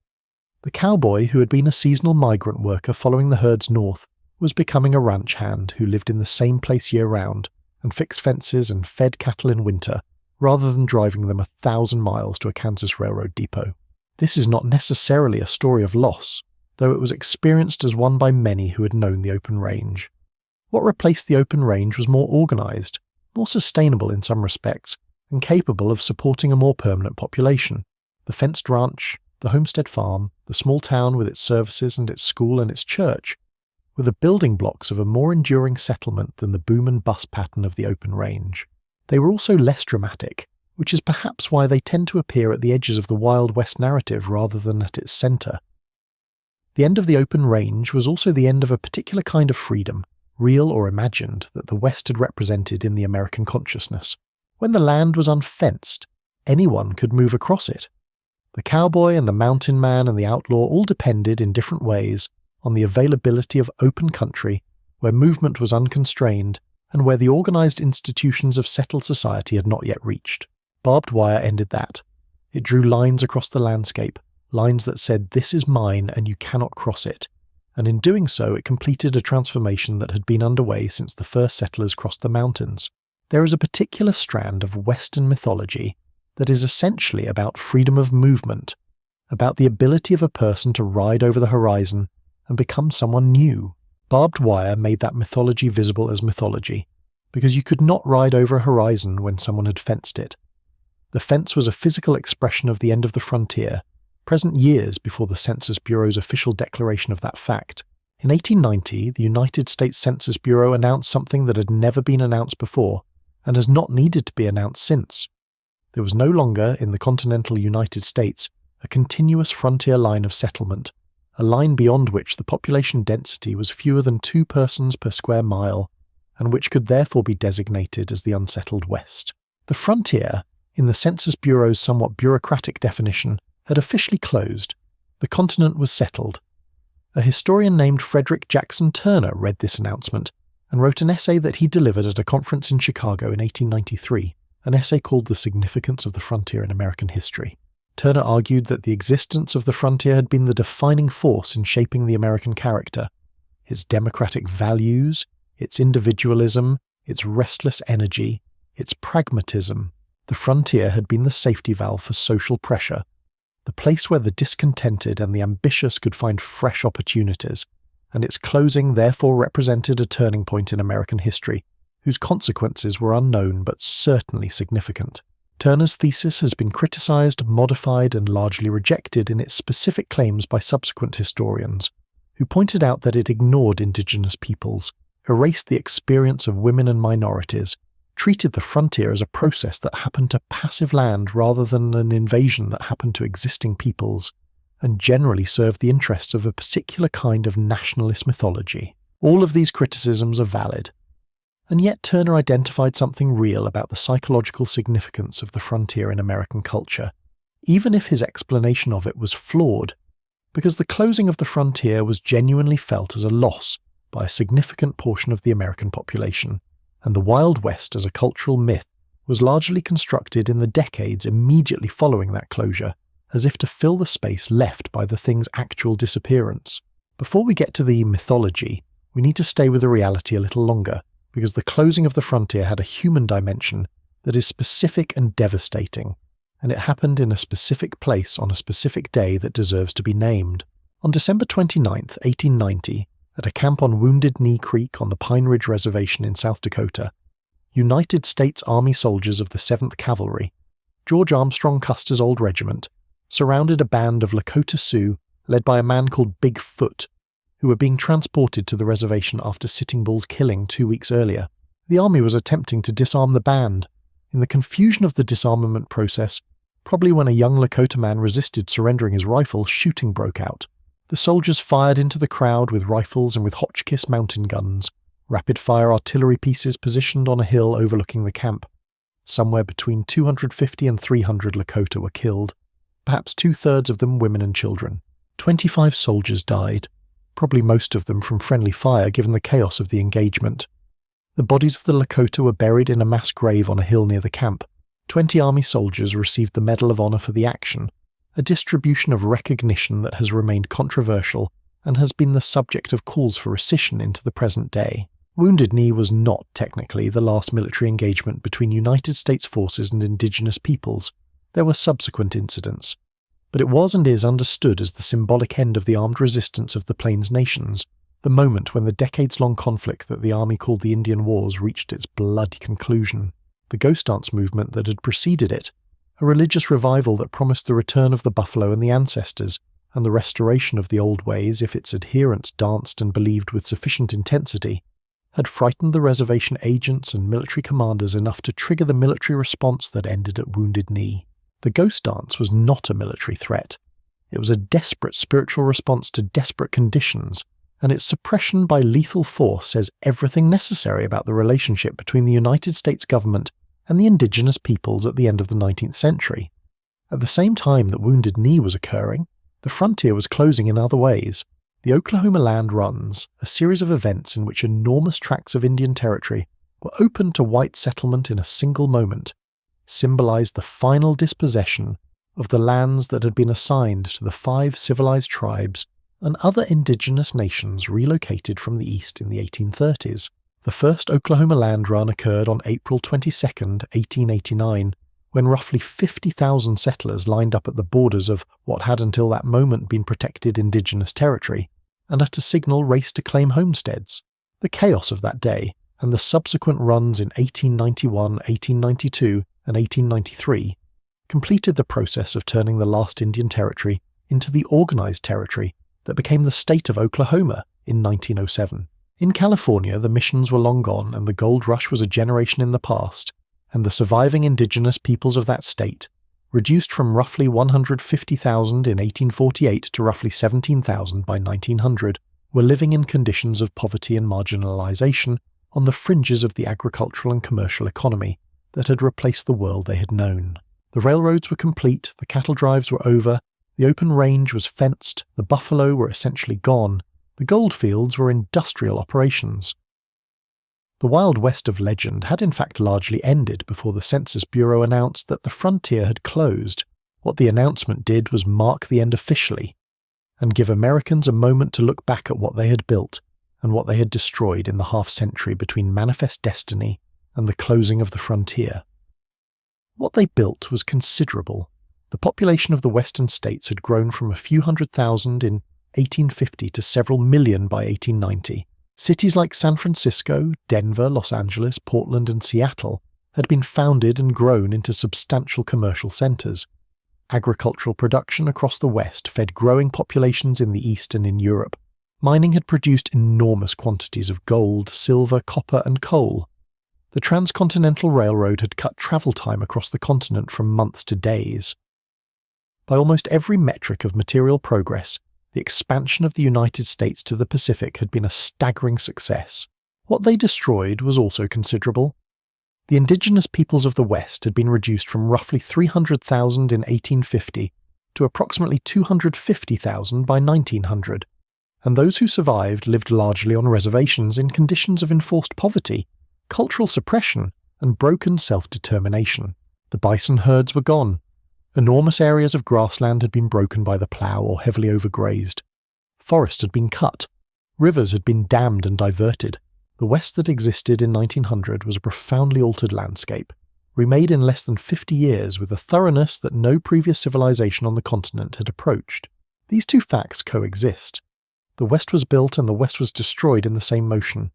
The cowboy, who had been a seasonal migrant worker following the herds north, was becoming a ranch hand who lived in the same place year-round and fixed fences and fed cattle in winter, rather than driving them 1,000 miles to a Kansas railroad depot. This is not necessarily a story of loss, though it was experienced as one by many who had known the open range. What replaced the open range was more organized, more sustainable in some respects, and capable of supporting a more permanent population. The fenced ranch, the homestead farm, the small town with its services and its school and its church, were the building blocks of a more enduring settlement than the boom and bust pattern of the open range. They were also less dramatic, which is perhaps why they tend to appear at the edges of the Wild West narrative rather than at its centre. The end of the open range was also the end of a particular kind of freedom, real or imagined, that the West had represented in the American consciousness. When the land was unfenced, anyone could move across it. The cowboy and the mountain man and the outlaw all depended in different ways on the availability of open country where movement was unconstrained and where the organized institutions of settled society had not yet reached. Barbed wire ended that. It drew lines across the landscape, lines that said, "This is mine and you cannot cross it," and in doing so it completed a transformation that had been underway since the first settlers crossed the mountains. There is a particular strand of Western mythology that is essentially about freedom of movement, about the ability of a person to ride over the horizon and become someone new. Barbed wire made that mythology visible as mythology, because you could not ride over a horizon when someone had fenced it. The fence was a physical expression of the end of the frontier, present years before the Census Bureau's official declaration of that fact. In 1890, the United States Census Bureau announced something that had never been announced before, and has not needed to be announced since. There was no longer, in the continental United States, a continuous frontier line of settlement, a line beyond which the population density was fewer than 2 persons per square mile, and which could therefore be designated as the unsettled West. The frontier, in the Census Bureau's somewhat bureaucratic definition, had officially closed. The continent was settled. A historian named Frederick Jackson Turner read this announcement and wrote an essay that he delivered at a conference in Chicago in 1893, an essay called The Significance of the Frontier in American History. Turner argued that the existence of the frontier had been the defining force in shaping the American character. Its democratic values, its individualism, its restless energy, its pragmatism. The frontier had been the safety valve for social pressure, the place where the discontented and the ambitious could find fresh opportunities, and its closing therefore represented a turning point in American history, whose consequences were unknown but certainly significant. Turner's thesis has been criticized, modified, and largely rejected in its specific claims by subsequent historians, who pointed out that it ignored indigenous peoples, erased the experience of women and minorities, treated the frontier as a process that happened to passive land rather than an invasion that happened to existing peoples, and generally served the interests of a particular kind of nationalist mythology. All of these criticisms are valid. And yet Turner identified something real about the psychological significance of the frontier in American culture, even if his explanation of it was flawed, because the closing of the frontier was genuinely felt as a loss by a significant portion of the American population, and the Wild West as a cultural myth was largely constructed in the decades immediately following that closure, as if to fill the space left by the thing's actual disappearance. Before we get to the mythology, we need to stay with the reality a little longer, because the closing of the frontier had a human dimension that is specific and devastating, and it happened in a specific place on a specific day that deserves to be named. On December 29, 1890, at a camp on Wounded Knee Creek on the Pine Ridge Reservation in South Dakota, United States Army soldiers of the 7th Cavalry, George Armstrong Custer's old regiment, surrounded a band of Lakota Sioux led by a man called Big Foot, who were being transported to the reservation after Sitting Bull's killing 2 weeks earlier. The army was attempting to disarm the band. In the confusion of the disarmament process, probably when a young Lakota man resisted surrendering his rifle, shooting broke out. The soldiers fired into the crowd with rifles and with Hotchkiss mountain guns, rapid-fire artillery pieces positioned on a hill overlooking the camp. Somewhere between 250 and 300 Lakota were killed, perhaps 2/3 of them women and children. 25 soldiers died, probably most of them from friendly fire given the chaos of the engagement. The bodies of the Lakota were buried in a mass grave on a hill near the camp. 20 Army soldiers received the Medal of Honor for the action, a distribution of recognition that has remained controversial and has been the subject of calls for rescission into the present day. Wounded Knee was not technically the last military engagement between United States forces and indigenous peoples. There were subsequent incidents, but it was and is understood as the symbolic end of the armed resistance of the Plains nations, the moment when the decades-long conflict that the Army called the Indian Wars reached its bloody conclusion. The ghost dance movement that had preceded it, a religious revival that promised the return of the buffalo and the ancestors, and the restoration of the old ways if its adherents danced and believed with sufficient intensity, had frightened the reservation agents and military commanders enough to trigger the military response that ended at Wounded Knee. The ghost dance was not a military threat. It was a desperate spiritual response to desperate conditions, and its suppression by lethal force says everything necessary about the relationship between the United States government and the indigenous peoples at the end of the 19th century. At the same time that Wounded Knee was occurring, the frontier was closing in other ways. The Oklahoma Land Runs, a series of events in which enormous tracts of Indian territory were opened to white settlement in a single moment, symbolized the final dispossession of the lands that had been assigned to the 5 civilized tribes and other indigenous nations relocated from the east in the 1830s. The first Oklahoma Land Run occurred on April 22, 1889, when roughly 50,000 settlers lined up at the borders of what had until that moment been protected indigenous territory. and at a signal raced to claim homesteads. The chaos of that day, and the subsequent runs in 1891, 1892, and 1893, completed the process of turning the last Indian Territory into the organized territory that became the state of Oklahoma in 1907. In California, the missions were long gone and the gold rush was a generation in the past, and the surviving indigenous peoples of that state, reduced from roughly 150,000 in 1848 to roughly 17,000 by 1900, were living in conditions of poverty and marginalization on the fringes of the agricultural and commercial economy that had replaced the world they had known. The railroads were complete, the cattle drives were over, the open range was fenced, the buffalo were essentially gone, the gold fields were industrial operations. The Wild West of legend had in fact largely ended before the Census Bureau announced that the frontier had closed. What the announcement did was mark the end officially, and give Americans a moment to look back at what they had built and what they had destroyed in the half-century between Manifest Destiny and the closing of the frontier. What they built was considerable. The population of the western states had grown from a few 100,000 in 1850 to several million by 1890. Cities like San Francisco, Denver, Los Angeles, Portland, and Seattle had been founded and grown into substantial commercial centers. Agricultural production across the West fed growing populations in the East and in Europe. Mining had produced enormous quantities of gold, silver, copper, and coal. The Transcontinental Railroad had cut travel time across the continent from months to days. By almost every metric of material progress, the expansion of the United States to the Pacific had been a staggering success. What they destroyed was also considerable. The indigenous peoples of the West had been reduced from roughly 300,000 in 1850 to approximately 250,000 by 1900, and those who survived lived largely on reservations in conditions of enforced poverty, cultural suppression, and broken self-determination. The bison herds were gone. Enormous areas of grassland had been broken by the plough or heavily overgrazed. Forests had been cut. Rivers had been dammed and diverted. The West that existed in 1900 was a profoundly altered landscape, remade in less than 50 years with a thoroughness that no previous civilization on the continent had approached. These two facts coexist. The West was built and the West was destroyed in the same motion.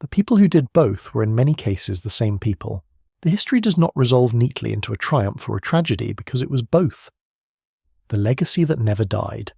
The people who did both were in many cases the same people. The history does not resolve neatly into a triumph or a tragedy because it was both. The legacy that never died.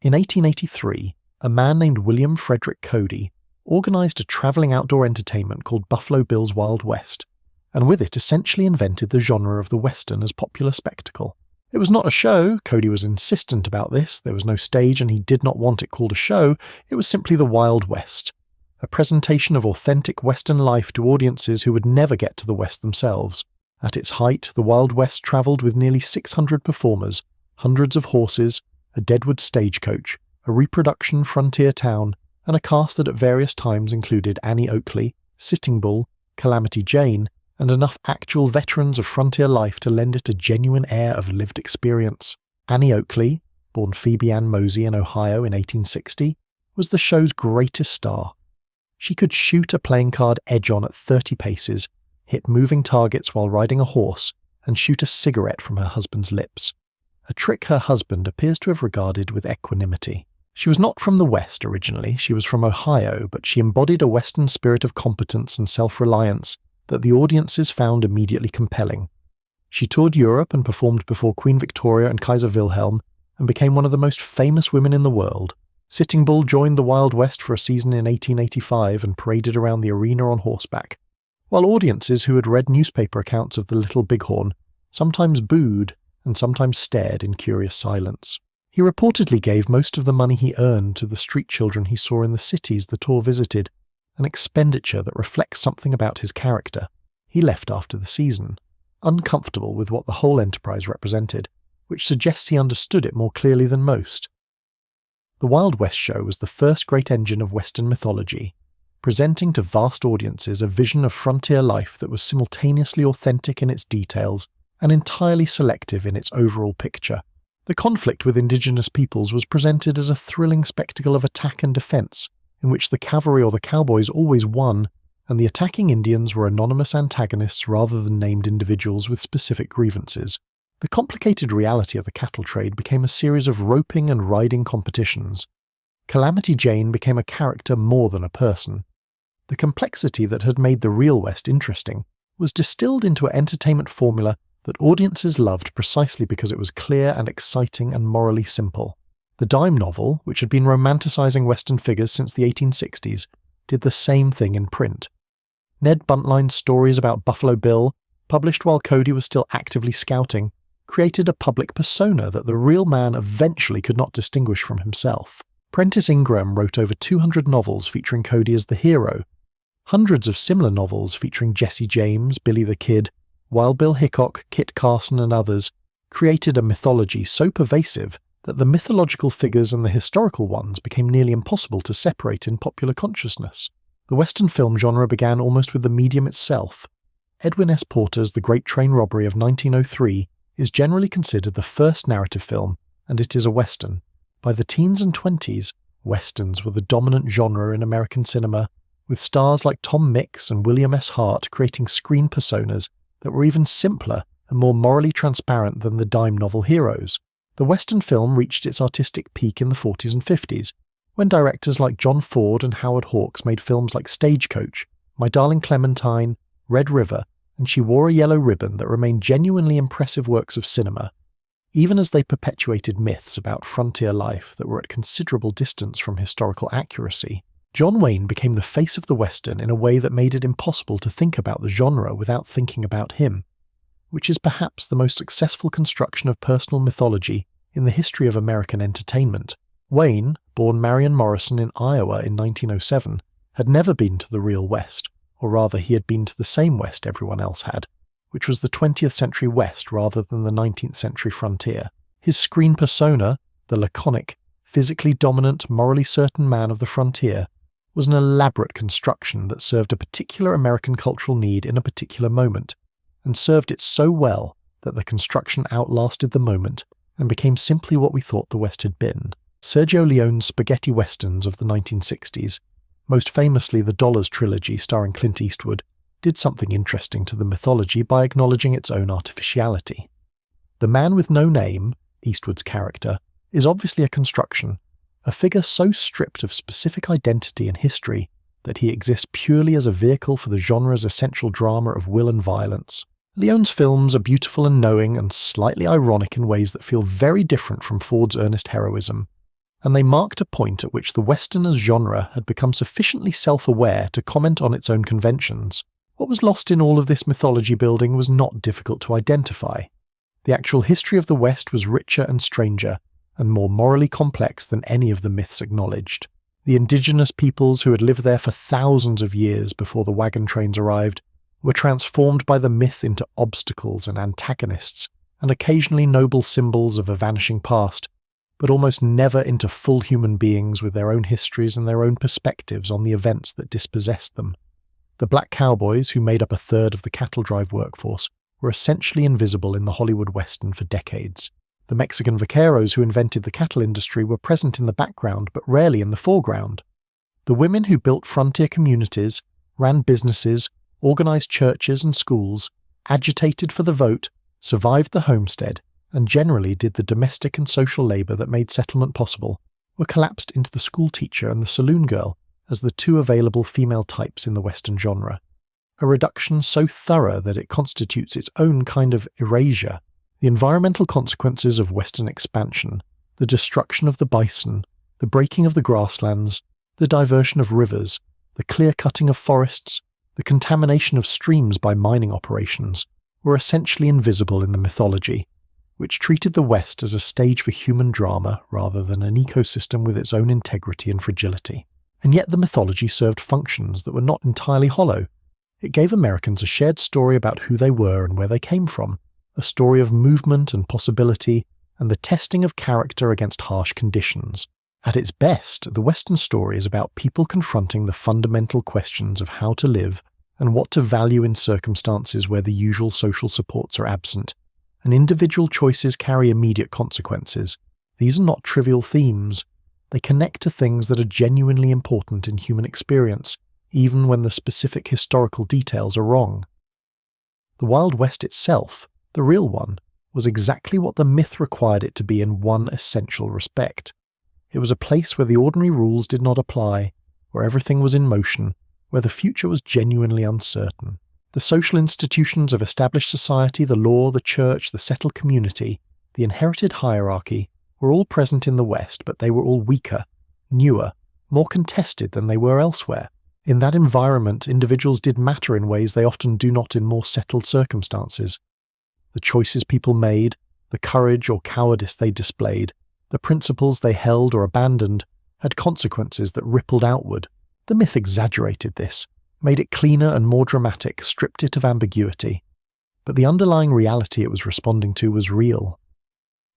In 1883, a man named William Frederick Cody organized a traveling outdoor entertainment called Buffalo Bill's Wild West, and with it essentially invented the genre of the Western as popular spectacle. It was not a show. Cody was insistent about this. There was no stage and he did not want it called a show. It was simply the Wild West. A presentation of authentic Western life to audiences who would never get to the West themselves. At its height, the Wild West travelled with nearly 600 performers, hundreds of horses, a deadwood stagecoach, a reproduction frontier town, and a cast that at various times included Annie Oakley, Sitting Bull, Calamity Jane, and enough actual veterans of frontier life to lend it a genuine air of lived experience. Annie Oakley, born Phoebe Ann Mosey in Ohio in 1860, was the show's greatest star. She could shoot a playing card edge-on at 30 paces, hit moving targets while riding a horse, and shoot a cigarette from her husband's lips. A trick her husband appears to have regarded with equanimity. She was not from the West originally, she was from Ohio, but she embodied a Western spirit of competence and self-reliance that the audiences found immediately compelling. She toured Europe and performed before Queen Victoria and Kaiser Wilhelm, and became one of the most famous women in the world. Sitting Bull joined the Wild West for a season in 1885 and paraded around the arena on horseback, while audiences who had read newspaper accounts of the Little Bighorn sometimes booed and sometimes stared in curious silence. He reportedly gave most of the money he earned to the street children he saw in the cities the tour visited, an expenditure that reflects something about his character. He left after the season, uncomfortable with what the whole enterprise represented, which suggests he understood it more clearly than most. The Wild West show was the first great engine of Western mythology, presenting to vast audiences a vision of frontier life that was simultaneously authentic in its details and entirely selective in its overall picture. The conflict with indigenous peoples was presented as a thrilling spectacle of attack and defense, in which the cavalry or the cowboys always won, and the attacking Indians were anonymous antagonists rather than named individuals with specific grievances. The complicated reality of the cattle trade became a series of roping and riding competitions. Calamity Jane became a character more than a person. The complexity that had made the real West interesting was distilled into an entertainment formula that audiences loved precisely because it was clear and exciting and morally simple. The dime novel, which had been romanticizing Western figures since the 1860s, did the same thing in print. Ned Buntline's stories about Buffalo Bill, published while Cody was still actively scouting, created a public persona that the real man eventually could not distinguish from himself. Prentice Ingram wrote over 200 novels featuring Cody as the hero. Hundreds of similar novels featuring Jesse James, Billy the Kid, Wild Bill Hickok, Kit Carson and others created a mythology so pervasive that the mythological figures and the historical ones became nearly impossible to separate in popular consciousness. The Western film genre began almost with the medium itself. Edwin S. Porter's The Great Train Robbery of 1903 is generally considered the first narrative film, and it is a Western. By the teens and 20s, Westerns were the dominant genre in American cinema, with stars like Tom Mix and William S. Hart creating screen personas that were even simpler and more morally transparent than the dime novel heroes. The Western film reached its artistic peak in the 40s and 50s, when directors like John Ford and Howard Hawks made films like Stagecoach, My Darling Clementine, Red River, and She Wore a Yellow Ribbon that remained genuinely impressive works of cinema, even as they perpetuated myths about frontier life that were at considerable distance from historical accuracy. John Wayne became the face of the Western in a way that made it impossible to think about the genre without thinking about him, which is perhaps the most successful construction of personal mythology in the history of American entertainment. Wayne, born Marion Morrison in Iowa in 1907, had never been to the real West, or rather he had been to the same West everyone else had, which was the 20th century West rather than the 19th century frontier. His screen persona, the laconic, physically dominant, morally certain man of the frontier, was an elaborate construction that served a particular American cultural need in a particular moment, and served it so well that the construction outlasted the moment and became simply what we thought the West had been. Sergio Leone's spaghetti westerns of the 1960s, most famously the Dollars trilogy starring Clint Eastwood, did something interesting to the mythology by acknowledging its own artificiality. The man with no name, Eastwood's character, is obviously a construction, a figure so stripped of specific identity and history that he exists purely as a vehicle for the genre's essential drama of will and violence. Leone's films are beautiful and knowing and slightly ironic in ways that feel very different from Ford's earnest heroism, and they marked a point at which the Western as genre had become sufficiently self-aware to comment on its own conventions. What was lost in all of this mythology building was not difficult to identify. The actual history of the West was richer and stranger, and more morally complex than any of the myths acknowledged. The indigenous peoples who had lived there for thousands of years before the wagon trains arrived were transformed by the myth into obstacles and antagonists, and occasionally noble symbols of a vanishing past, but almost never into full human beings with their own histories and their own perspectives on the events that dispossessed them. The black cowboys, who made up a third of the cattle drive workforce, were essentially invisible in the Hollywood Western for decades. The Mexican vaqueros who invented the cattle industry were present in the background but rarely in the foreground. The women who built frontier communities, ran businesses, organized churches and schools, agitated for the vote, survived the homestead, and generally did the domestic and social labor that made settlement possible, were collapsed into the school teacher and the saloon girl as the two available female types in the Western genre, a reduction so thorough that it constitutes its own kind of erasure. The environmental consequences of Western expansion, the destruction of the bison, the breaking of the grasslands, the diversion of rivers, the clear-cutting of forests, the contamination of streams by mining operations, were essentially invisible in the mythology, which treated the West as a stage for human drama rather than an ecosystem with its own integrity and fragility. And yet the mythology served functions that were not entirely hollow. It gave Americans a shared story about who they were and where they came from, a story of movement and possibility, and the testing of character against harsh conditions. At its best, the Western story is about people confronting the fundamental questions of how to live and what to value in circumstances where the usual social supports are absent, and individual choices carry immediate consequences. These are not trivial themes. They connect to things that are genuinely important in human experience, even when the specific historical details are wrong. The Wild West itself, the real one, was exactly what the myth required it to be in one essential respect. It was a place where the ordinary rules did not apply, where everything was in motion, where the future was genuinely uncertain. The social institutions of established society, the law, the church, the settled community, the inherited hierarchy, were all present in the West, but they were all weaker, newer, more contested than they were elsewhere. In that environment, individuals did matter in ways they often do not in more settled circumstances. The choices people made, the courage or cowardice they displayed, the principles they held or abandoned, had consequences that rippled outward. The myth exaggerated this, made it cleaner and more dramatic, stripped it of ambiguity. But the underlying reality it was responding to was real.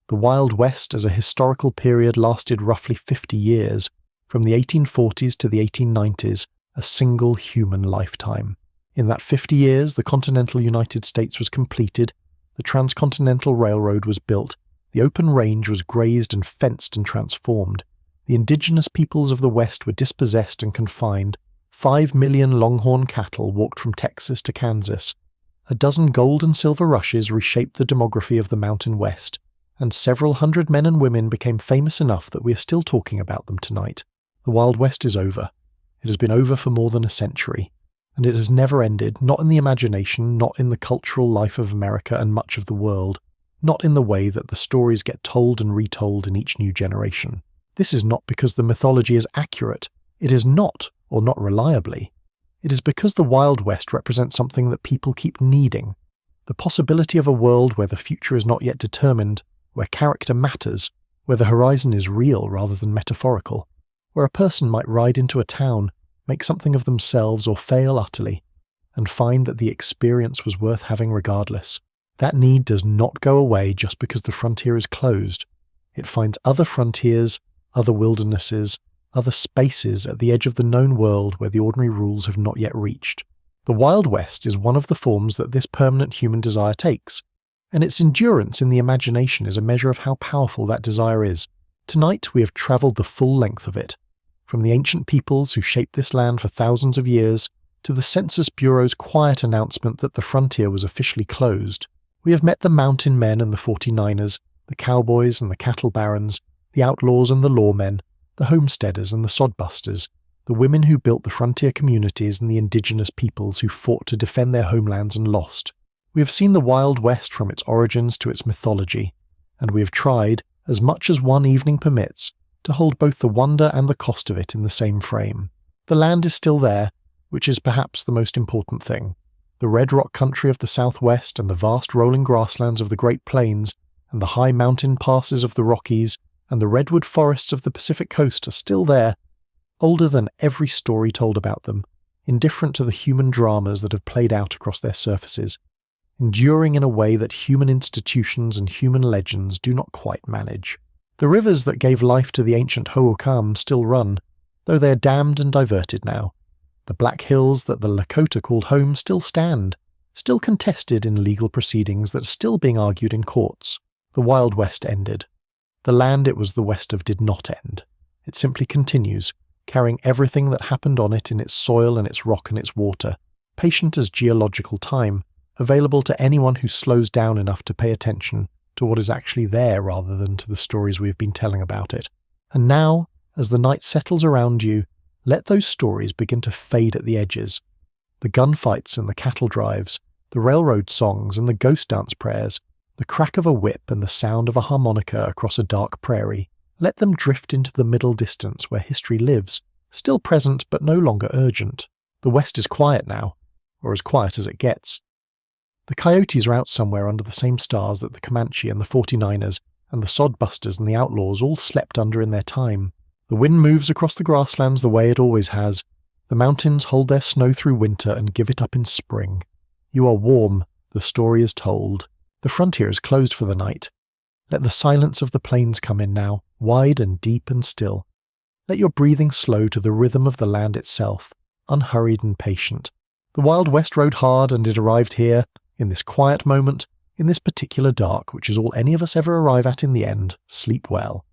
The Wild West as a historical period lasted roughly 50 years, from the 1840s to the 1890s, a single human lifetime. In that 50 years, the continental United States was completed, the transcontinental railroad was built, the open range was grazed and fenced and transformed. The indigenous peoples of the West were dispossessed and confined. 5 million longhorn cattle walked from Texas to Kansas. A dozen gold and silver rushes reshaped the demography of the Mountain West, and several hundred men and women became famous enough that we are still talking about them tonight. The Wild West is over. It has been over for more than a century, and it has never ended, not in the imagination, not in the cultural life of America and much of the world, not in the way that the stories get told and retold in each new generation. This is not because the mythology is accurate. It is not, or not reliably. It is because the Wild West represents something that people keep needing. The possibility of a world where the future is not yet determined, where character matters, where the horizon is real rather than metaphorical, where a person might ride into a town, make something of themselves or fail utterly, and find that the experience was worth having regardless. That need does not go away just because the frontier is closed. It finds other frontiers, other wildernesses, other spaces at the edge of the known world where the ordinary rules have not yet reached. The Wild West is one of the forms that this permanent human desire takes, and its endurance in the imagination is a measure of how powerful that desire is. Tonight we have travelled the full length of it, from the ancient peoples who shaped this land for thousands of years, to the Census Bureau's quiet announcement that the frontier was officially closed. We have met the mountain men and the 49ers, the cowboys and the cattle barons, the outlaws and the lawmen, the homesteaders and the sodbusters, the women who built the frontier communities and the indigenous peoples who fought to defend their homelands and lost. We have seen the Wild West from its origins to its mythology, and we have tried, as much as one evening permits, to hold both the wonder and the cost of it in the same frame. The land is still there, which is perhaps the most important thing. The red rock country of the southwest and the vast rolling grasslands of the Great Plains and the high mountain passes of the Rockies and the redwood forests of the Pacific coast are still there, older than every story told about them, indifferent to the human dramas that have played out across their surfaces, enduring in a way that human institutions and human legends do not quite manage. The rivers that gave life to the ancient Hohokam still run, though they are dammed and diverted now. The Black Hills that the Lakota called home still stand, still contested in legal proceedings that are still being argued in courts. The Wild West ended. The land it was the West of did not end. It simply continues, carrying everything that happened on it in its soil and its rock and its water, patient as geological time, available to anyone who slows down enough to pay attention to what is actually there rather than to the stories we have been telling about it. And now, as the night settles around you, let those stories begin to fade at the edges. The gunfights and the cattle drives, the railroad songs and the ghost dance prayers, the crack of a whip and the sound of a harmonica across a dark prairie, let them drift into the middle distance where history lives, still present but no longer urgent. The West is quiet now, or as quiet as it gets. The coyotes are out somewhere under the same stars that the Comanche and the 49ers and the sodbusters and the outlaws all slept under in their time. The wind moves across the grasslands the way it always has. The mountains hold their snow through winter and give it up in spring. You are warm, the story is told. The frontier is closed for the night. Let the silence of the plains come in now, wide and deep and still. Let your breathing slow to the rhythm of the land itself, unhurried and patient. The Wild West rode hard and it arrived here, in this quiet moment, in this particular dark, which is all any of us ever arrive at in the end. Sleep well.